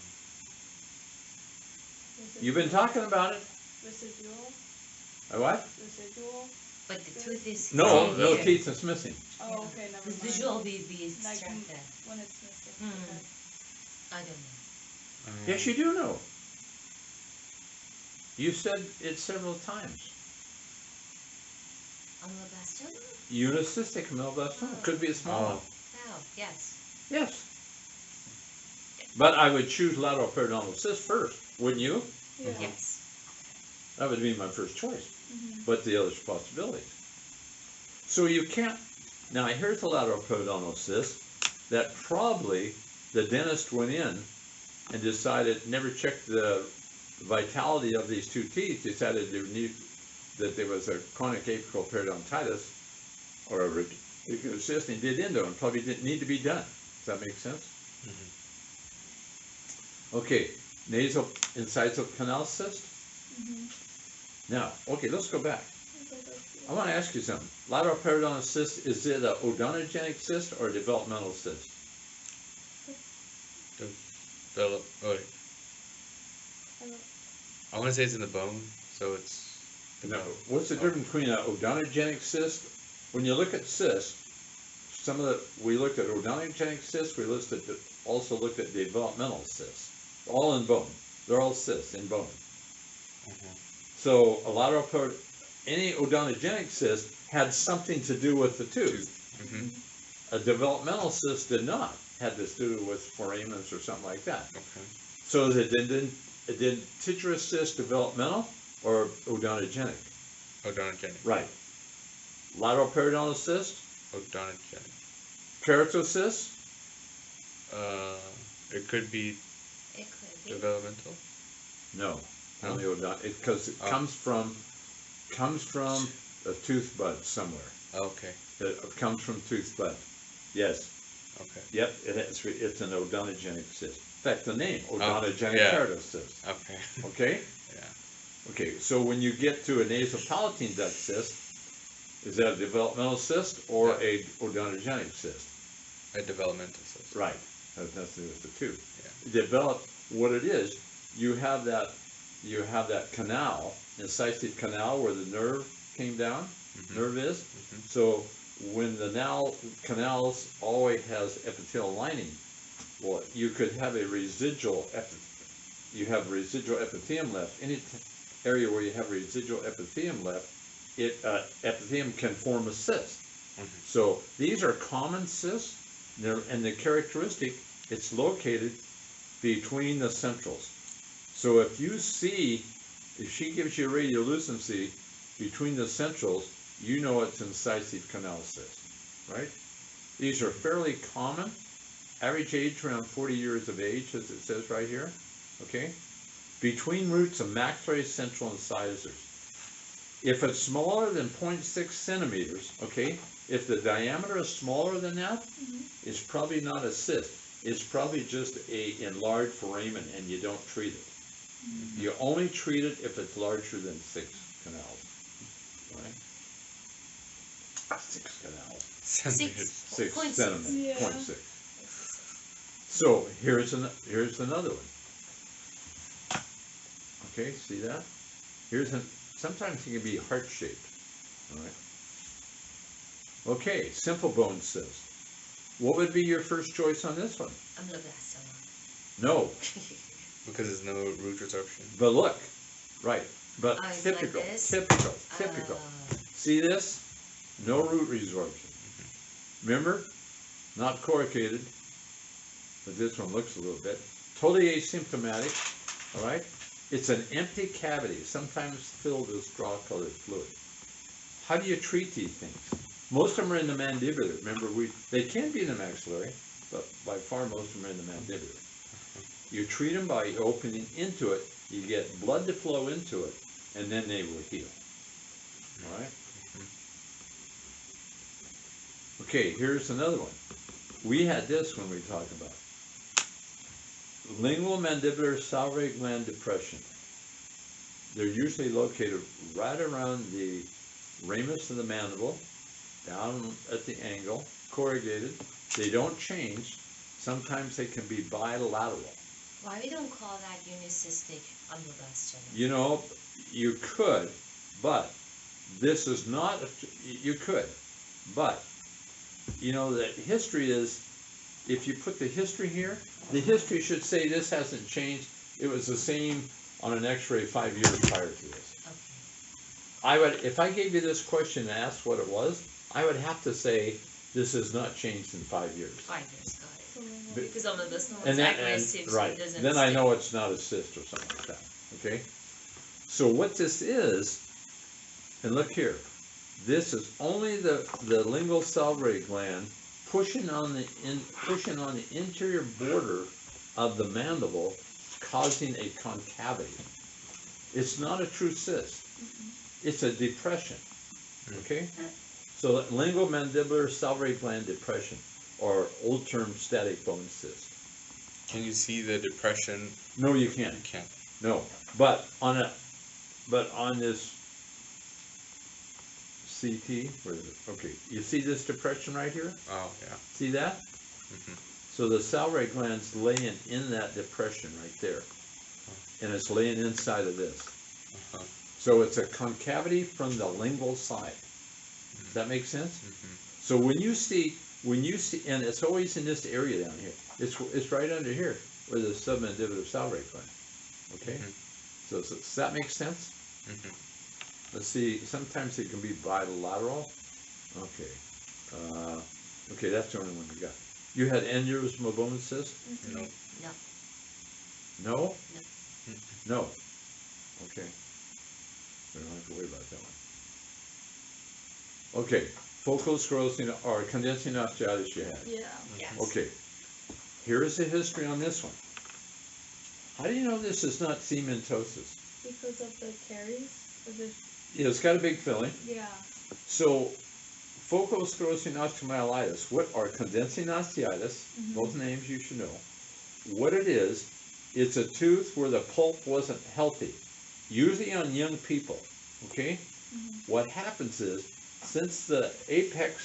You've been talking about it. Residual. A what? Residual. But the tooth is No, still no there. teeth is missing. Oh, okay, never mind. Residual will be Like extracted. when it's missing. Hmm. Okay. I don't know. Yes, you do know. You said it several times. Ameloblastoma? Unicystic ameloblastoma could be a small one. Oh, yes. Yes. But I would choose lateral periodontal cyst first, wouldn't you? Yeah. Yes. That would be my first choice. Mhm. But the other's possibilities. So you can't. Now here's the lateral periodontal cyst that probably the dentist went in and decided, never checked the vitality of these two teeth, decided that there was a chronic apical periodontitis or a radicular cyst, and did endo, and probably didn't need to be done. Does that make sense? Okay, nasal incisal canal cyst. Mhm. Now, okay, let's go back. Okay, that's I want to ask you something. Lateral periodontal cyst, is it a odontogenic cyst or a developmental cyst? oh, wait. I don't- I want to say it's in the bone, so it's. No. What's the difference between an odontogenic cyst? When you look at cysts, we looked at odontogenic cysts, also looked at developmental cysts. All in bone. They're all cysts in bone. Mhm. So any odontogenic cyst had something to do with the tooth. Mhm. A developmental cyst did not. Had to do with foramens or something like that. Okay. So is it dentigerous cyst developmental or odontogenic? Odontogenic. Right. Lateral periodontal cyst, Odontogenic. keratocyst, It could be It could be. developmental. no, No? only because it Oh. comes from a tooth bud somewhere. Okay. It comes from tooth bud. Yes. Okay. Yep. It's an odontogenic cyst. In fact, the name odontogenic yeah. keratocyst. Okay. Okay. Yeah. Okay. So when you get to a nasopalatine duct cyst, is that a developmental cyst or Yeah. a odontogenic cyst? A developmental cyst. Right. Has nothing to do with the tooth. Yeah. What it is, you have that canal, incisive canal where the nerve came down, Mhm. nerve is. Mhm. So when the canals always has epithelial lining, well, you could have a residual epithelium left. Any area where you have residual epithelium left, epithelium can form a cyst. Mhm. So these are common cysts, and the characteristic, it's located between the centrals. So if she gives you radiolucency between the centrals, you know it's incisive canal cyst, right? These are fairly common. Average age around 40 years of age, as it says right here, okay? Between roots of maxillary central incisors. If it's smaller than 0.6 centimeters, okay, if the diameter is smaller than that, it's probably not a cyst. It's probably just a enlarged foramen and you don't treat it. You only treat it if it's larger than 6 canals, right? 6 canals. Centimeters. 6 0.6. centimeters, Yeah. 0.6. So here's another one. Okay, see that? Sometimes it can be heart shaped. All right. Okay, simple bone cyst. What would be your first choice on this one? Glioblastoma. No, Because there's no root resorption. but look, right. But Oh, it's like typical, this? typical. See this? No root resorption. Remember? Not corrugated, but this one looks a little bit. Totally asymptomatic, all right? It's an empty cavity, sometimes filled with straw-colored fluid. How do you treat these things? Most of them are in the mandibular. Remember, they can be in the maxillary, but by far most of them are in the mandibular. You treat them by opening into it, you get blood to flow into it, and then they will heal. All right? Okay, here's another one. We had this when we talked about lingual mandibular salivary gland depression. They're usually located right around the ramus of the mandible, down at the angle, corrugated. They don't change. Sometimes they can be bilateral. Why we don't call that unicystic glioblastoma? You know, you could, but this is not, you could, but, you know, the history is, if you put the history here, the history should say this hasn't changed. It was the same on an x-ray 5 years prior to this. Okay. If I gave you this question and asked what it was, I would have to say this has not changed in 5 years. 5 years, got it. So then But- Because glioblastoma And is then, aggressive, so right, it doesn't then I stick. know it's not a cyst or something like that, okay? So what this is, and look here, this is only the lingual salivary gland pushing on the interior border of the mandible, causing a concavity. It's not a true cyst. It's a depression, okay? So lingual mandibular salivary gland depression, or old term static bone cyst. Can you see the depression? No, you can't. You can't. No, but on this CT, where is it? Okay, you see this depression right here? Oh, yeah. See that? Mhm. So the salivary gland's laying in that depression right there, and it's laying inside of this. Uh-huh. So it's a concavity from the lingual side. Does that make sense? Mhm. So when you see, and it's always in this area down here. It's right under here where the submandibular salivary gland. Okay. Mhm. So does that make sense? Mhm. Let's see. Sometimes it can be bilateral. Okay. Okay, that's the only one we got. You had aneurysmal bone cyst? No. No. No? No. No. Okay. We don't have to worry about that one. Okay. Focal sclerosing or condensing osteitis you had. Yeah. Yes. Okay. Here is the history on this one. How do you know this is not cementosis? Because of the caries, or the, Yeah, it's got a big filling. yeah. So, focal sclerosing osteomyelitis, what are condensing osteitis, both names you should know. What it is, it's a tooth where the pulp wasn't healthy, usually on young people, okay? What happens is, since the apex,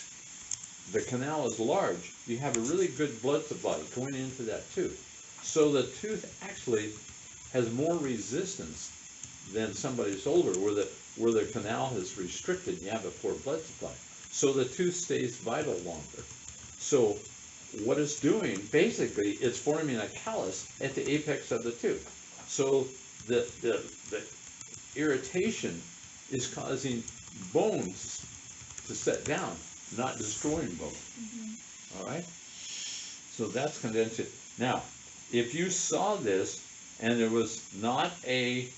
the canal is large, you have a really good blood supply going into that tooth. So the tooth actually has more resistance than somebody's older, where the canal is restricted, and you have a poor blood supply. So the tooth stays vital longer. So what it's doing, basically, it's forming a callus at the apex of the tooth. So the irritation is causing bones to set down, not destroying bone. All right? So that's condensing. Now, if you saw this and there was not a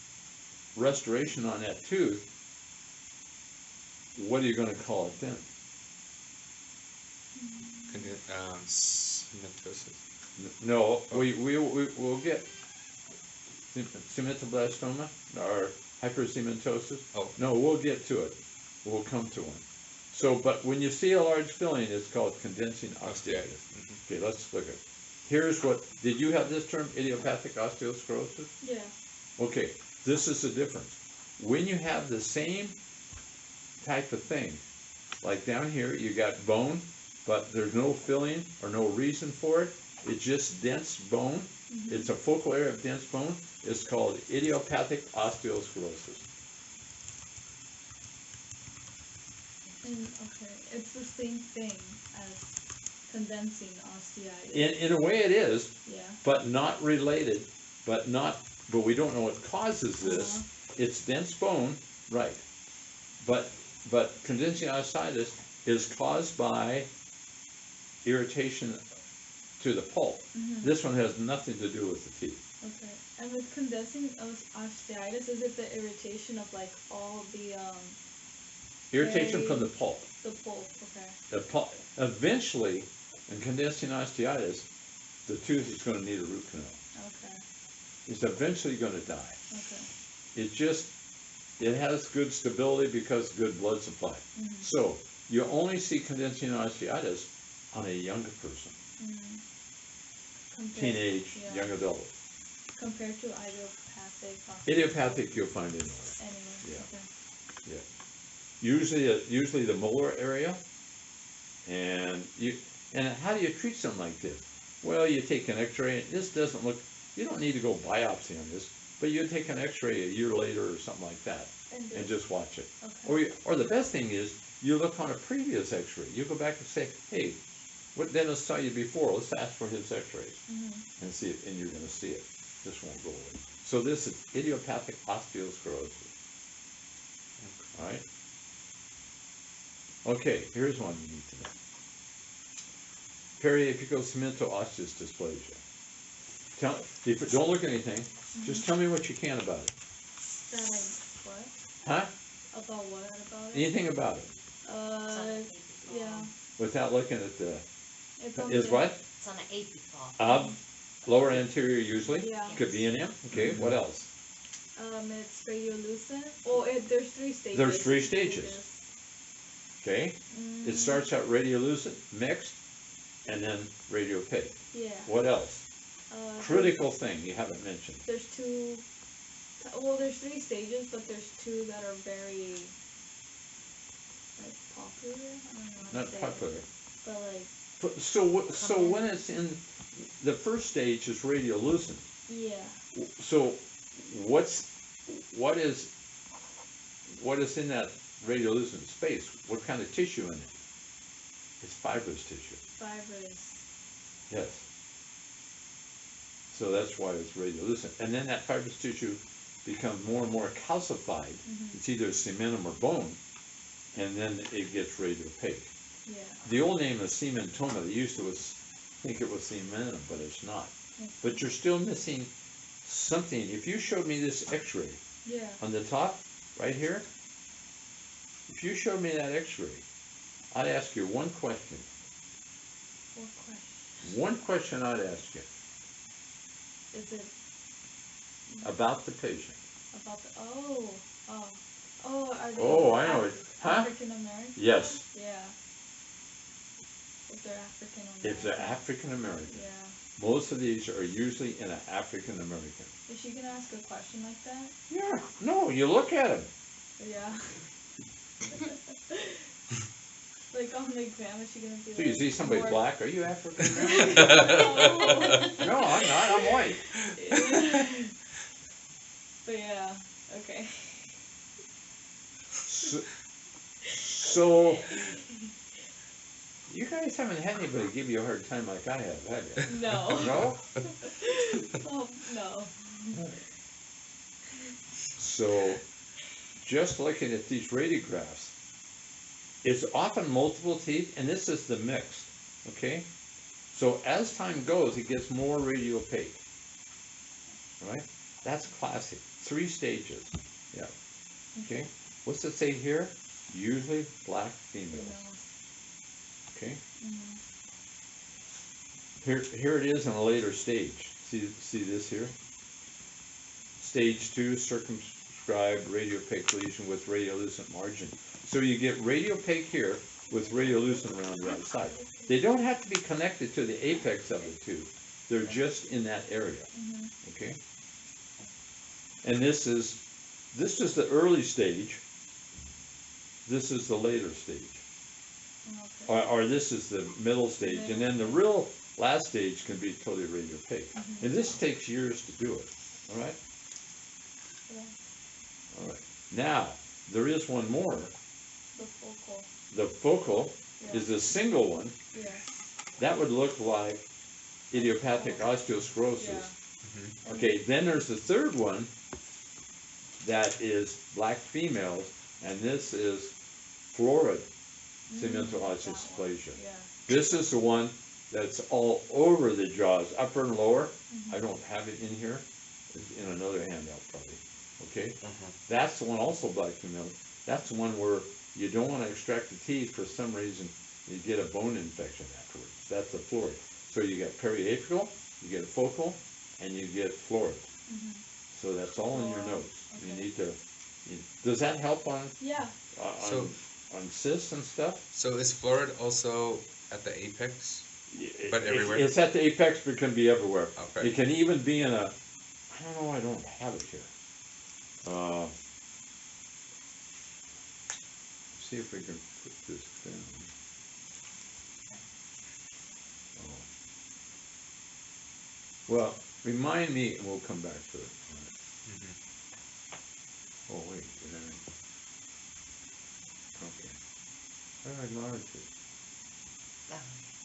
restoration on that tooth, what are you going to call it then? Cementosis. No, we'll get cementoblastoma, or Hypercementosis? Oh. No, we'll get to it. We'll come to one. So, but when you see a large filling, it's called condensing osteitis. Mhm. Okay, let's look at it. Here's what, did you have this term, idiopathic osteosclerosis? Yeah. Okay, this is the difference. When you have the same type of thing, like down here, you got bone, but there's no filling or no reason for it. It's just dense bone. Mhm. It's a focal area of dense bone. It's called idiopathic osteosclerosis. And okay, it's the same thing as condensing osteitis. In a way it is, Yeah. but not related, but we don't know what causes this. Uh-huh. It's dense bone, right. But condensing osteitis is caused by irritation to the pulp. Mhm. This one has nothing to do with the teeth. Okay. And with condensing osteitis, is it the irritation of like all the Irritation from the pulp. pulp? Okay. The pulp. Eventually, in condensing osteitis, the tooth is going to need a root canal. Okay. It's eventually going to die. Okay. It has good stability because good blood supply. Mhm. So you only see condensing osteitis on a younger person, Mhm. Compared, teenage, yeah. young adult. Compared to idiopathic. Idiopathic you'll find anywhere. Anyway. Yeah. Okay. Usually the molar area, and how do you treat something like this? Well, you take an X-ray. This doesn't look. You don't need to go biopsy on this, but you take an X-ray a year later or something like that, and just watch it. Okay. Or the best thing is you look on a previous X-ray. You go back and say, hey, what dentist saw you before? Let's ask for his X-rays Mhm. and see it, and you're going to see it. This won't go away. So this is idiopathic osteosclerosis. All right. Okay, here's one you need to know. Periapical cemento-osseous dysplasia. Don't look at anything. Just tell me what you can about it. That like what? Huh? About what about it? Anything about it Yeah. without looking at the. It's on Is the- what? It's on an apical. Lower anterior usually. Yeah. Could be an M. Okay. What else? It's radiolucent. Oh, there's 3 stages. There's 3 stages. Okay. Mm, It starts out radiolucent, mixed, and then radiopaque. Yeah. What else? Uh, Critical thing you haven't mentioned. There's 2. Well, there's 3 stages, but there's 2 that are very like popular. I don't know how to Not say it, popular. but like So when it's in the first stage is radiolucent. yeah. So what is in that radiolucent space? What kind of tissue in it? It's fibrous tissue. Fibrous. Yes. So that's why it's radiolucent. And then that fibrous tissue becomes more and more calcified. Mhm. It's either cementum or bone, and then it gets radiopaque. Yeah. The old name is cementoma. They used to think it was cementum, but it's not. But you're still missing something. If you showed me this X-ray Yeah. on the top, right here, if you showed me that X-ray, I'd ask you one question. What question? One question I'd ask you Is it about the patient. about the are they Oh, I know it. Huh? African American? Yes, Yeah. If they're African American. if they're African American. Yeah. Most of these are usually in an African American. Is she gonna ask a question like that? Yeah. No, you look at him. Yeah. Like on the exam, is she gonna be So you like, see somebody more- black, are you African American? No, I'm not. I'm white. Yeah. But yeah, okay. So, you guys haven't had anybody give you a hard time like I have you? No. No? Oh, no. So, just looking at these radiographs, it's often multiple teeth, and this is the mixed, okay? So as time goes, it gets more radiopaque, right? That's classic. 3 stages, yeah. Okay, what's it say here? Usually black females, okay? Mhm. Here it is in a later stage. See this here? Stage 2, circumscribed described radiopaque lesion with radiolucent margin. So you get radiopaque here with radiolucent around the outside. They don't have to be connected to the apex of the tube. They're just in that area, okay? And this is the early stage. This is the later stage. Or this is the middle stage, and then the real last stage can be totally radiopaque. And this takes years to do it, all right? All right. Now, there is one more. The focal. The focal is the single one. Yeah. That would look like idiopathic osteosclerosis. Yeah. Okay, then there's the third one that is black females, and this is florid segmental osseous dysplasia. Yeah. This is the one that's all over the jaws, upper and lower. I don't have it in here. It's in another handout probably. Okay? That's the one also black female. That's the one where you don't want to extract the teeth for some reason. You get a bone infection afterwards. That's the florid. So you get periapical, you get focal, and you get florid. So that's all in your notes. You need to. Does that help on Yeah. on cysts and stuff? So is florid also at the apex? But everywhere? It's at the apex, but it can be everywhere. Okay. It can even be in a. I don't know. I don't have it here. See if we can put this down. Well, remind me, and we'll come back to it. Oh, wait, did I? Okay. How do I enlarge it?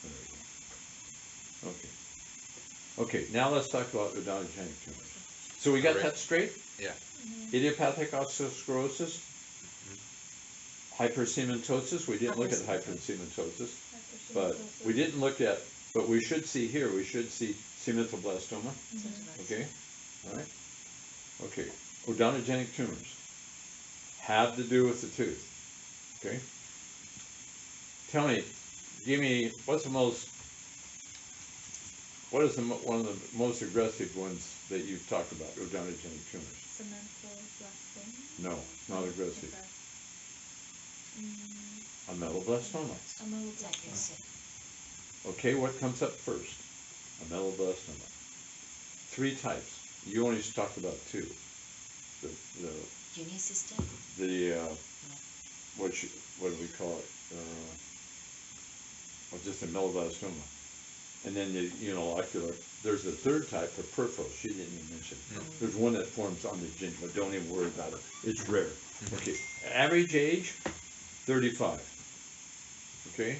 There we go. Okay. Okay, now let's talk about odontogenic tumors. So we got Alright. that straight? Yeah. Idiopathic osteosclerosis, hypersegmentosis, we didn't look at hypersegmentosis, but we didn't look at, but we should see here, we should see segmentoblastoma, okay? Alright? Okay, odontogenic tumors have to do with the tooth, okay? Tell me, give me, what is one of the most aggressive ones that you've talked about, odontogenic tumors? Cementoblastoma? No, not aggressive. Okay. Ameloblastoma. Ameloblastoma. Okay, what comes up first? Ameloblastoma. 3 types. You only talked about 2. Unisystem? What do we call it? Just ameloblastoma. And then the unilocular. There's a 3rd type, the peripheral. She didn't even mention. There's one that forms on the gin, but don't even worry about it. It's rare. Okay. Average age, 35. Okay.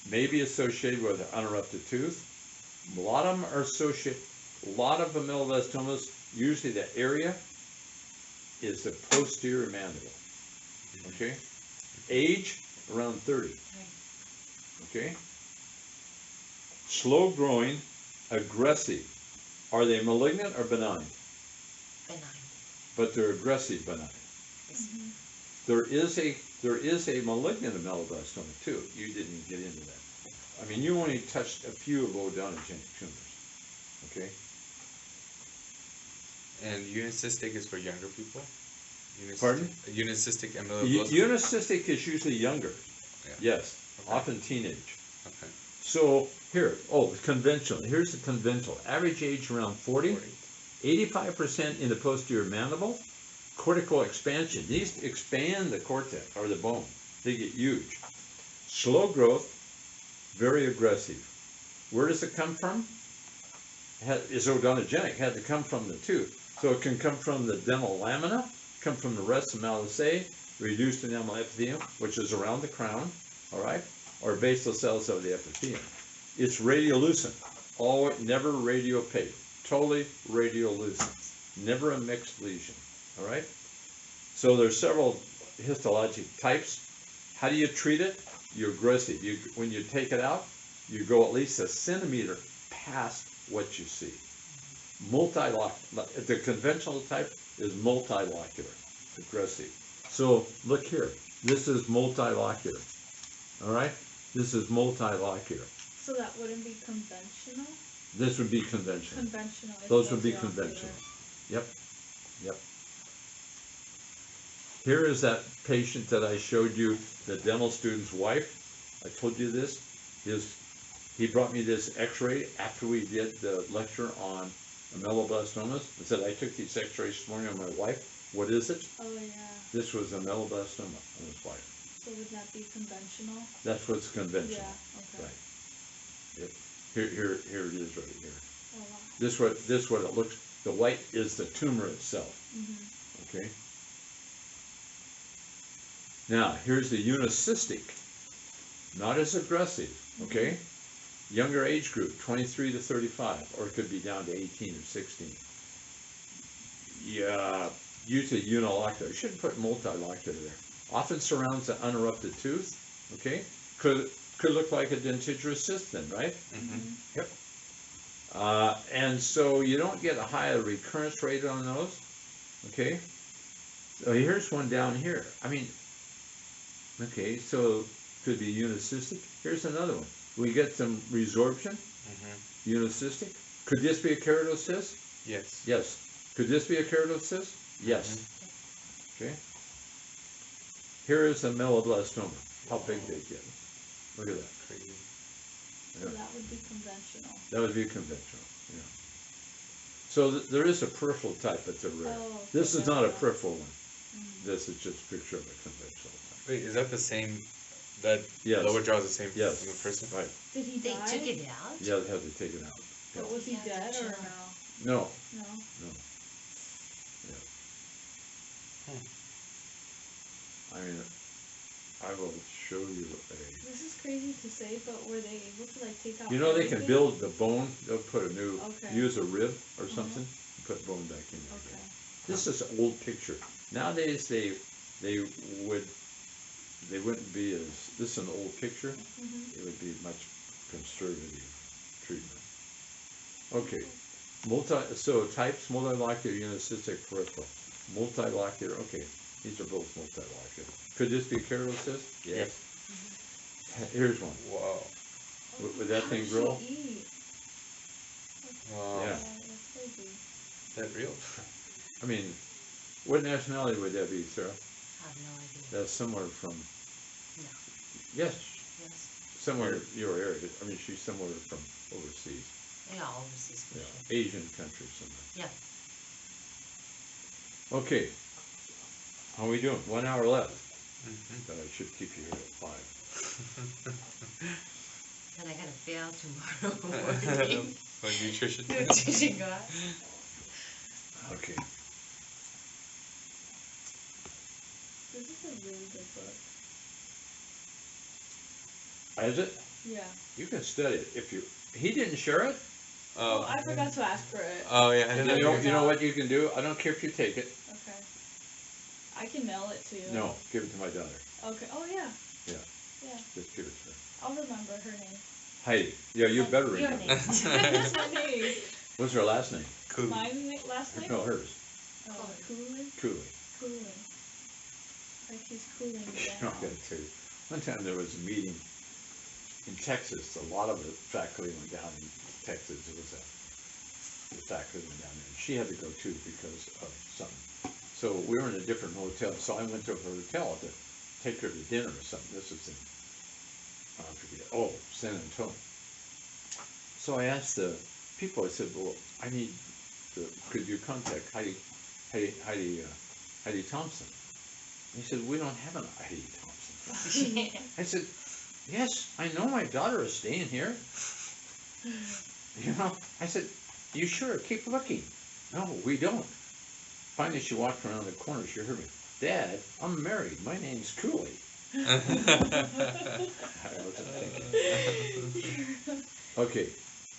Maybe associated with an unerupted tooth. A lot of them are associated. A lot of ameloblastomas, usually the area is the posterior mandible. Okay. Age around 30. Okay. Slow growing, aggressive. Are they malignant or benign? Benign. But they're aggressive benign. There is a malignant ameloblastoma too. You didn't get into that. I mean, you only touched a few of odontogenic tumors. Okay. And unicystic is for younger people? Pardon? Unicystic ameloblastoma? Unicystic is usually younger. Yeah. Yes, Okay. often teenage. Okay. So here, conventional. Here's the conventional. Average age around 40. 85% in the posterior mandible. Cortical expansion. These expand the cortex or the bone. They get huge. Slow growth, very aggressive. Where does it come from? It's odontogenic. Had to come from the tooth. So it can come from the dental lamina, come from the rest of Malassez, reduced enamel epithelium, which is around the crown, all right, or basal cells of the epithelium. It's radiolucent. Never radiopaque. Totally radiolucent. Never a mixed lesion. All right. So there's several histologic types. How do you treat it? You're aggressive. When you take it out, you go at least a centimeter past what you see. The conventional type is multilocular, aggressive. So look here. This is multilocular. All right. This is multilocular. So that wouldn't be conventional? This would be conventional. Conventional. is Those would be multilocular. conventional. Yep. Yep. Here is that patient that I showed you, the dental student's wife. I told you this. He brought me this x-ray after we did the lecture on ameloblastomas. I said, I took these x-rays this morning on my wife. What is it? Oh yeah. This was ameloblastoma on his wife. So would that be conventional? That's what's conventional. Yeah. Okay. Right. Yep. Here it is right here. Oh wow. This what it looks. The white is the tumor itself. Mhm. Okay. Now here's the unicystic, not as aggressive. Okay. Younger age group, 23 to 35, or it could be down to 18 or 16. Yeah, usually unilocular. You shouldn't put multilocular there. Often surrounds the unerupted tooth. Okay. Could look like a dentigerous cyst then, right? Mm-hmm. Yep. And so you don't get a high recurrence rate on those. Okay. So here's one down here. I mean, okay, so could be unicystic. Here's another one. We get some resorption, Mm-hmm. unicystic. Could this be a keratocyst? Yes. Yes. Could this be a keratocyst? Yes. Okay. Here is a meloblastoma. How big they get. Look at that. Crazy. So Yeah. that would be conventional. That would be conventional. Yeah. So there is a peripheral type, but they're rare. Oh, This is okay. not a peripheral one. Mhm. This is just a picture of a conventional type. Wait, is that the same? That Yes. lower jaw is the same Yes. single person? Right. Did he They die? took it out? Yeah, they had to take it out. But was he Yeah, dead that's or right. no? No. No. I mean, I will show you This is crazy to say, but were they able to like take out? you know, they can everything? build the bone, they'll put a new, Okay. use a rib or something, and put bone back in there. Okay. again. This is an old picture. Nowadays, they wouldn't be as, this is an old picture, Mhm. it would be much conservative treatment. Okay, so types, multilocular, unicystic, peripheral. Multilocular, okay, these are both multilocular. Could this be keratocyst? Yes. Here's one. Wow. Would that How thing did she grow? eat? Wow. Yeah. That's crazy. Is that real? I mean, what nationality would that be, Sarah? I have no idea. That's somewhere from, No. yes, Yes. somewhere your area. I mean, she's somewhere from overseas. Yeah, overseas Yeah, country. Asian country somewhere. Yeah. Okay. How are we doing? 1 hour left. Mm-hmm. But I should keep you here at 5. And I gotta fail tomorrow morning. For nutrition. Nutrition class. Okay. This is a really good book. Is it? Yeah. You can study it if you. He didn't share it. Oh, I forgot to ask for it. Oh yeah, I You didn't know, know. you know what you can do? I don't care if you take it. Okay. I can mail it to you. No, give it to my daughter. Okay. Oh yeah. Yeah. Yeah. Just give it to her. I'll remember her name. Heidi. Yeah, you better Your remember. name. That's my name. What's her last name? Cool. My last name? No, hers. Oh, Cooling. Cooley. Cooling. Like she's cooling I'm down. gonna tell you. One time there was a meeting in Texas. A lot of the faculty went down in Texas. It was the faculty went down there. And she had to go too because of something. So we were in a different hotel. So I went to her hotel to take her to dinner or something. This was in, I forget. Oh, San Antonio. So I asked the people. I said, "Well, I need. Could you contact Heidi Thompson?" And he said, "We don't have an Heidi Thompson." I said, "Yes, I know my daughter is staying here." You know, I said, "You sure? Keep looking." "No, we don't." Finally, she walked around the corner. She heard me. "Dad, I'm married. My name's Cooley." I wasn't thinking. Okay,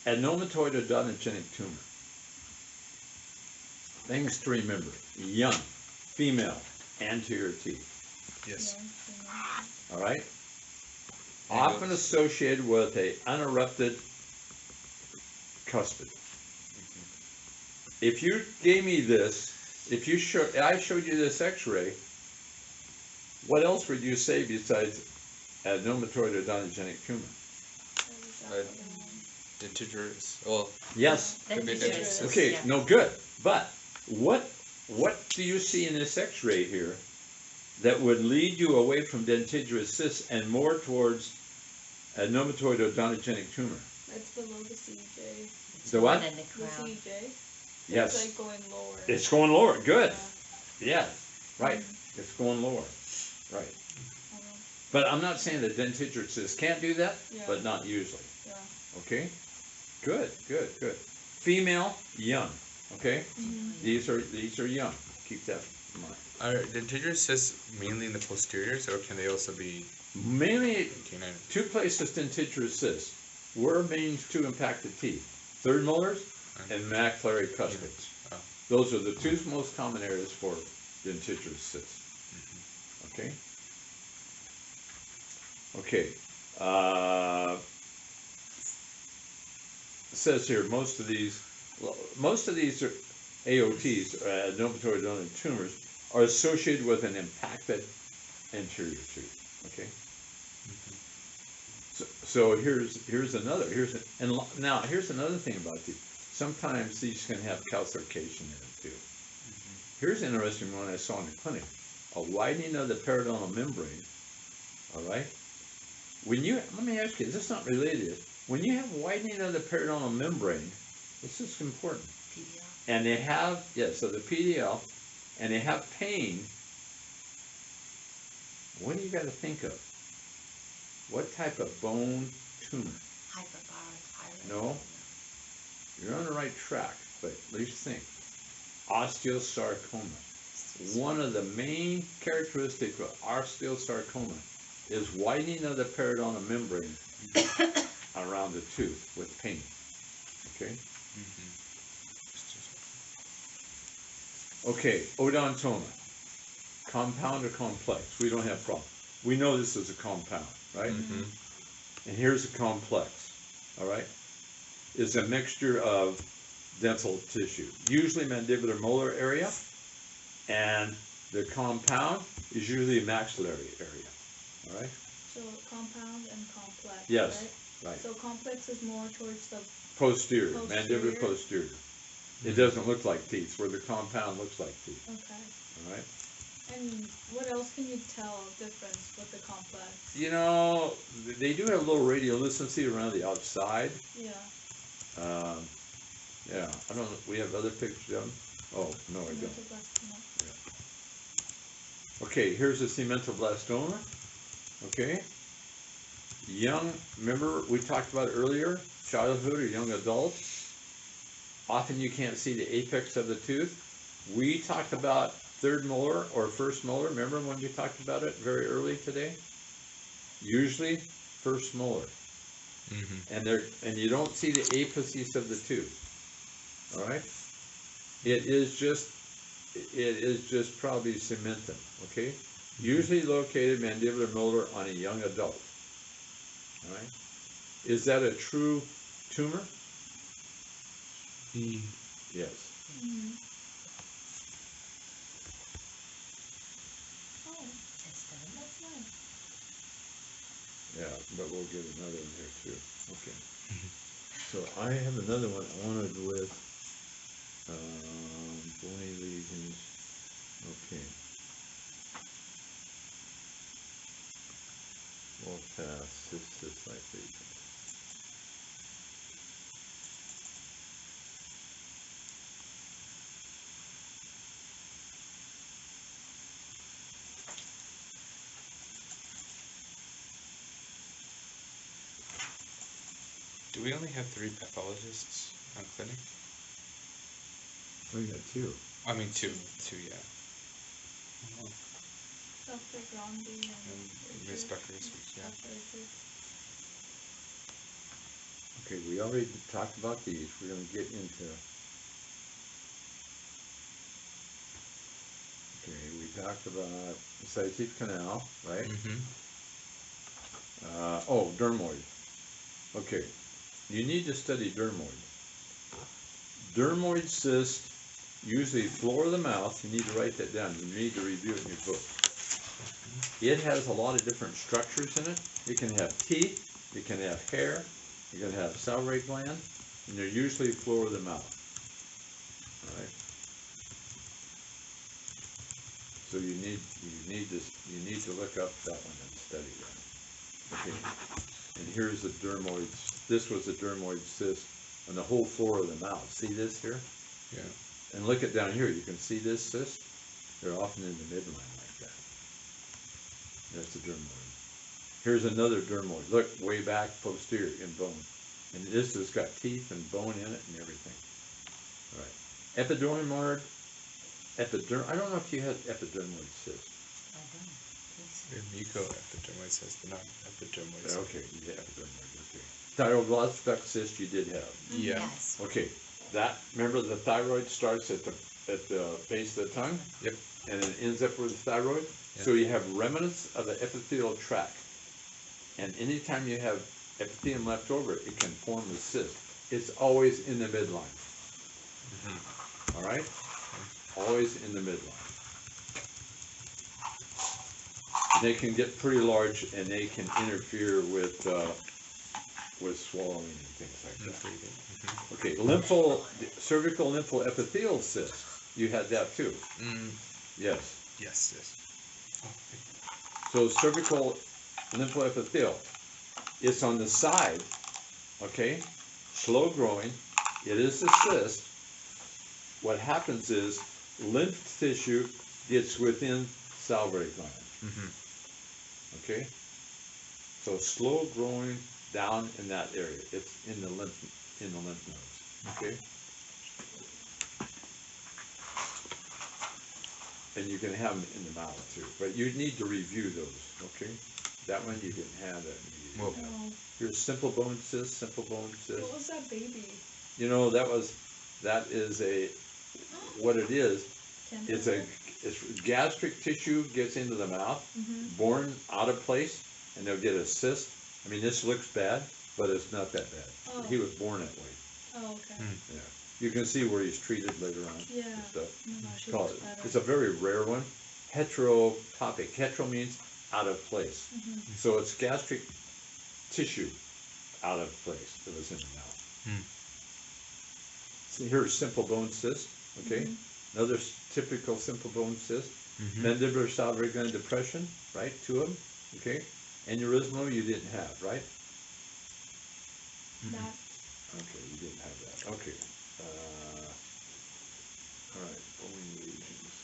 adenomatoid odontogenic tumor. Things to remember: young, female, anterior teeth. Yes. All right. Angles. Often associated with a unerupted cuspid. If you gave me this, if you I showed you this X-ray, what else would you say besides adenomatoid odontogenic tumor? Dentigerous. Well, Yes. could be Dentigerous. dentigerous. Okay. Yeah. No good. But what do you see in this X-ray here that would lead you away from dentigerous cysts and more towards a pneumatoid odontogenic tumor. It's below the CJ. The what? And in the The crown. CJ. Yes. It's like going lower. It's going lower. Good. Yeah. Yeah. Right. It's going lower. Right. I know. But I'm not saying that dentigerous cysts can't do that, Yeah. but not usually. Yeah. Okay. Good. Good. Good. Female, young. Okay. Mhm. These are young. Keep that in mind. Are dentigerous cysts mainly in the posteriors, or can they also be Mainly canine? two places dentigerous cysts. Where means two impacted teeth. Third molars and maxillary cuspids. Oh. Those are the two most common areas for dentigerous cysts. Okay. Okay. It says here most of these are AOTs, pneumatoid odontogenic tumors, are associated with an impacted anterior tooth. Okay. So here's another now here's another thing about these. Sometimes these can have calcification in them too. Here's an interesting one I saw in the clinic: a widening of the periodontal membrane. All right. Let me ask you, this is not related. When you have widening of the periodontal membrane, this is important. PDL. And they have so the PDL, and they have pain. What do you got to think of? What type of bone tumor? Hyperbaric. No. You're on the right track, but at least think. Osteosarcoma. One of the main characteristics of osteosarcoma is widening of the periodontal membrane around the tooth with pain. Okay? Okay, odontoma. Compound or complex? We don't have problem. We know this is a compound, right? And here's a complex, all right? It's a mixture of dental tissue, usually mandibular molar area, and the compound is usually a maxillary area, all right? So compound and complex. Yes, Right? right. So complex is more towards the. Posterior, Posterior. mandibular posterior. It doesn't look like teeth, where the compound looks like teeth, Okay. all right? And what else can you tell difference with the complex? You know, they do have a little radiolucency around the outside. Yeah. Yeah, I don't know, we have other pictures of them? Oh, no, I don't. Cementoblastoma. Okay, here's a cementoblastoma, okay? Young, remember we talked about earlier, childhood or young adult. Often you can't see the apex of the tooth. We talked about third molar or first molar, remember when you talked about it very early today? Usually first molar. And you don't see the apices of the tooth. All right? It is just probably cementum, okay? Usually located mandibular molar on a young adult. All right? Is that a true tumor? Yes. Mm-hmm. Oh, It's done. that's nice. Yeah, but we'll get another one here too. Okay. So I have another one I wanted with bony lesions. Okay. We'll pass cystic lesions. Do we only have 3 pathologists on clinic? We got two. I mean, two, yeah. Dr. Grandi And and Miss Richard. Dr. Richards, yeah. Dr. Richard. Okay, we already talked about these. We're gonna get into. Okay, we talked about incisive canal, right? Oh, dermoid. Okay, you need to study dermoid. Dermoid cyst, usually floor of the mouth. You need to write that down. You need to review it in your book. It has a lot of different structures in it. It can have teeth, it can have hair, it can have salivary gland, and they're usually floor of the mouth. All right. So you need to look up that one and study that. Okay. And here's the dermoid. This was a dermoid cyst on the whole floor of the mouth. See this here? Yeah. And look at down here. You can see this cyst. They're often in the midline like that. That's a dermoid. Here's another dermoid. Look way back posterior in bone. And this has got teeth and bone in it and everything. All right. Epidermoid. I don't know if you had epidermoid cyst. I don't think so. Mucoepidermoid cyst, but not epidermoid cyst. Okay, you had epidermoid. Okay. Thyroid duct cyst you did have. Yeah. Yes. Okay. That, remember the thyroid starts at the base of the tongue? Yep. And it ends up with the thyroid. Yeah. So you have remnants of the epithelial tract. And anytime you have epithelium left over, it can form a cyst. It's always in the midline. Mm-hmm. All right? Always in the midline. They can get pretty large and they can interfere with swallowing and things like that. Mm-hmm. Okay, cervical lymphoepithelial cyst. You had that too. Yes. Yes, yes. So cervical lymphoepithelial, it's on the side, okay, slow growing, it is a cyst. What happens is lymph tissue gets within salivary gland, okay? So slow growing down in that area, it's in the lymph nodes, okay? And you can have them in the mouth too, but you need to review those, okay? That one you didn't have that. Well, Oh, Here's simple bone cyst, simple bone cyst. what was that baby? You know, that is what it is, it's gastric tissue gets into the mouth, born out of place, and they'll get a cyst. I mean, this looks bad, but it's not that bad. Oh. He was born that way, Oh, okay. yeah. You can see where he's treated later on. Yeah. and stuff. Oh my gosh, It's he called, looks better. it's a very rare one, heterotopic. Hetero means out of place. So it's gastric tissue out of place that was in the mouth. See, here's simple bone cyst, okay? Another typical simple bone cyst. Mandibular salivary gland depression, right? 2 of them, okay? Aneurysmal you didn't have, right? That. Okay, you didn't have that. Okay. All right, bone lesions.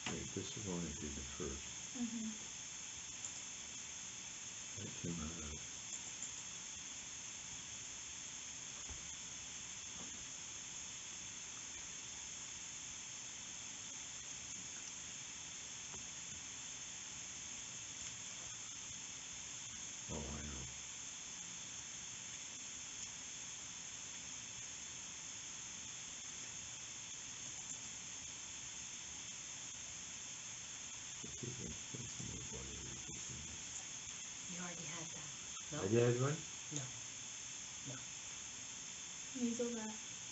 Wait, this is only did the first. That came out of. Oh, I know. You already had that. No? I did one? No.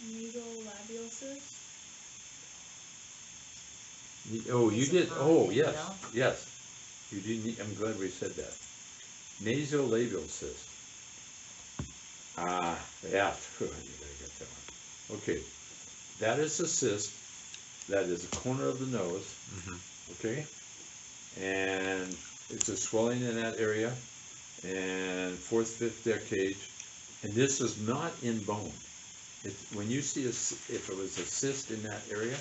Nasolabial cyst. Oh, you Is it did, not oh, in, yes, no? yes. You did, I'm glad we said that. Nasolabial cyst. Ah, yeah, you gotta get that one. Okay, that is a cyst that is the corner of the nose, okay? And it's a swelling in that area, and 4th, 5th decade, and this is not in bone. It's, when you see if it was a cyst in that area,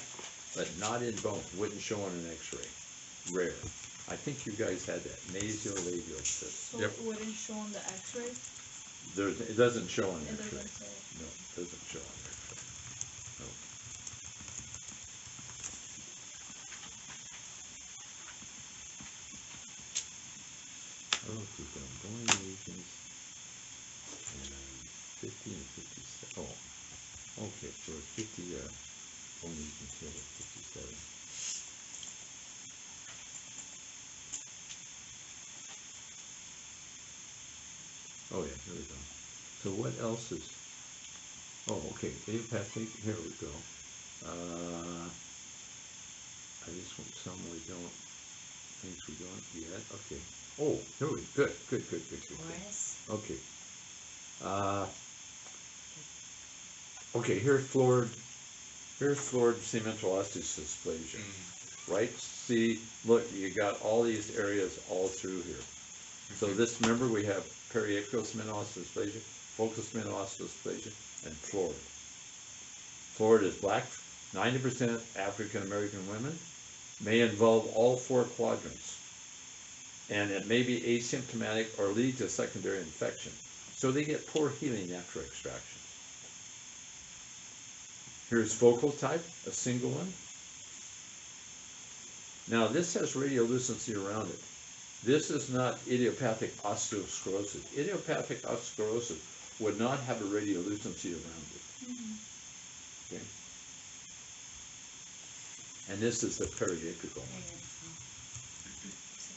but not in bone, wouldn't show on an x-ray, rare. I think you guys had that, nasolabial cyst. So it wouldn't show on the x-ray? It doesn't show on It an x-ray. doesn't say. No, it doesn't show on x-ray. No. Oh, keep going, bone lesions, and 50 and 57, oh, okay, so it's 50, bone lesions here at 57. Oh yeah, here we go. So what else is, Oh, okay, idiopathic, here we go. I just want some we don't, things we don't yet, okay. Oh, here we, good. Morris? Okay. Okay, here's florid cemental osteodysplasia, right? See, look, you got all these areas all through here. So this, remember, we have periapical cemental osteodysplasia, focal cemental osteodysplasia, and florid. Florid is black, 90% African American women, may involve all 4 quadrants, and it may be asymptomatic or lead to secondary infection. So they get poor healing after extractions. Here's focal type, a single one. Now this has radiolucency around it. This is not idiopathic osteosclerosis. Idiopathic osteosclerosis would not have a radiolucency around it. Okay. And this is the periapical.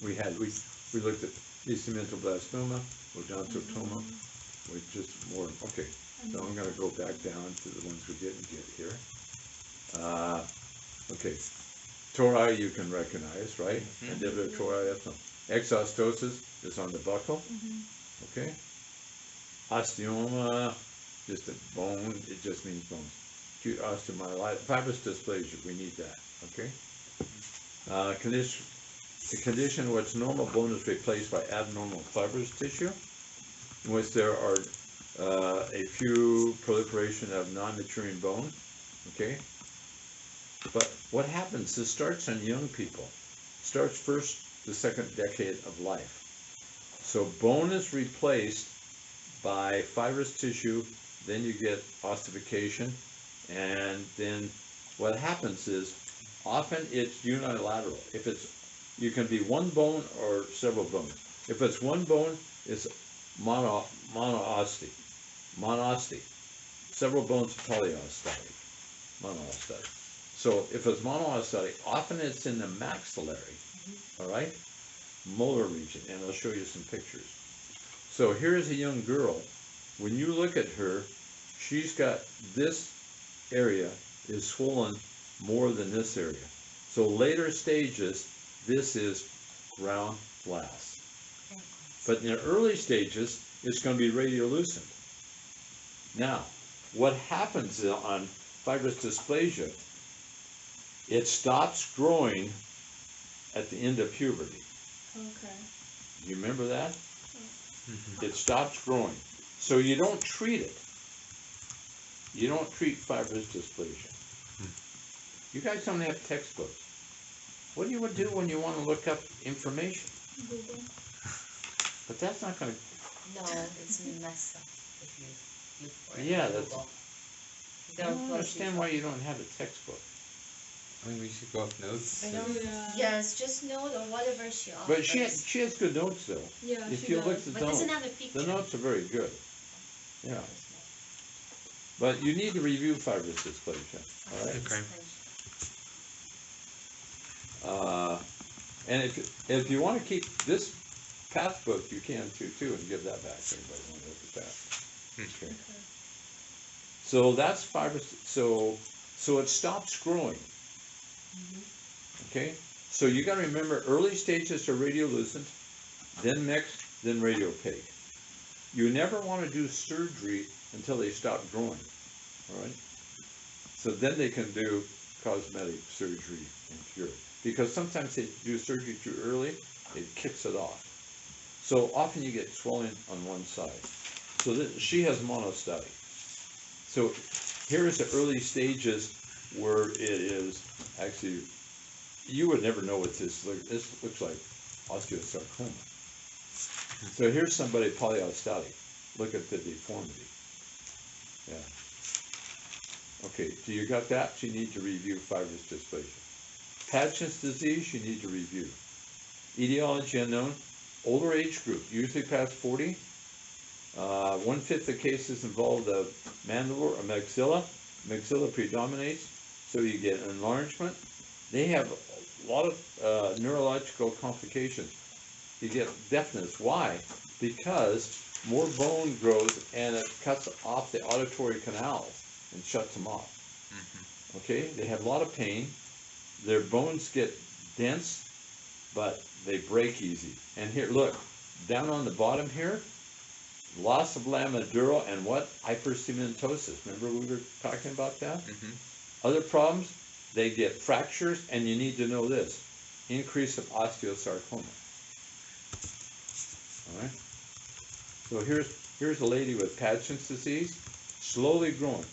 We looked at cementoblastoma, odontotoma, we just more, okay. So I'm gonna go back down to the ones we didn't get here. Okay, tori you can recognize, right? Mandibular tori, exostosis is on the buccal, okay? Osteoma, just a bone, it just means bones. Acute osteomyelitis, fibrous dysplasia, we need that, okay? The condition in which normal bone is replaced by abnormal fibrous tissue, in which there are a few proliferation of non-maturing bone, okay? But what happens, this starts on young people, starts first the second decade of life. So bone is replaced by fibrous tissue, then you get ossification, and then what happens is, often it's unilateral. If it's, you can be one bone or several bones. If it's one bone, it's monoosty. Several bones polyostotic. Monostotic. So if it's monostotic, often it's in the maxillary, all right, molar region, and I'll show you some pictures. So here's a young girl. When you look at her, she's got this area is swollen more than this area. So later stages, this is ground glass. But in the early stages, it's going to be radiolucent. Now, what happens on fibrous dysplasia, it stops growing at the end of puberty. Okay. You remember that? It stops growing. So you don't treat it. You don't treat fibrous dysplasia. You guys don't have textbooks. What do you do when you want to look up information? Google. But that's not going to... No, it's messed up if you look for it. Yeah, on that's... Google. I don't understand why you don't have a textbook. I mean, we should go off notes. Yeah. Yes, just note or whatever she offers. But she has good notes though. Yeah, If she you does. look at the But doesn't notes, have a picture. the notes are very good. Yeah. But you need to review fibrous dysplasia, all right? Okay. And if you want to keep this path book, you can too, and give that back to anybody who wants to look at that. Okay. So that's fibrous. So it stops growing. Okay. So you got to remember, early stages are radiolucent, then mixed, then radiopaque. You never want to do surgery until they stop growing. All right. So then they can do cosmetic surgery and cure. Because sometimes they do surgery too early, it kicks it off. So often you get swelling on one side. So she has monostotic. So here is the early stages where it is actually, you would never know what this looks. This looks like osteosarcoma. So here's somebody polyostotic. Look at the deformity. Yeah. Okay, so you got that? You need to review fibrous dysplasia. Patchen's disease, you need to review. Etiology unknown. Older age group, usually past 40. 1/5 of cases involve the mandible or maxilla. Maxilla predominates, so you get enlargement. They have a lot of neurological complications. You get deafness. Why? Because more bone grows and it cuts off the auditory canals. and shuts them off. Mhm. Okay, they have a lot of pain. Their bones get dense, but they break easy. And here, look, down on the bottom here, loss of lamina dura and what? Hypercementosis. Remember we were talking about that? Mhm. Other problems, they get fractures, and you need to know this, increase of osteosarcoma. All right? So here's a lady with Paget's disease, slowly growing.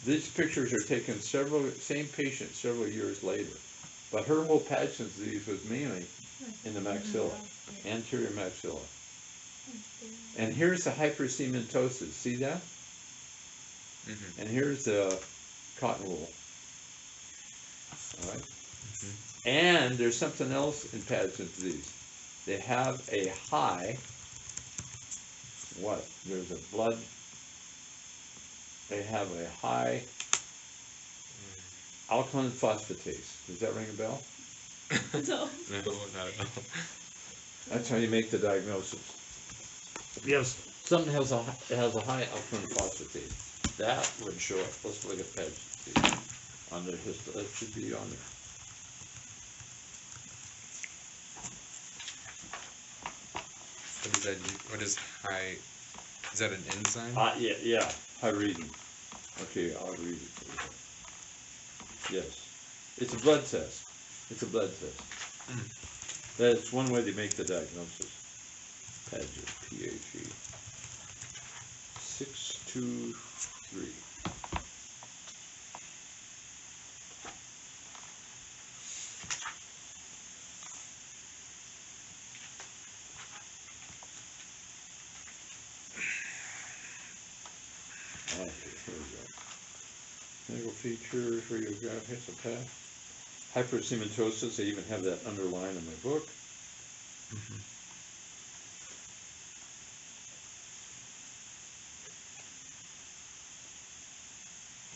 These pictures are taken same patient several years later. But her whole Paget's disease was mainly in the maxilla, anterior maxilla. And here's the hypercementosis, see that? Mhm. And here's the cotton wool. All right? And there's something else in Paget's disease. They have a high, what? There's a blood, they have a high alkaline phosphatase. Does that ring a bell? No. No, not at all. That's how you make the diagnosis. Yes, something has a high alkaline phosphatase. That would show up. Let's look at Paget's disease on the history. That should be on there. What is that? What is high? Is that an enzyme? Yeah, high reading. Okay, I'll read it for you. Yes, it's a blood test. It's a blood test. That's one way to make the diagnosis. Paget, P-A-G. 623. Okay, here we go. Clinical features, radiograph, histopath. Hypercementosis, I even have that underlined in my book.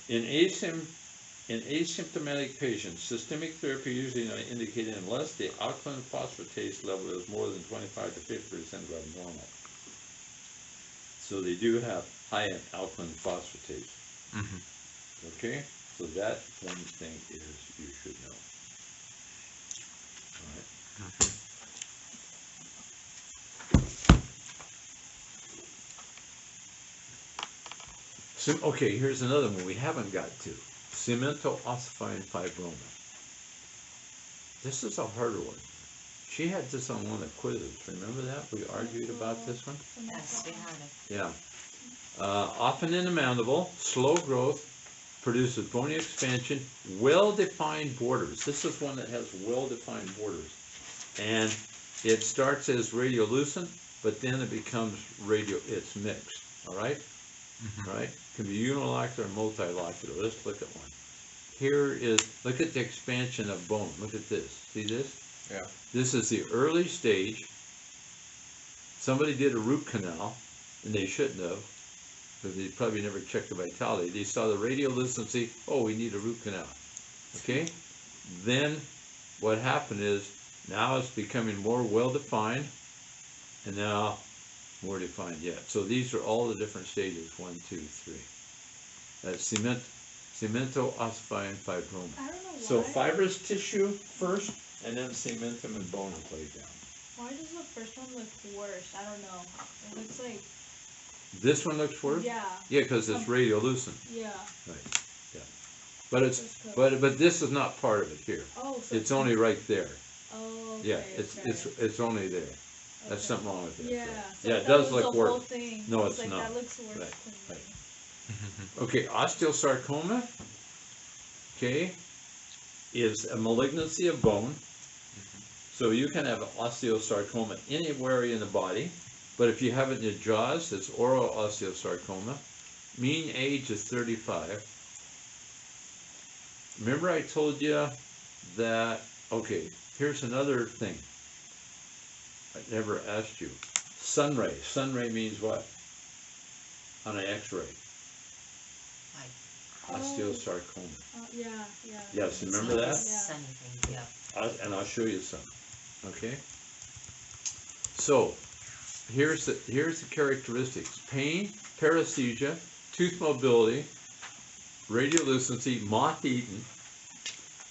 In asymptomatic patients, systemic therapy usually not indicated unless the alkaline phosphatase level is more than 25 to 50% above normal. So they do have high alkaline phosphatase. Mhm. Okay, so that one thing is you should know. All right. So, okay, here's another one we haven't got to. Cemento-ossifying fibroma. This is a harder one. She had this on one of the quizzes. Remember that? We argued about this one? Yes, we had it. Yeah. Often in the mandible, slow growth, produces bony expansion, well-defined borders. This is one that has well-defined borders. And it starts as radiolucent, but then it becomes it's mixed, all right? Mhm. Right? Can be unilocular or multilocular. Let's look at one. Look at the expansion of bone. Look at this. See this? Yeah. This is the early stage. Somebody did a root canal, and they shouldn't have, because they probably never checked the vitality. They saw the radiolucency, oh, we need a root canal. Okay? Then what happened is, now it's becoming more well-defined, and now more defined yet. So these are all the different stages, 1, 2, 3. That's cemento-ossifying fibroma. I don't know why. So fibrous tissue first, and then cementum and bone will lay down. Why does the first one look worse? I don't know. It looks like. This one looks worse? Yeah. Yeah, because it's radiolucent. Yeah. Right. Yeah. But it's Just 'cause- but this is not part of it here. Oh. So It's only right there. Oh. Okay, Yeah, okay. it's only there. That's Okay. something wrong with it. Yeah. So Yeah, it that does was look the worse. whole thing. No, I was it's like, not. That looks worse Right, to me. right. Okay, osteosarcoma, okay, is a malignancy of bone. So you can have osteosarcoma anywhere in the body, but if you have it in your jaws, it's oral osteosarcoma. Mean age is 35. Remember I told you that, okay, here's another thing. I never asked you. Sunray. Sunray means what? On an x-ray. Like, Osteosarcoma. Yeah. Yes, it's remember like a that? sunny thing, yeah. And I'll show you some. Okay? So, here's the characteristics. Pain, paresthesia, tooth mobility, radiolucency, moth-eaten,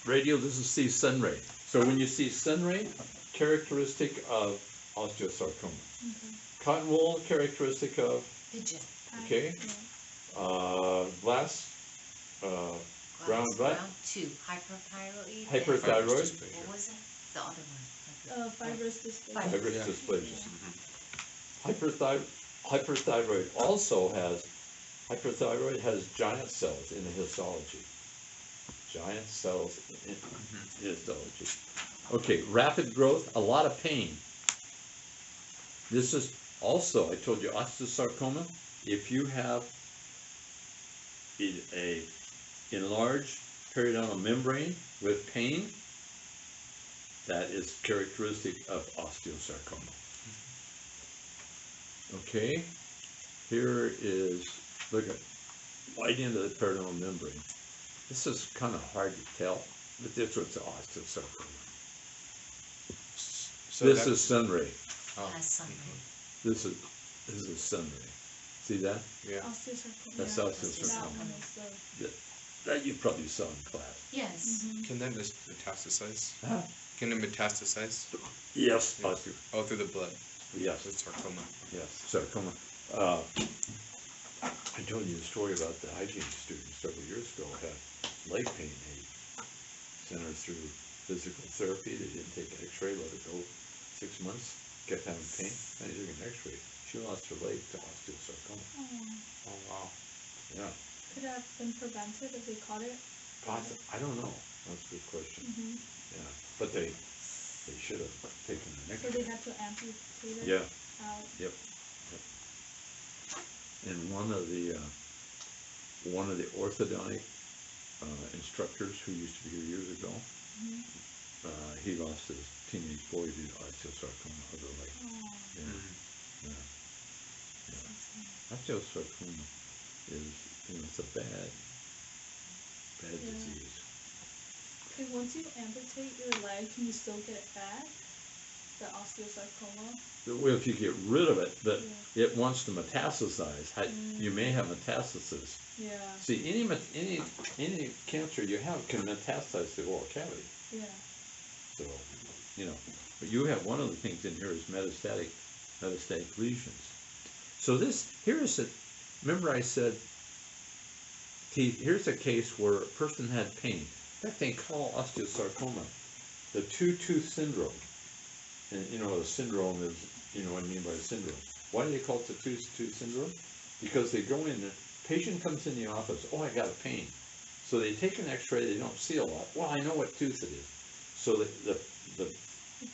radiolucency sun ray. So when you see sun ray, characteristic of osteosarcoma. Okay. Cotton wool, characteristic of Pigeon. Okay. Yeah. Glass, brown black, Round 2. Hyperthyroid. hyperthyroid, What was it? The other one. Fibrous dysplasia. fibrous Yeah. dysplasia. Mhm. Hyperthyroid hyperthyroid has giant cells in the histology. Giant cells in histology. Okay, rapid growth, a lot of pain. This is also, I told you, osteosarcoma, if you have a enlarged periodontal membrane with pain, that is characteristic of osteosarcoma. Okay, here is, look at right into the periodontal membrane. This is kind of hard to tell, but this was osteosarcoma. So This that- is sun ray. Oh, Has something. This is sun ray. See that? yeah. Osteosarcoma. That's yeah. osteosarcoma. That one is That you probably saw in class. Yes. the. Can that just metastasize? Huh? Can it metastasize? Yes. Yeah. Oh, through the blood. Yes. That's sarcoma. Yes, sarcoma. I told you a story about the hygiene student several years ago had leg pain. They sent her through physical therapy. They didn't take an x-ray, let her go 6 months, kept having pain. Then they took an x-ray. She lost her leg to osteosarcoma. Oh. Oh, wow. Yeah. Could it have been prevented if they caught it? I don't know. That's a good question. Mm-hmm. Yeah. But they should have taken an So x-ray. they had to amputate it Yeah. out. And one of the orthodontic instructors who used to be here years ago, Mhm. he lost his teenage boy due to osteosarcoma of the leg. Oh. Yeah, Mhm. yeah. Osteosarcoma is, it's a bad Yeah. disease. Okay, once you amputate your leg, can you still get it back? The osteosarcoma? Well, if you get rid of it, but Yeah. it wants to metastasize. You may have metastasis. Yeah. See, any cancer you have can metastasize to the oral cavity. Yeah. So, but you have one of the things in here is metastatic lesions. So remember I said, teeth, here's a case where a person had pain. In fact, they call osteosarcoma the two-tooth syndrome. And a syndrome is, what I mean by a syndrome. Why do they call it the two-tooth syndrome? Because they go in, the patient comes in the office, oh, I got a pain. So they take an x-ray, they don't see a lot. Well, I know what tooth it is. So the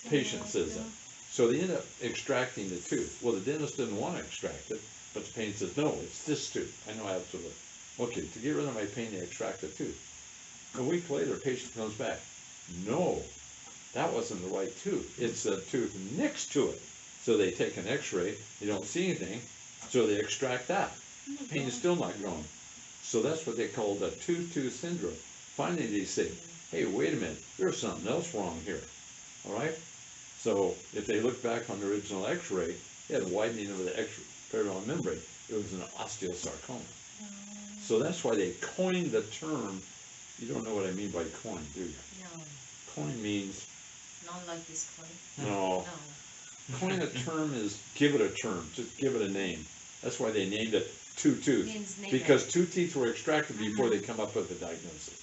patient says that. So they end up extracting the tooth. Well, the dentist didn't want to extract it, but the patient says, no, it's this tooth. I know absolutely. Okay, to get rid of my pain, they extract the tooth. A week later, patient comes back. No, that wasn't the right tooth. It's the tooth next to it. So they take an x-ray, they don't see anything, so they extract that. Pain is still not gone. So that's what they call the two-tooth syndrome. Finally, they say, hey, wait a minute, there's something else wrong here. All right? So if they look back on the original x-ray, they had a widening of the periodontal membrane. It was an osteosarcoma. So that's why they coined the term. You don't know what I mean by coin, do you? No. Coin means, Not like this coin. no, No. coin a term is give it a term, just give it a name. That's why they named it two-tooth. Means name Because two teeth were extracted before they come up with a diagnosis.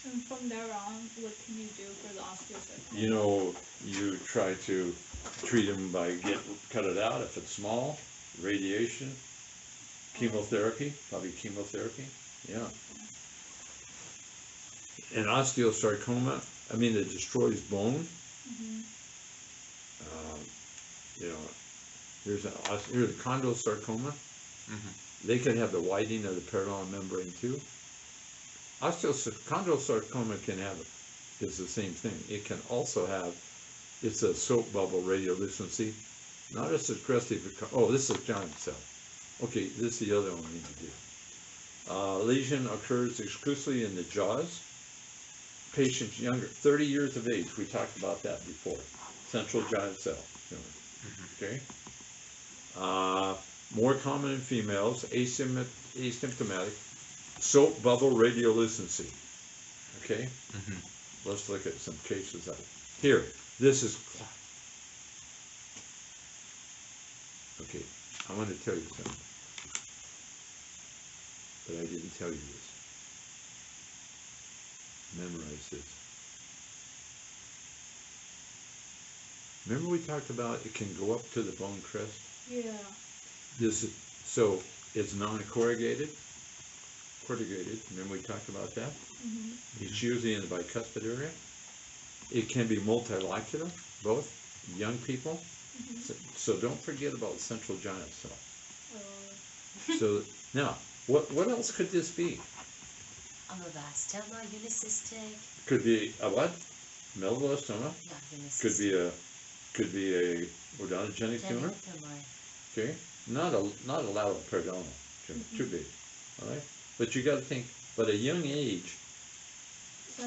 And from there on, what can you do for the osteosarcoma? You try to treat them by cut it out if it's small, radiation, chemotherapy, probably chemotherapy, yeah. And osteosarcoma, it destroys bone. Mm-hmm. Here's a chondrosarcoma. Mhm. They could have the widening of the periodontal membrane too. Chondrosarcoma is the same thing. It can also have, it's a soap bubble radiolucency, not as aggressive. This is giant cell. Okay, this is the other one we need to do. Lesion occurs exclusively in the jaws. Patients younger, 30 years of age. We talked about that before. Central giant cell. Okay. More common in females, asymptomatic, Soap bubble radiolucency. Okay, Mhm. let's look at some cases of it. Here, this is. Okay, I want to tell you something, but I didn't tell you this. Memorize this. Remember we talked about it can go up to the bone crest? Yeah. This is, so it's non-corrugated, corrugated, remember we talked about that? Mhm. It's usually in the bicuspid area. It can be multilocular, both, young people. Mhm. So don't forget about central giant cell. Oh. So now, what else could this be? Amovastoma, unicystic. Could be a what? Melanoblastoma. Yeah, unicystic. Could be a odontogenic tumor. Tumor. Okay, not a lateral periodontal tumor, too big. All right, but you got to think. But a young age,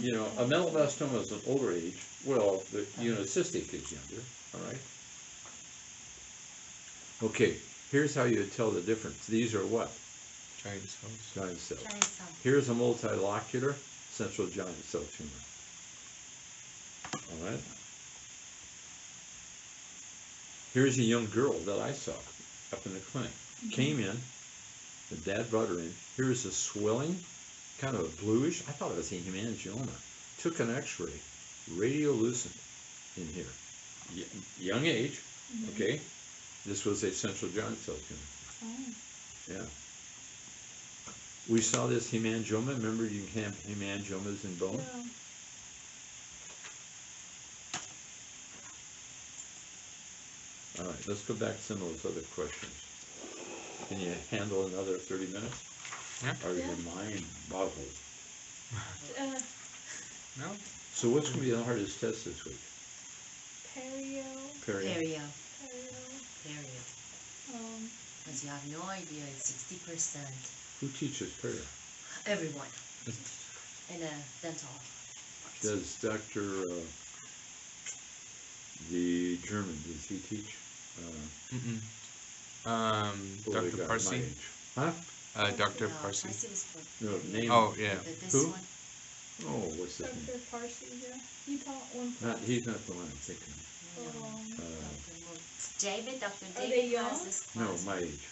you know, a melanoblastoma is an older age. Well, the unicystic is younger. All right. Okay, here's how you tell the difference. These are what? Giant cells. Giant cells. Giant cell. Here's a multilocular central giant cell tumor. All right. Here's a young girl that I saw up in the clinic. Came in, the dad brought her in. Here's a swelling, kind of a bluish. I thought it was a hemangioma. Took an X-ray, radiolucent in here. Young age, okay. This was a central giant cell tumor. Oh. Yeah. We saw this hemangioma. Remember, you can have hemangiomas in bone. Yeah. All right, let's go back to some of those other questions. Can you handle another 30 minutes? Yeah. Or is Yeah. your mind boggled? No. So what's going to be the hardest test this week? Perio. Perio. Perio. Because you have no idea, it's 60%. Who teaches perio? Everyone. In a dental. Does Dr. The German, does he teach? Mm-mm. Boy, Dr. guy my Parsi. age. Huh? Dr. No, Parsi. Parsi was for No, name. Oh, yeah. this Who? one. Oh, what's his name? Dr. Parsi, yeah. He taught one Not, class. he's not the one I'm thinking of. David, Dr. Are they David young? has this No, class. my age.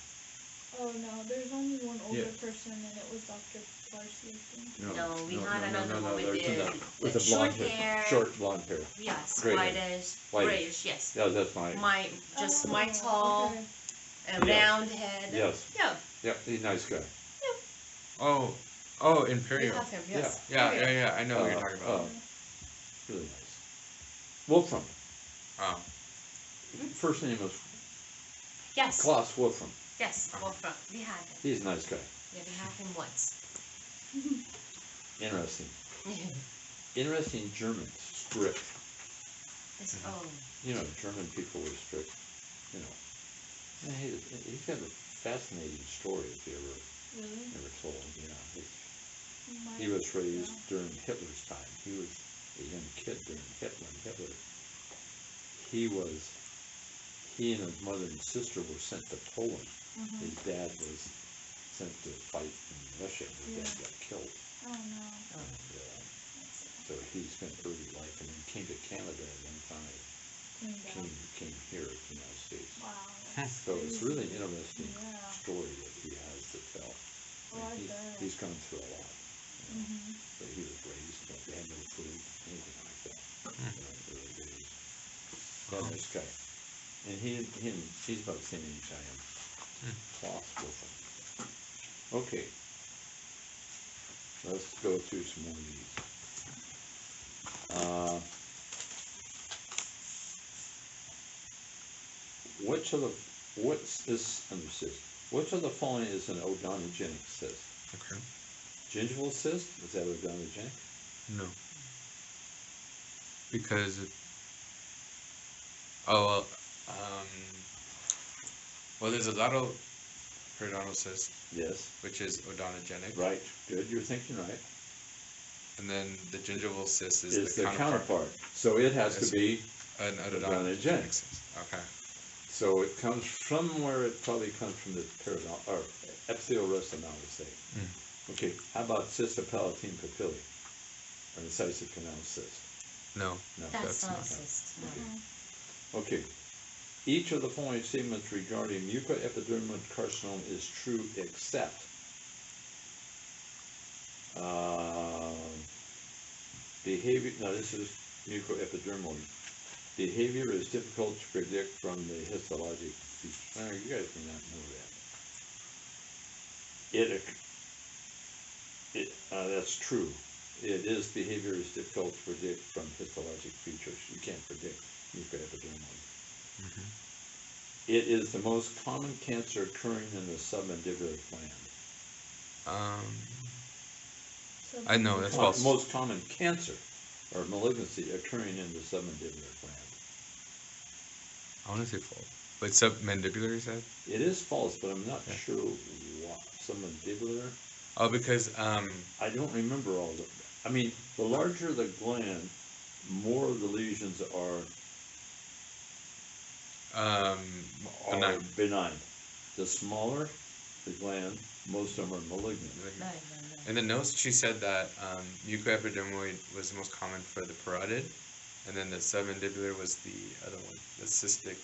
Oh no, there's only one older Yeah. person, and it was Dr. Parsi, I think. No, we had another one with there's the- another- the with the short blonde hair. Short blonde hair. Yes, Gray hair. whitish, Whitish. grayish, yes. Yeah, that's my age. My, just my Oh, tall, okay. Yeah. round head. Yes. Yeah, Yeah, he's a nice guy. Oh, in we Perio. have him, yes. Yeah, I know what you're talking about. Really nice. Wolfram. Oh. First name was Yes, Klaus Wolfram. yes, Wolfram, we had him. He's a nice guy. Yeah, we had him once. Interesting. Interesting Germans. Strict. Oh, You know, German people were strict. You know. And he's got a fascinating story if you Really? ever told. You know, My- he was raised yeah. during Hitler's time. He was a young kid during Hitler. He and his mother and sister were sent to Poland. Mhm. His dad was sent to fight in Russia. His dad got killed. Oh no. And, so he spent early life and then came to Canada at one time. Came here to the United States. Wow. That's So it's crazy. really an interesting Yeah. story that he has to tell. Oh, I And bet. he's gone through a lot. You know. Mhm. But he was raised, but they had no food, anything like that. You know, early days. That nice guy. And he's about the same age I am. Klaus Wolfram. Okay. Let's go through some more of these. What's this under cyst? Which of the following is an odontogenic cyst? Okay. Gingival cyst, is that odontogenic? No. Because well, there's a lateral periodontal cyst, Yes. which is odontogenic, Right, good, you're thinking right. and then the gingival cyst is It's the counterpart. So it has to Yes. be, An Odontogenic. odontogenic cyst. Okay. so it comes from where it probably comes from the periodontal, or epithelial rest, I would say. Okay, how about cystopalatine papillae, or incisive canal cyst? No. No. That's not a not. cyst, no. Oh, Okay. Each of the following statements regarding mucoepidermal carcinoma is true except behavior. Now this is mucoepidermal. Behavior is difficult to predict from the histologic features. You guys may not know that. That's true. It is behavior is difficult to predict from histologic features. You can't predict mucoepidermal. Mhm. It is the most common cancer occurring in the submandibular gland. I know, that's false. Most common cancer or malignancy occurring in the submandibular gland. I want to say false. But submandibular, you said? It is false, but I'm not Yeah. sure what. Submandibular? Oh, because I don't remember all of it. I mean, the larger the gland, more of the lesions are benign. benign. The smaller the gland, most of them are malignant. No. In the notes, she said that mucoepidermoid was the most common for the parotid, and then the submandibular was the other one, the cystic.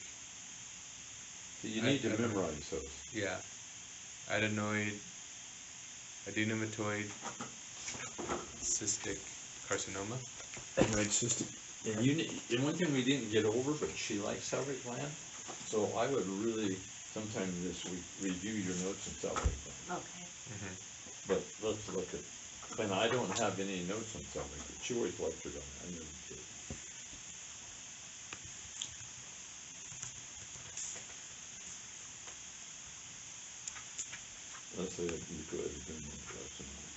So you need to I don't know. memorize those. Yeah, adenoid, adenomatoid, cystic carcinoma. Adenoid cystic. And one thing we didn't get over, but she likes salivary gland, so I would really sometime this week review your notes on salivary gland. Okay. Mm-hmm. But let's look at, and I don't have any notes on salivary gland. She always lectured on it. I never did. Let's say mucoepidermal carcinoma.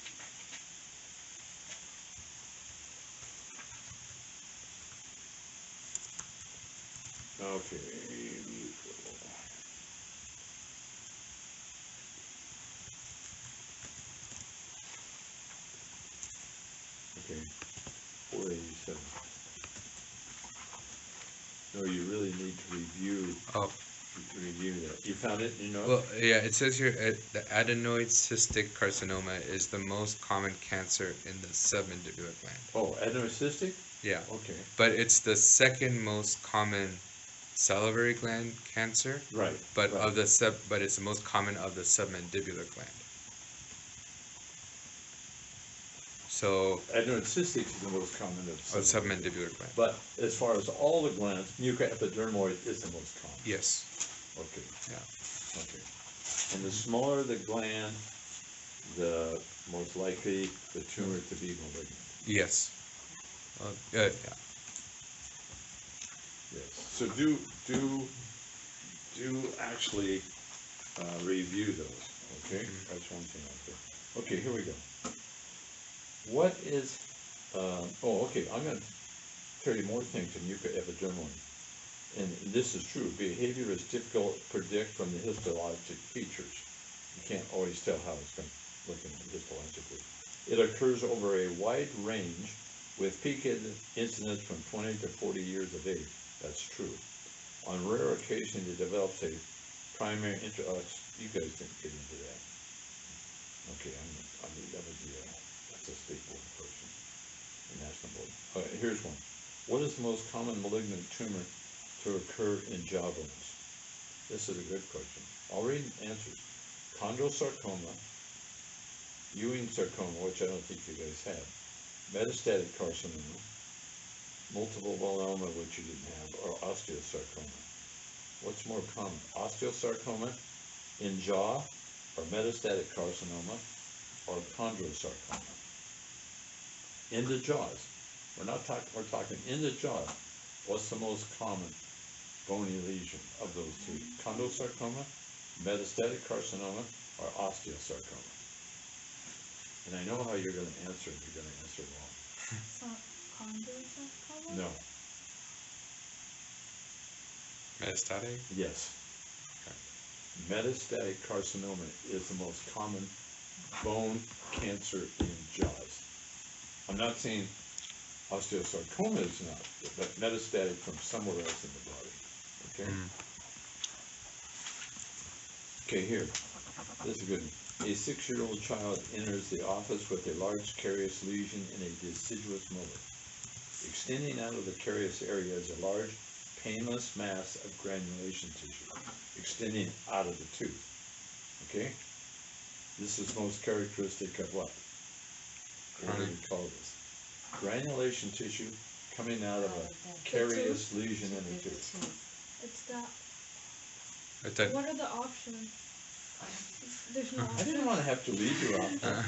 Okay, okay, 487. No, you really need to review Oh, that. You found it, you know? well, yeah, it says here the adenoid cystic carcinoma is the most common cancer in the submandibular gland. Oh, adenocystic? Yeah, Okay, but it's the second most common salivary gland cancer, right. but right. of the but it's the most common of the submandibular gland. So, Adenocystic is the most common of submandibular gland. But as far as all the glands, mucoepidermoid is the most common. Yes. Okay. Yeah. Okay. And the smaller the gland, the most likely the tumor to be malignant. Yes. Yeah. Yes. So do actually review those. Okay. Mhm. That's one thing out there. Okay. Here we go. What is? Okay. I'm going to tell you more things in mucoepidermoid. And this is true. Behavior is difficult to predict from the histologic features. You can't always tell how it's going to look histologically. It occurs over a wide range with peak incidence from 20 to 40 years of age. That's true. On rare occasions, it develops a primary you guys didn't get into that. Okay, that's a state board person, a national board. Okay, here's one. What is the most common malignant tumor to occur in jaw bones? This is a good question. I'll read answers. Chondrosarcoma, Ewing sarcoma, which I don't think you guys have, metastatic carcinoma, multiple myeloma, which you didn't have, or osteosarcoma. What's more common, osteosarcoma in jaw, or metastatic carcinoma, or chondrosarcoma? In the jaws. We're talking in the jaw. What's the most common bony lesion of those three? Chondrosarcoma, metastatic carcinoma, or osteosarcoma? And I know how you're going to answer. You're going to answer wrong. it's not chondrosarcoma? No. Metastatic? Yes. Metastatic carcinoma is the most common bone cancer in jaws. I'm not saying osteosarcoma is not, but metastatic from somewhere else in the body. Okay? Mm. Okay, here. This is a good one. A 6-year-old child enters the office with a large carious lesion in a deciduous molar. Extending out of the carious area is a large, painless mass of granulation tissue, extending out of the tooth. Okay? This is most characteristic of what? What do we call this? Granulation tissue coming out of a carious lesion in the tooth. It's that. It's a, What are the options? There's no I options. didn't want to have to lead you out.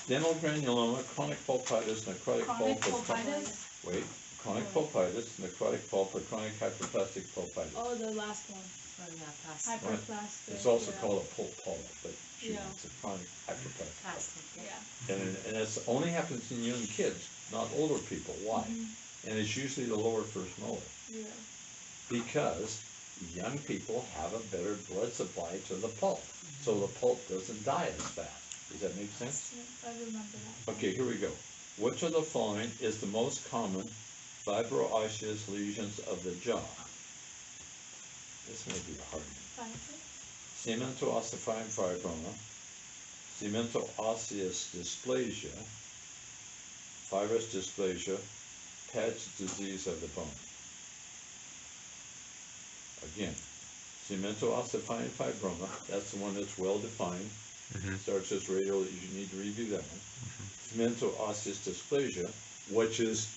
Dental granuloma, chronic pulpitis, necrotic Chronic pulp, pulpitis? wait, chronic pulpitis, necrotic pulp, or chronic hyperplastic pulpitis. Oh, the last one. From the plastic. Hyperplastic. It's also yeah. called a pulp polyp, but Yeah. it's a chronic hyperplastic. Plastic, yeah. Yeah. And it only happens in young kids, not older people. Why? Mhm. And it's usually the lower first molar. Yeah. Because young people have a better blood supply to the pulp, so the pulp doesn't die as fast. Does that make sense? I remember that. Okay, here we go. Which of the following is the most common fibroosseous lesions of the jaw? This may be a hard one. Cemento ossified fibroma, cemento osseous dysplasia, fibrous dysplasia, patch disease of the bone. Again, cemento ossifying fibroma, that's the one that's well defined. Starts as radial, you need to review that one. Cemento osseous dysplasia, which is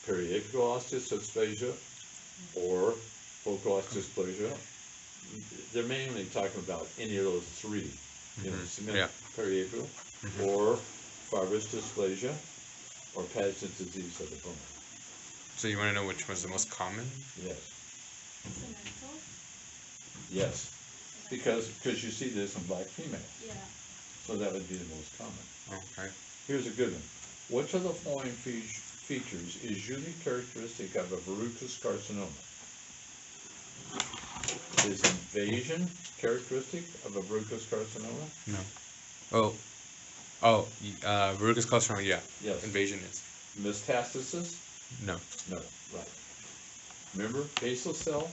periapical osseous dysplasia or focal osseous dysplasia. They're mainly talking about any of those three, you know, cement, Yeah. periapical, or fibrous dysplasia, or Paget's disease of the bone. so you want to know which was the most common? Yes, Cemento? yes, because you see this in black females, Yeah. so that would be the most common. Okay. Here's a good one. Which of the following features is usually characteristic of a verrucous carcinoma? Is invasion characteristic of a verrucous carcinoma? No. Verrucous carcinoma, yeah. Yes. Invasion is. Metastasis? No. No, right. Remember, basal cell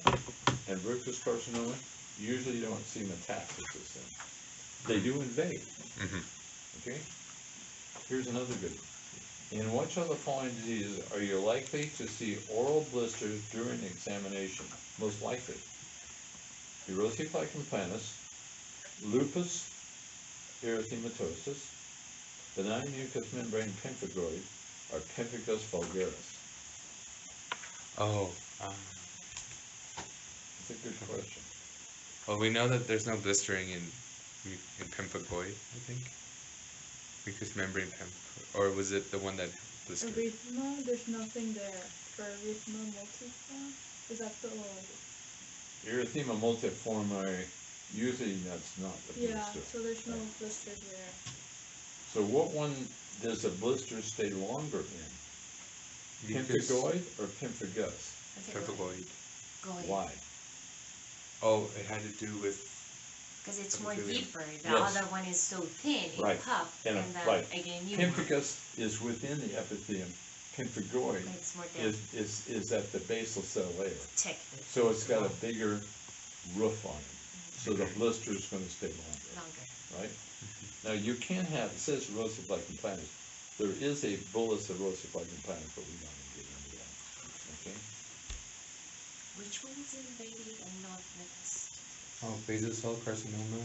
and verrucous carcinoma, usually you don't see metastasis in. They do invade, Mhm. okay? Here's another good one. In which of the following diseases are you likely to see oral blisters during examination? Most likely. Erosive lichen planus, lupus erythematosus, benign mucous membrane pemphigoid, or pemphigus vulgaris. Oh. That's a good question. Well, we know that there's no blistering in pemphigoid, I think. Mucous membrane pemphigoid. Or was it the one that blistered? Erythema, there's nothing there. For erythema multiforme, is that the Erythema multiforme, usually that's not the yeah, blister. so there's no blister there. So what one does a blister stay longer in? Mucus- Pemphigoid or pemphigus? Pemphigoid. Why? Oh, it had to do with. Because it's more Epithelium. deeper. The Yes. other one is so thin, it Right. puffed, And, and then right. again you Pemphigus is within the epithelium. Pemphigoid it's more thin. is at the basal cell layer. Protected. So it's got a bigger roof on it. So the blister is gonna stay longer, Longer. right? Now you can have, it says erosive lichen planus. There is a bullous erosive lichen planus, but we don't get into that, okay? Which one's invading and not metastatic? Oh, basal cell carcinoma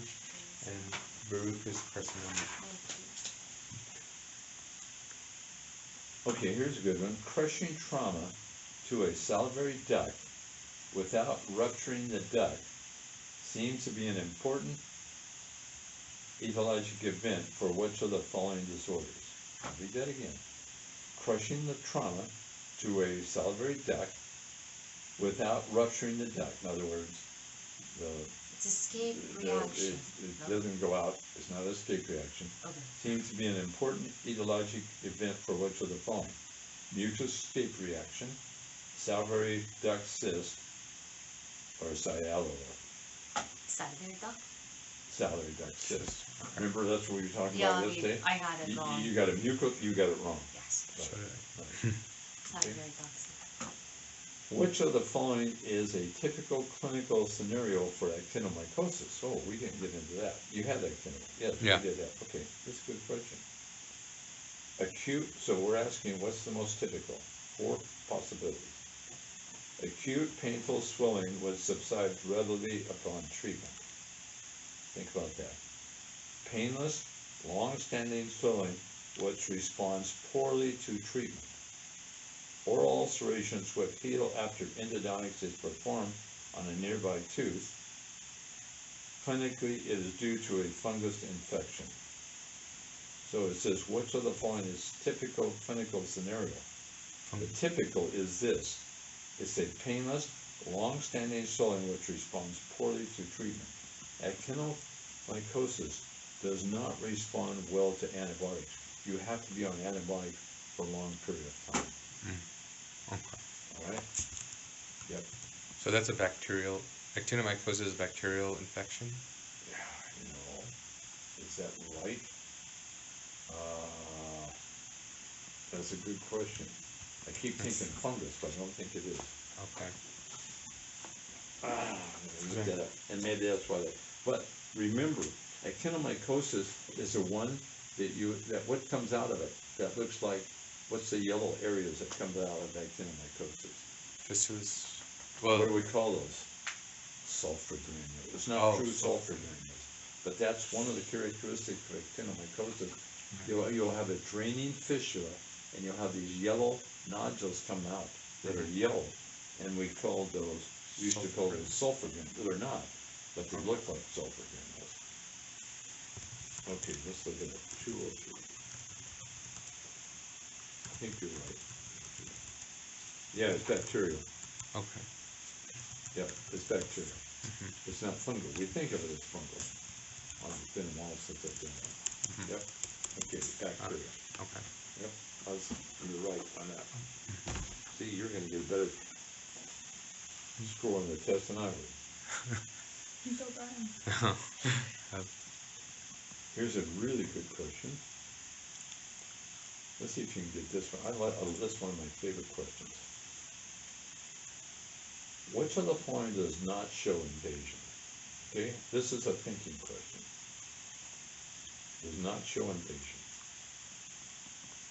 and verrucous carcinoma. Okay, here's a good one. Crushing trauma to a salivary duct without rupturing the duct seems to be an important etiologic event for which of the following disorders? I'll read that again. Crushing the trauma to a salivary duct without rupturing the duct. In other words, It's escape it reaction. No? doesn't go out, it's not an escape reaction. Okay. Seems to be an important etiologic event for which of the following? Mucus escape reaction, salivary duct cyst, or sialora, Salivary duct? salivary duct cyst. Remember, that's what we were talking Yeah, about yesterday? I had it wrong. You got a you got it wrong. Yes. Right, So did I. right. Salivary duct. Which of the following is a typical clinical scenario for actinomycosis? Oh, we didn't get into that. You had actinomy. Yes, Yeah. we did that. Okay, that's a good question. Acute, so we're asking what's the most typical? 4 possibilities. Acute painful swelling which subsides readily upon treatment. Think about that. Painless, long-standing swelling which responds poorly to treatment. Oral ulcerations which heal after endodontics is performed on a nearby tooth. Clinically, it is due to a fungus infection. So it says, which of the following is typical clinical scenario? The typical is this. It's a painless, long-standing swelling which responds poorly to treatment. Actinomycosis does not respond well to antibiotics. You have to be on antibiotics for a long period of time. Okay. All right? Yep. So that's a bacterial, actinomycosis is a bacterial infection? Yeah, you know, is that right? That's a good question. I keep thinking fungus, but I don't think it is. Okay. Look that up. And maybe that's why that, but remember, actinomycosis is the one that what comes out of it, that looks like, what's the yellow areas that come out of actinomycosis? Fistulas, What do well, we call those? Sulfur granules. It's not Oh, true sulfur. sulfur granules, but that's one of the characteristics of actinomycosis. You'll have a draining fistula, and you'll have these yellow nodules come out that are yellow, and we used to call those sulfur granules. They're not, but they look like sulfur granules. Okay, let's look at it. 203. I think you're right. Yeah, it's bacterial. okay. Yep, it's bacterial. It's not fungal. We think of it as fungal. It's been a while since I've done that. Yep. Okay, bacteria. Okay. Yep, you're right on that. See, you're gonna get a better score on the test than I would. I'm so proud. Here's a really good question. Let's see if you can get this one. This is one of my favorite questions. Which of the following does not show invasion? Okay, this is a thinking question. Does not show invasion.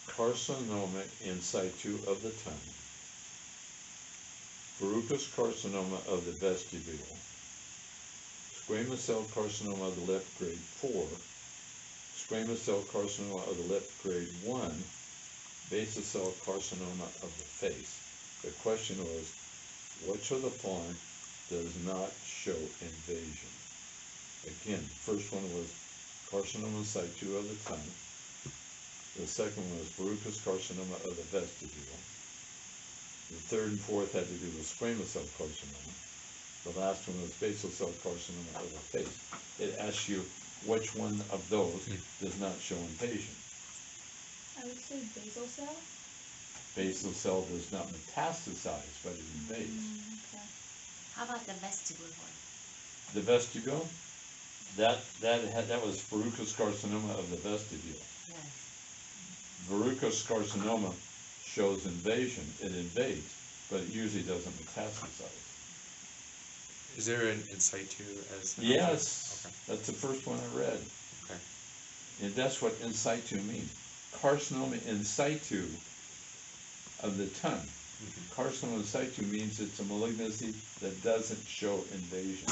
Carcinoma in situ of the tongue. Verrucous carcinoma of the vestibule. Squamous cell carcinoma of the lip grade 4. Squamous cell carcinoma of the lip grade 1. Basal cell carcinoma of the face. The question was, which of the following does not show invasion? Again, the first one was carcinoma in situ of the tongue. The second one was verrucous carcinoma of the vestibule. The third and fourth had to do with squamous cell carcinoma. The last one was basal cell carcinoma of the face. It asks you which one of those does not show invasion. I would say basal cell. Basal cell does not metastasize, but it invades. Okay. How about the vestibule one? The vestibule, that was verrucous carcinoma of the vestibule. Yes. Verrucous carcinoma shows invasion. It invades, but it usually doesn't metastasize. Is there an in situ as? Yes, Okay. that's the first one I read. Okay. And that's what in situ means. Carcinoma in situ of the tongue. Carcinoma in situ means it's a malignancy that doesn't show invasion.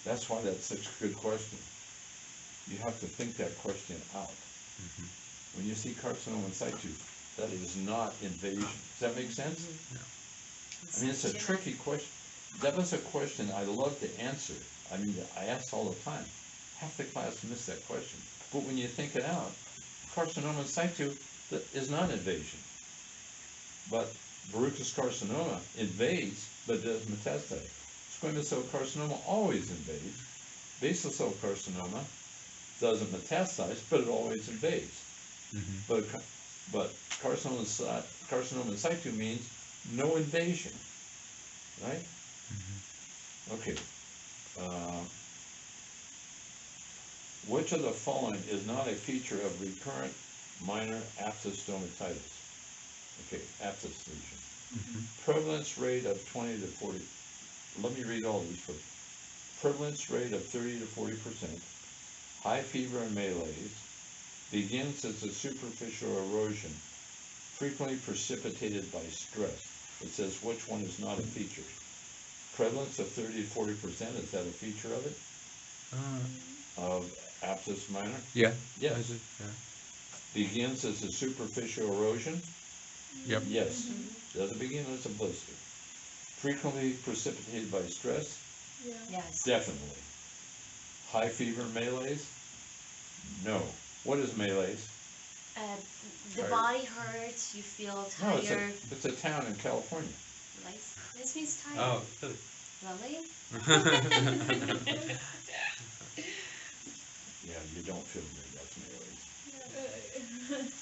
That's why that's such a good question. You have to think that question out. When you see carcinoma in situ, that is not invasion. Does that make sense? I mean, it's a tricky question. That was a question I love to answer. I mean, I ask all the time. Half the class miss that question. But when you think it out, carcinoma in situ is not invasion. But verrucous carcinoma invades, but doesn't metastasize. Squamous cell carcinoma always invades. Basal cell carcinoma doesn't metastasize, but it always invades. But carcinoma in situ means no invasion, right? Okay. Which of the following is not a feature of recurrent minor abscess stomatitis? Okay, abscess lesion. Prevalence rate of 20 to 40. Let me read all these first. Prevalence rate of 30 to 40%. High fever and malaise. Begins as a superficial erosion, frequently precipitated by stress. It says which one is not a feature. Prevalence of 30 to 40%, is that a feature of it? Of abscess minor? Yeah. Yes. Is it? Yeah. Begins as a superficial erosion? Yep. Yes. Doesn't begin as a blister. Frequently precipitated by stress? Yeah. Yes. Definitely. High fever and malaise? No. What is malaise? The Tired. body hurts, you feel No, tired. it's a town in California. This means tired. Oh, really? Really? Yeah, you don't feel good, that's malaise.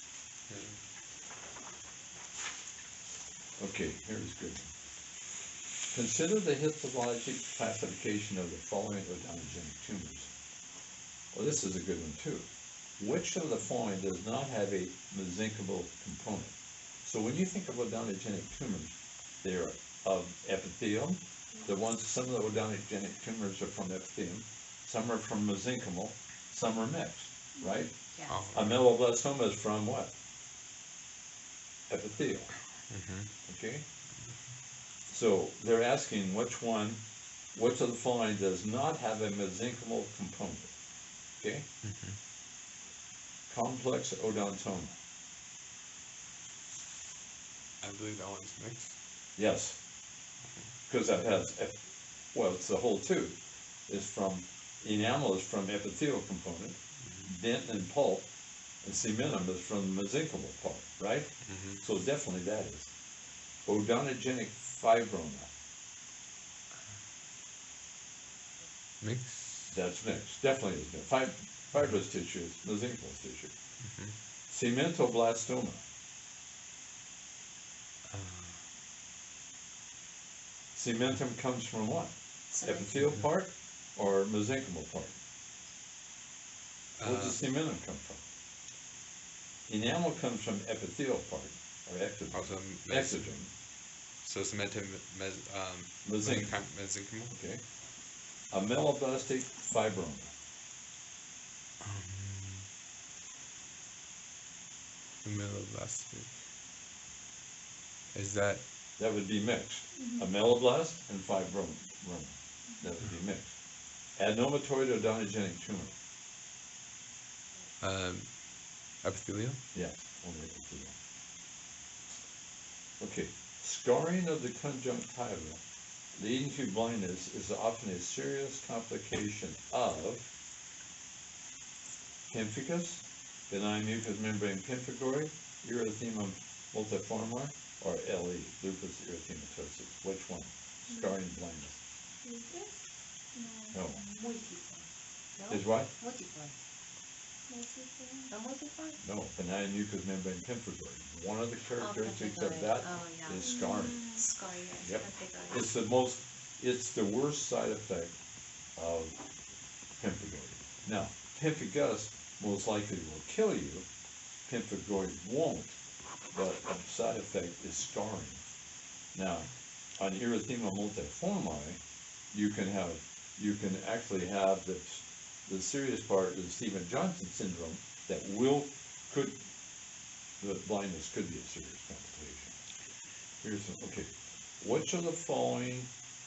Okay, here's good one. Consider the histologic classification of the following odontogenic tumors. Well, this is a good one too. Which of the following does not have a mesenchymal component? So when you think of odontogenic tumors, they're of epithelium. Some of the odontogenic tumors are from epithelium, some are from mesenchymal, some are mixed, right? Yes. Oh. A meloblastoma is from what? Epithelial, okay? So they're asking which of the following does not have a mesenchymal component, okay? Complex odontoma, I believe that one's mixed. yes. Because that has, well, it's the whole tooth. Enamel is from epithelial component, dent and pulp, and cementum is from the mesenchymal part, right? So definitely that is. Odontogenic fibroma, Mixed. that's mixed, definitely is mixed. Fibrous tissue is mesenchymal tissue. Cementoblastoma, cementum comes from what? Epithelial part or mesenchymal part? Where does cementum come from? Enamel comes from epithelial part, or ectoderm. Also, Exoderm, so cementum mesenchymal, mesenchymal. okay. Ameloblastic fibroma, Ameloblastic. Is that that would be mixed. Ameloblast and fibroma, that would be mixed. Adenomatoid odontogenic tumor, epithelial? yes, only epithelial. Okay, scarring of the conjunctiva leading to blindness is often a serious complication of pemphigus, benign mucous membrane pemphigoid, erythema multiforme, or LE, lupus erythematosus. Which one? Scarring blindness. Lupus? No. Multiform. No? Is what? Multiform. Multiform? No multiform? No, benign mucous membrane pemphigoid. One of the characteristics of pemphigoid. that Oh, yeah. is scarring. Scar, yes. Yep. Pemphigoid. It's the worst side effect of pemphigoid. Now, pemphigus most likely will kill you, pemphigoid won't, but a side effect is scarring. Now, on erythema multiforme, you can actually have the serious part is Stevens-Johnson syndrome that the blindness could be a serious complication. Okay. Which of the following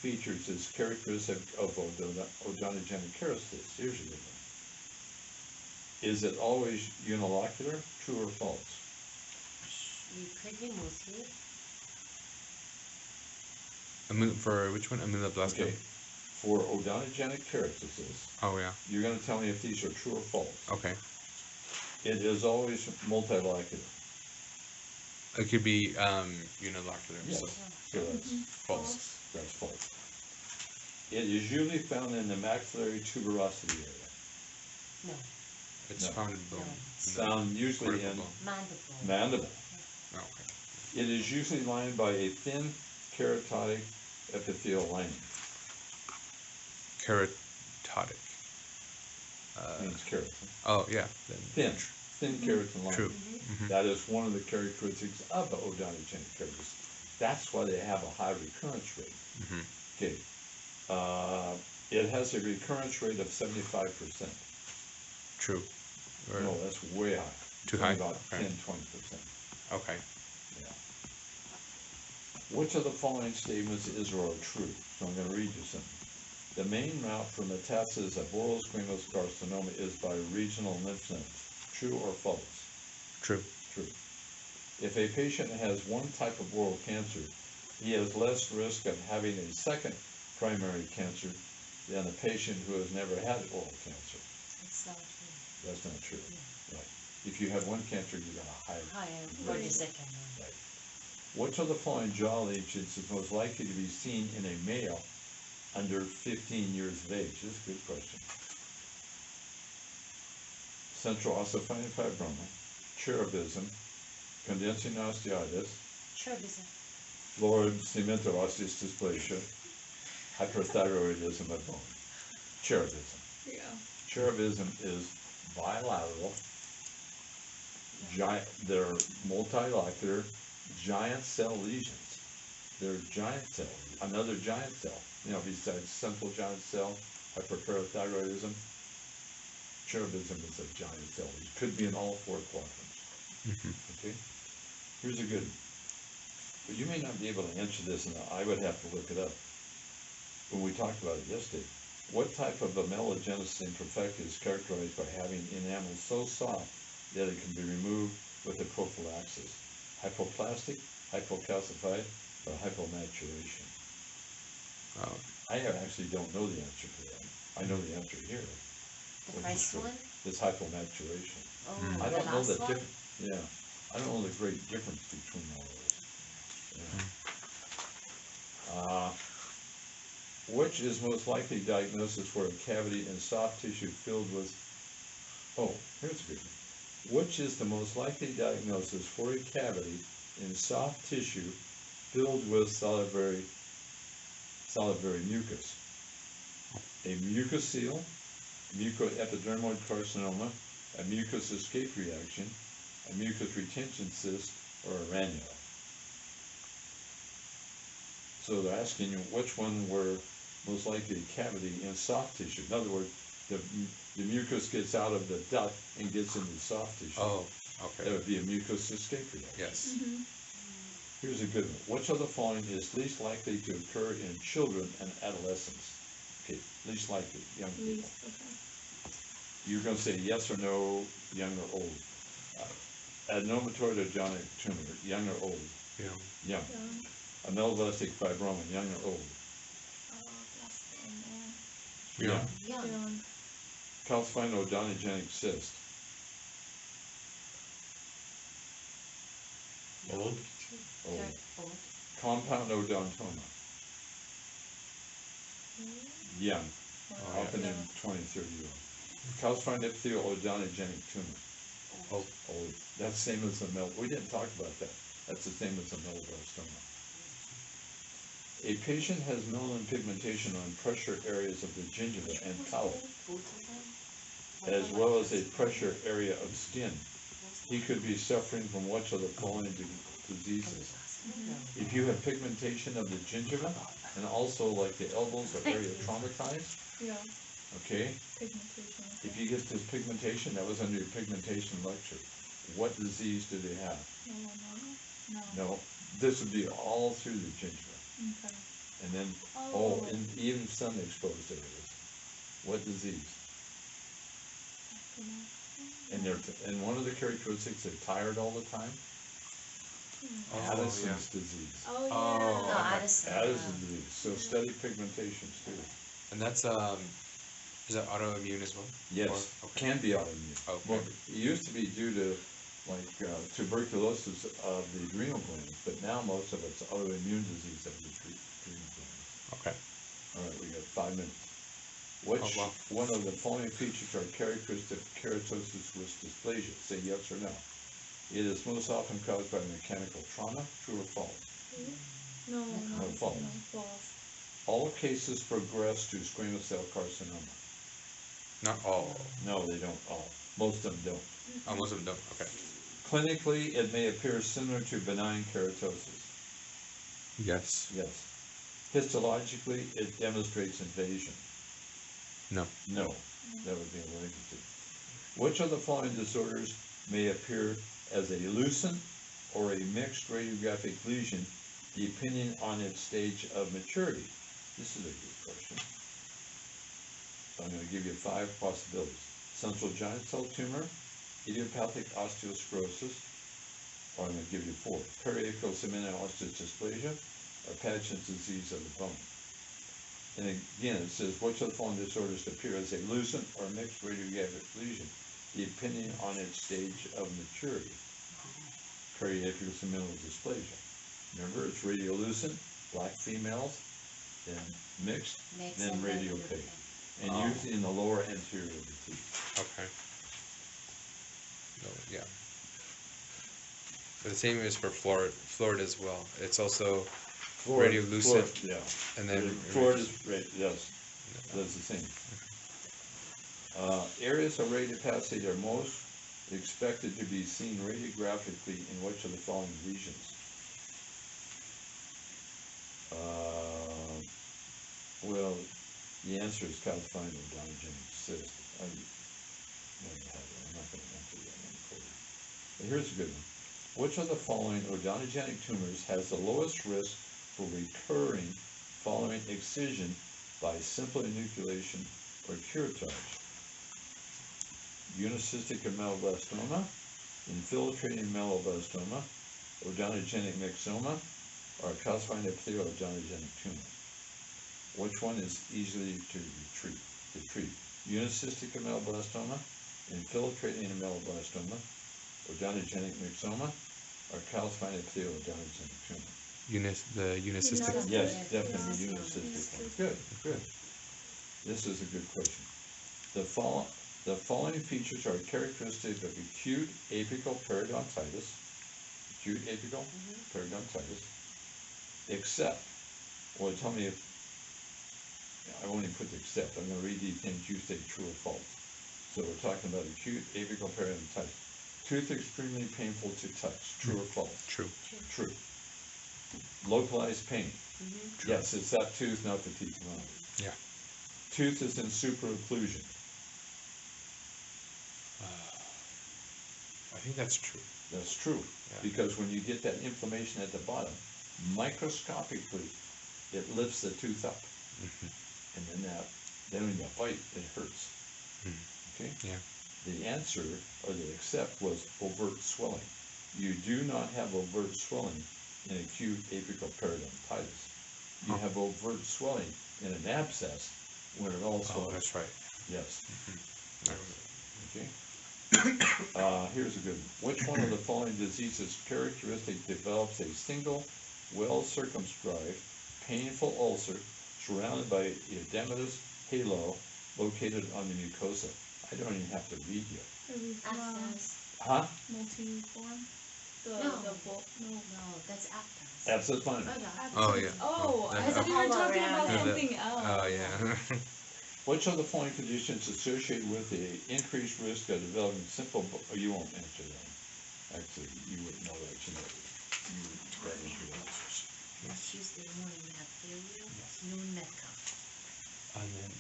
features is characteristic of odontogenic keratosis? Here's a good one. Is it always unilocular, true or false? You could be mostly. For which one? Ameloblastic. Okay. For odontogenic keratosis, Oh yeah. you're going to tell me if these are true or false. Okay. It is always multilocular. It could be unilocular. Yes. So So that's false. That's false. It is usually found in the maxillary tuberosity area. No. It's No. found in bone. No. in the Found usually cortical in bone. Mandible. mandible. Oh, okay. It is usually lined by a thin keratotic epithelial lining. Keratotic. Means keratin. Oh yeah. Then Thin keratin lining. true. That is one of the characteristics of odontogenic keratosis. That's why they have a high recurrence rate. Mhm. Okay. It has a recurrence rate of 75%. True. Or No, that's way high. too It's high? only about Okay. 10-20%. Okay. Yeah. Which of the following statements is or are true? So I'm going to read you something. The main route for metastasis of oral squamous carcinoma is by regional lymph nodes. True or false? True. True. If a patient has one type of oral cancer, he has less risk of having a second primary cancer than a patient who has never had oral cancer. It's not true. That's not true. Right. If you have one cancer, you got a higher. Higher for the second one. Right. Which of the following jaw lesions is most likely to be seen in a male under 15 years of age? This is a good question. Central ossifying fibroma, cherubism, condensing osteitis, Cherubism. florid cemento osseous dysplasia, hyperthyroidism of bone. Cherubism. Yeah. Cherubism is bilateral, giant, they're multilocular, giant cell lesions. They're giant cell, another giant cell. You know, besides central giant cell, hyperparathyroidism, cherubism is a giant cell. It could be in all four quadrants. Mhm. Okay? Here's a good one. But you may not be able to answer this, and I would have to look it up. When we talked about it yesterday, what type of amelogenesis imperfecta is characterized by having enamel so soft that it can be removed with a prophylaxis? Hypoplastic, hypocalcified, or hypomaturation? Oh, I actually don't know the answer to that. I know the answer here. The Which is first true. one? It's hypomaturation. Oh, Mm. I the don't know last the one? difference. Yeah, I don't know the great difference between all of those. Yeah. Which is most likely diagnosis for a cavity in soft tissue filled with? Oh, here's a good one. Which is the most likely diagnosis for a cavity in soft tissue filled with salivary mucus? A mucocele, mucoepidermoid carcinoma, a mucus escape reaction, a mucus retention cyst, or a ranula. So they're asking you which one were most likely a cavity in soft tissue. In other words, the mucus gets out of the duct and gets into the soft tissue. oh, That okay. would be a mucus escape reaction. Yes. Mm-hmm. Here's a good one. Which of the following is least likely to occur in children and adolescents? Okay, least likely, young people. Least, okay. You're gonna say yes or no, young or old. Adenomatoid tumor, young or old? Yeah. Young. Young. Ameloblasttic fibroma, young or old? That's the man. Yeah. Young. Young. Calcifying odontogenic cyst, Old? old. Old. Compound odontoma, young, Oh, often in 20-30 year old. Calcifying epithelial odontogenic tumor, Old. old. That's same as the we didn't talk about that. That's the same as the melanoblastoma. A patient has melanin pigmentation on pressure areas of the gingiva and palate, Both of them? as well as a pressure area of skin. He could be suffering from which of the following diseases? If you have pigmentation of the gingiva and also like the elbows or area traumatized, Yeah. okay? Pigmentation. If you get this pigmentation, that was under your pigmentation lecture. What disease do they have? Melanoma? No. No, this would be all through the gingiva. Okay. And then, Oh. and even sun exposed areas. What disease? And and one of the characteristics, they're tired all the time. Oh, Addison's disease. Oh, Oh, yeah. No, okay. Addison. Addison's disease, so study pigmentations too. And that's is that autoimmune as well? Yes, Or- okay. can be autoimmune. Oh, Well, okay. it used to be due to like tuberculosis of the adrenal glands, but now most of it's autoimmune disease of the adrenal glands. Okay. All right, we got 5 minutes. Which Oh, wow. one of the following features are characteristic of keratosis with dysplasia? Say yes or no. It is most often caused by mechanical trauma, true or false? No, No, false. No, false. All cases progress to squamous cell carcinoma. Not all. No, they don't all. Most of them don't. Oh, most of them don't. Okay. Clinically, it may appear similar to benign keratosis. Yes. Yes. Histologically, it demonstrates invasion. No. No, that would be a malignancy. Which of the following disorders may appear as a lucent or a mixed radiographic lesion depending on its stage of maturity? This is a good question. So I'm going to give you 5 possibilities. Central giant cell tumor, idiopathic osteosclerosis, or I'm going to give you 4. Periapical seminoosseous dysplasia, or Paget's disease of the bone. And again, it says, which of the following disorders appear as a lucent or mixed radiographic lesion, depending on its stage of maturity? Periapical seminoosseous dysplasia. Remember, it's radiolucent, black females, then mixed, Mix then and then radiopaque, opaque. and Oh. usually in the lower anterior of the teeth. Okay. No, yeah. But the same is for Florida as well. It's also radiolucent, Yeah. and then Florida's, yes, that's the same. Areas of radiopacity are most expected to be seen radiographically in which of the following regions? Well, the answer is calcified odontogenic cyst. I'm not going to answer that one for you. But here's a good one. Which of the following odontogenic tumors has the lowest risk for recurring following excision by simple enucleation or curettage? Unicystic ameloblastoma, infiltrating ameloblastoma, odontogenic myxoma, or calcified epithelial odontogenic tumor? Which one is easily to treat? Unicystic ameloblastoma, infiltrating ameloblastoma, odontogenic myxoma, or calcified epithelial odontogenic tumor? the unicystic. Unicystic. Yes, Yeah. definitely unicystic one. Good, good. This is a good question. The following features are characteristic of acute apical periodontitis, except, well, tell me if, I won't even put the except, I'm gonna read these things, you say true or false. So we're talking about acute apical periodontitis. Tooth extremely painful to touch, true or false? True. True. Localized pain. Mhm. Yes, it's that tooth, not the teeth around it. Yeah. Tooth is in superocclusion. I think that's true. That's true, Yeah. because when you get that inflammation at the bottom, microscopically, it lifts the tooth up. Mhm. And then when you bite, it hurts. Mm. Okay? Yeah. The answer, or the accept, was overt swelling. You do not have overt swelling in acute apical periodontitis. You Huh. have overt swelling in an abscess when it all Oh, swells. that's right. Yes, Nice. okay. Here's a good one. Which one of the following diseases characteristic develops a single, well-circumscribed, painful ulcer surrounded by edematous halo located on the mucosa? I don't even have to read you. Abscess. Huh? Multiform. No. No. No, that's abscess. Abscess fine. Oh, yeah. Oh, yeah. Oh, I That- thought we were talking Yeah, about that- something else. Oh, yeah. Which of the following conditions associated with the increased risk of developing simple, you won't answer that one. Actually, you wouldn't know that, you know. You got into that. Tuesday morning we have paleo, noon Metcalf. And then,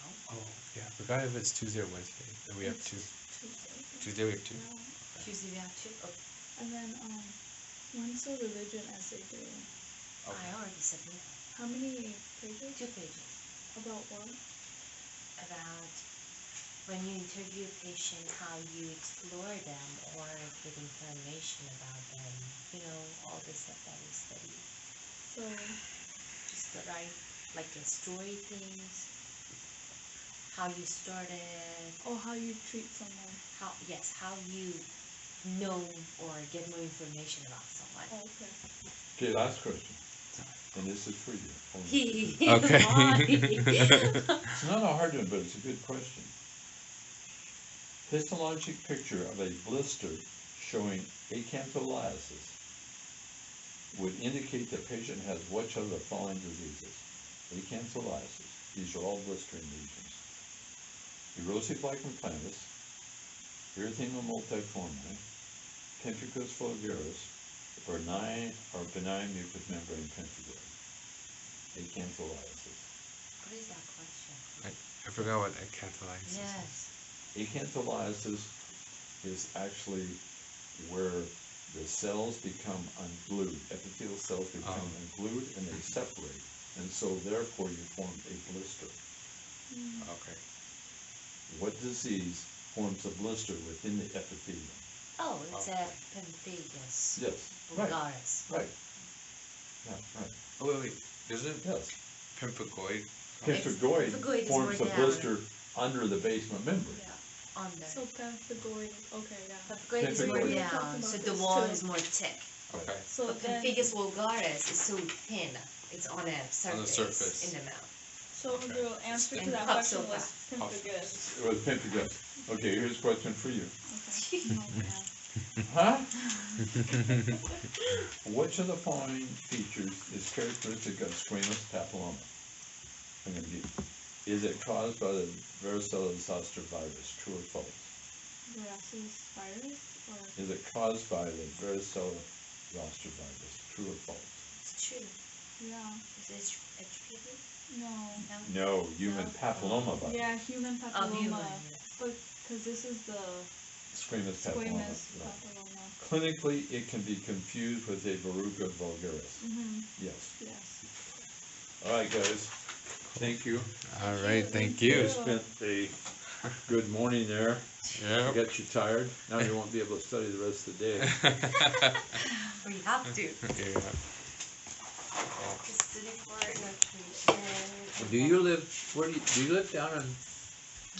No? oh, yeah, I forgot if it's Tuesday or Wednesday. And we have two. Tuesday we have two. Tuesday we have two. Oh, And then, when's the religion essay due? I already submitted. How many pages? 2 pages. About what? About when you interview a patient, how you explore them or get information about them. You know, all the stuff that we study. So, Just the right, like the story things, how you started, oh, how you treat someone. how you know or get more information about someone. Oh, okay. Okay, last question. And this is for you. only. Okay. Why? It's not a hard one, but it's a good question. Histologic picture of a blister showing acantholysis would indicate the patient has which of the following diseases? Acantholysis. These are all blistering lesions. Erosive lichen planus, erythema multiforme, pemphigus vulgaris, benign mucous membrane pemphigoid. Acantholysis. What is that question? I forgot what acantholysis is. Yes. Acantholysis is actually where the cells become unglued, epithelial cells become unglued and they separate, and so therefore you form a blister. Okay. What disease forms a blister within the epithelium? Oh, it's a pemphigus Yes, right, vulgaris. right. Yeah, right, Oh wait. Isn't yes. pemphigoid? Pemphigoid pemphigoid is forms a more down. blister under the basement membrane. Yeah. Under. So pemphigoid. Okay, yeah. Pemphigoid is more Pemphigoid. We were talking down, about so the this wall too. is more thick. Okay. So But then, pemphigus vulgaris is so thin. It's on a surface, in the mouth. so Okay. the answer to And that puffs question so was fast. pemphigus. It was pemphigus. Okay, here's a question for you. Okay. Oh, man. Huh? Which of the following features is characteristic of squamous papilloma? I'm gonna give. Is it caused by the varicella zoster virus? True or false? Varicose virus or Is it caused by the varicella zoster virus? True or false? It's true. yeah. Is it HPV? No. No? No, human No. papilloma virus. Yeah, human Oh, papilloma. human. But because this is the Squamous papilloma. squamous Right. papilloma. Clinically, it can be confused with a verruca vulgaris. Mm-hmm. Yes. Yes. All right, guys. Thank you. All right. Thank Thank you. you. Spent a good morning there. Yeah. Got you tired. Now you won't be able to study the rest of the day. We have to. Yeah. Just study for nutrition. Do you live? Where do you live down in?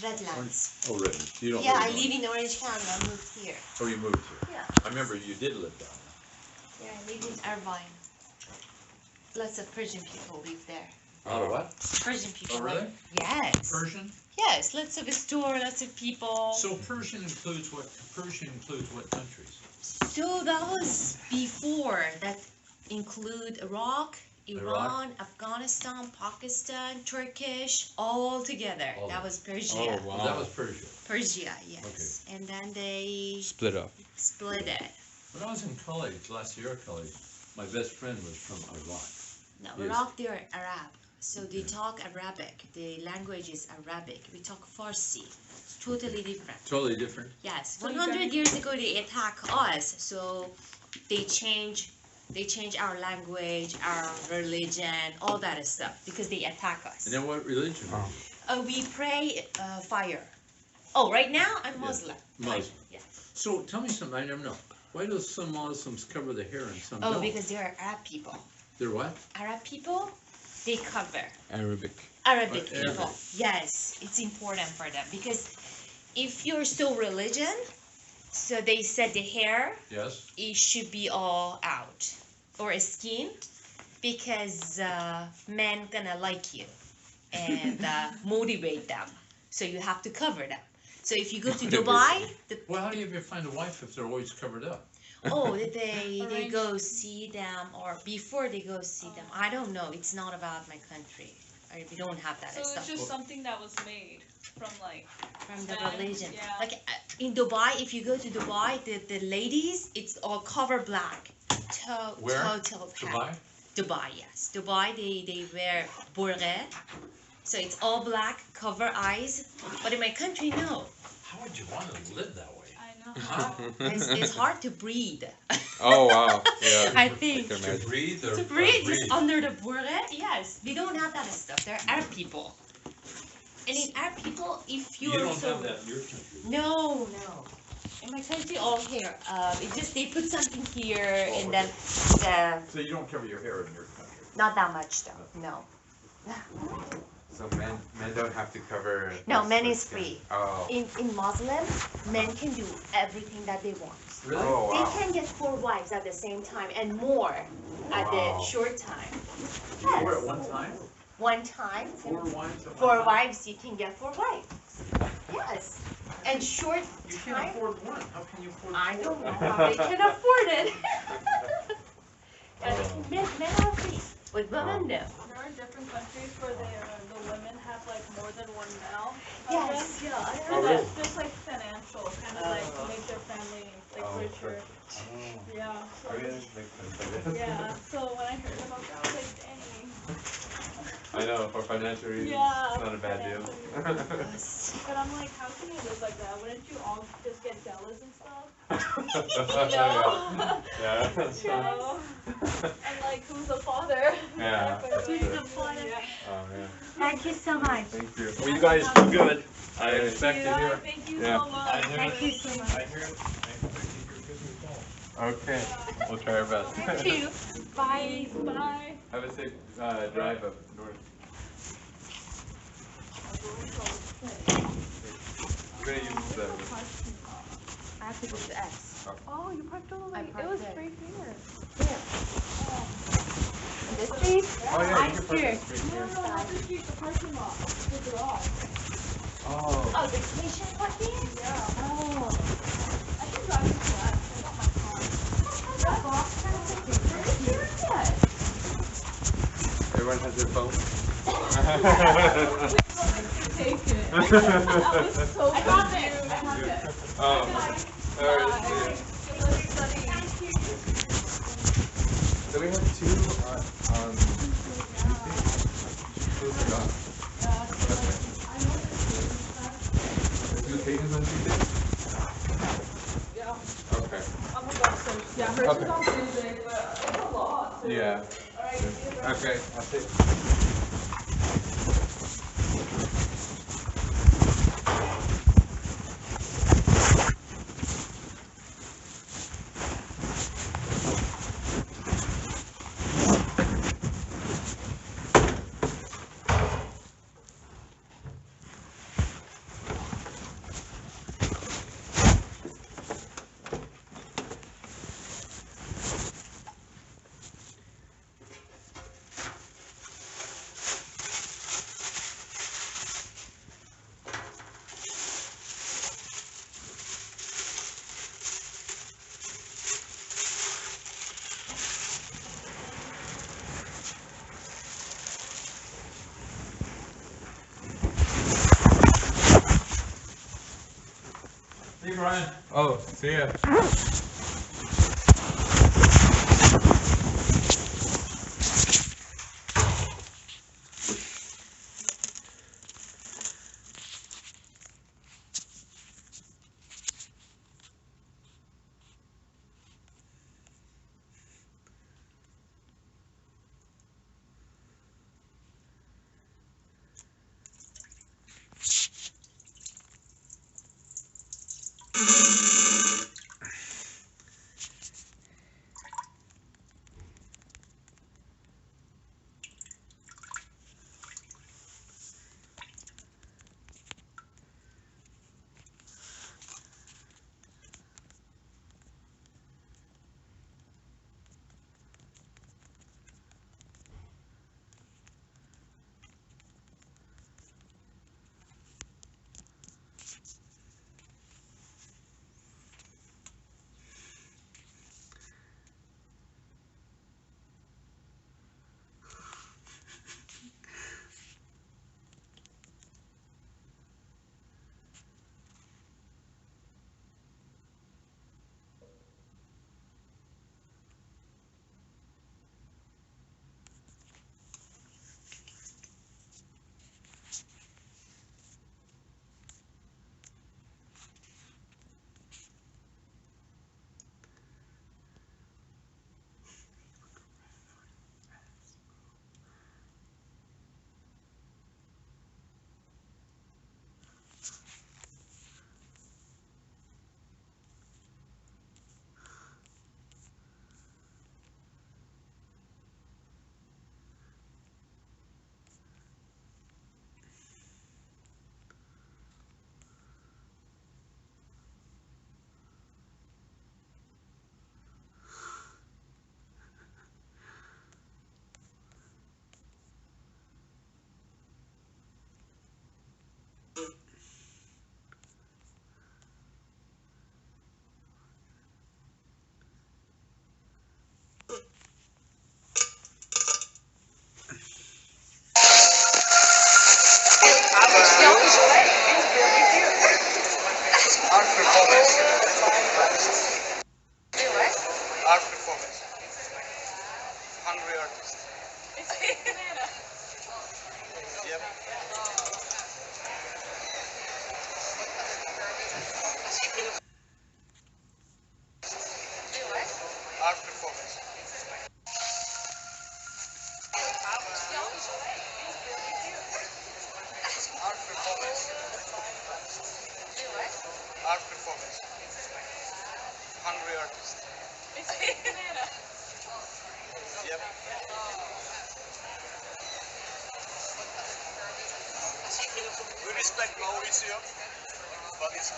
Redlands. Oh, Redmond. You don't. Yeah, live I in live in Orange County. I moved here. Oh, you moved here. Yeah. I remember you did live down Yeah, I live in Irvine. Lots of Persian people live there. there. Out of what? Persian people. Oh, really? Like, yes. Persian? Yes, lots of store, lots of people. So Persian includes what countries? So that was before that include Iraq, Iran, Afghanistan, Pakistan, Turkish, all together. All that of was Persia. Oh wow. That was Persia. Persia, yes. And then they Split up. split it. When I was in college, last year at college, my best friend was from Iraq. No, Yes. Iraq, they're Arab. So they talk Arabic. The language is Arabic. We talk Farsi. It's totally different. Totally different. Yes, So you 100 guys- years ago they attack us, so they change our language, our religion, all that stuff because they attack us. And then what religion are you? We pray fire. Oh, right now I'm Muslim. Muslim. Yeah. So tell me something. I never know. Why do some Muslims cover the hair and some Oh, don't? because they're Arab people. They're what? Arab people, they cover. Arabic. Arabic Arabic. people. Yes, it's important for them because if you're still religion, so they said the hair Yes. it should be all out or a skin because men gonna like you and motivate them. So you have to cover them. So if you go to Dubai, Well, how do you ever find a wife if they're always covered up? they Arrange- go see them or before they go see them. I don't know. It's not about my country. We don't have that So it's stuff. just something that was made from like From the Spanish, religion. yeah. Like in Dubai, if you go to Dubai, the ladies, it's all cover black. Where? Total Dubai? Dubai, yes. Dubai, they wear burqa. So it's all black, cover eyes. But in my country, no. How would you want to live that way? I know. It's hard to breathe. Oh wow. Yeah. I think. can To imagine. breathe or To breathe just under the burqa? Yes. We don't have that stuff. They're Arab people. And in Arab people, if You you're don't so... have that in your country. No, no. In my country, all hair. It just they put something here, and then the So you don't cover your hair in your country. not that much though. No. So men don't have to cover. No, this men with is skin. free. Oh. In Muslim, men can do everything that they want. Really? Oh They wow. can get 4 wives at the same time and more at Wow. the short time. Four at Yes. one time? One time, 4 wives at one 4 time? wives, you can get 4 wives. Yes. And short You can't time, afford one. How can you afford I four? don't know how they can afford it. Men are free, but women no. There are different countries where the women have like more than one male. Yes, yeah, I Oh, heard really? that. Just like financial, kind of like make their family like Oh, richer. sure. Yeah. So, I mean, it makes sense, I guess. yeah. So when I heard about that, I was like, dang. I know, for financial reasons, Yeah, it's not a bad deal. Yes. But I'm like, how can you live like that? Wouldn't you all just get jealous and stuff? Yeah. Yeah. So, and like, who's the father? Yeah, But, that's like, true. the father? Yeah. Oh, yeah. Thank you so much. Thank you. Well, you guys do good. I expect to hear. Thank you Yeah. so much. Thank you so much. I hear it. Okay, we'll try our best. Thank you. Bye. Bye. Have a safe drive up north. We're gonna use the. I have to go to X. Oh, you parked all the I way. It parked was there. right here. Where? This street? Oh yeah, I'm you can park here. it straight No, here. no, not the street, the parking lot. The garage. Oh. Oh, the station parking? Yeah. Oh. I can drive you to that. I got my car. Everyone has their phone. Take it. That was so I have it. I have it. Oh. Alright. So we have two on Tuesday. Two occasions on Tuesday? Yeah. Okay. I'm about to. Yeah, hers Okay. is on Tuesday, but it's a lot. So. Yeah. Alright, see you guys. Okay, I'll take. See you, Brian. Oh, see ya. Our performance. Yep. We respect Mauricio, but it's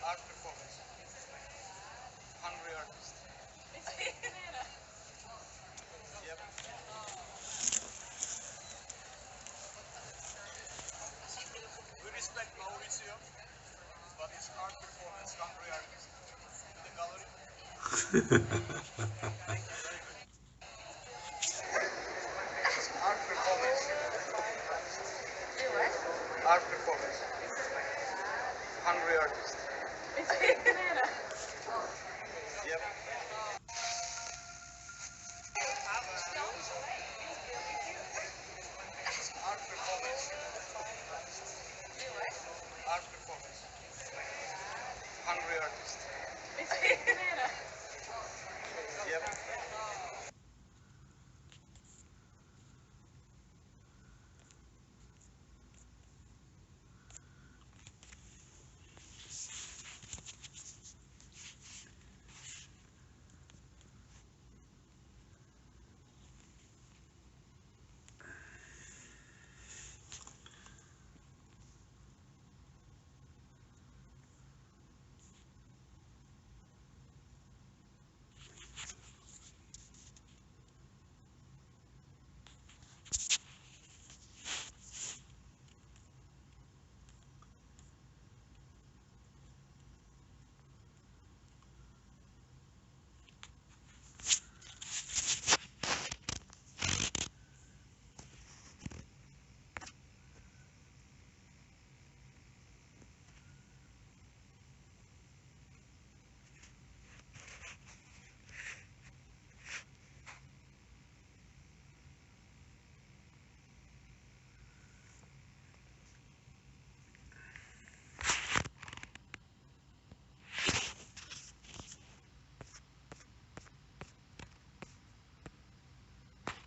art performance. Hungry artist. Yep. We respect Mauricio, but it's art performance. Hungry artist. The gallery. Art performance. Art performance. Hungry artist.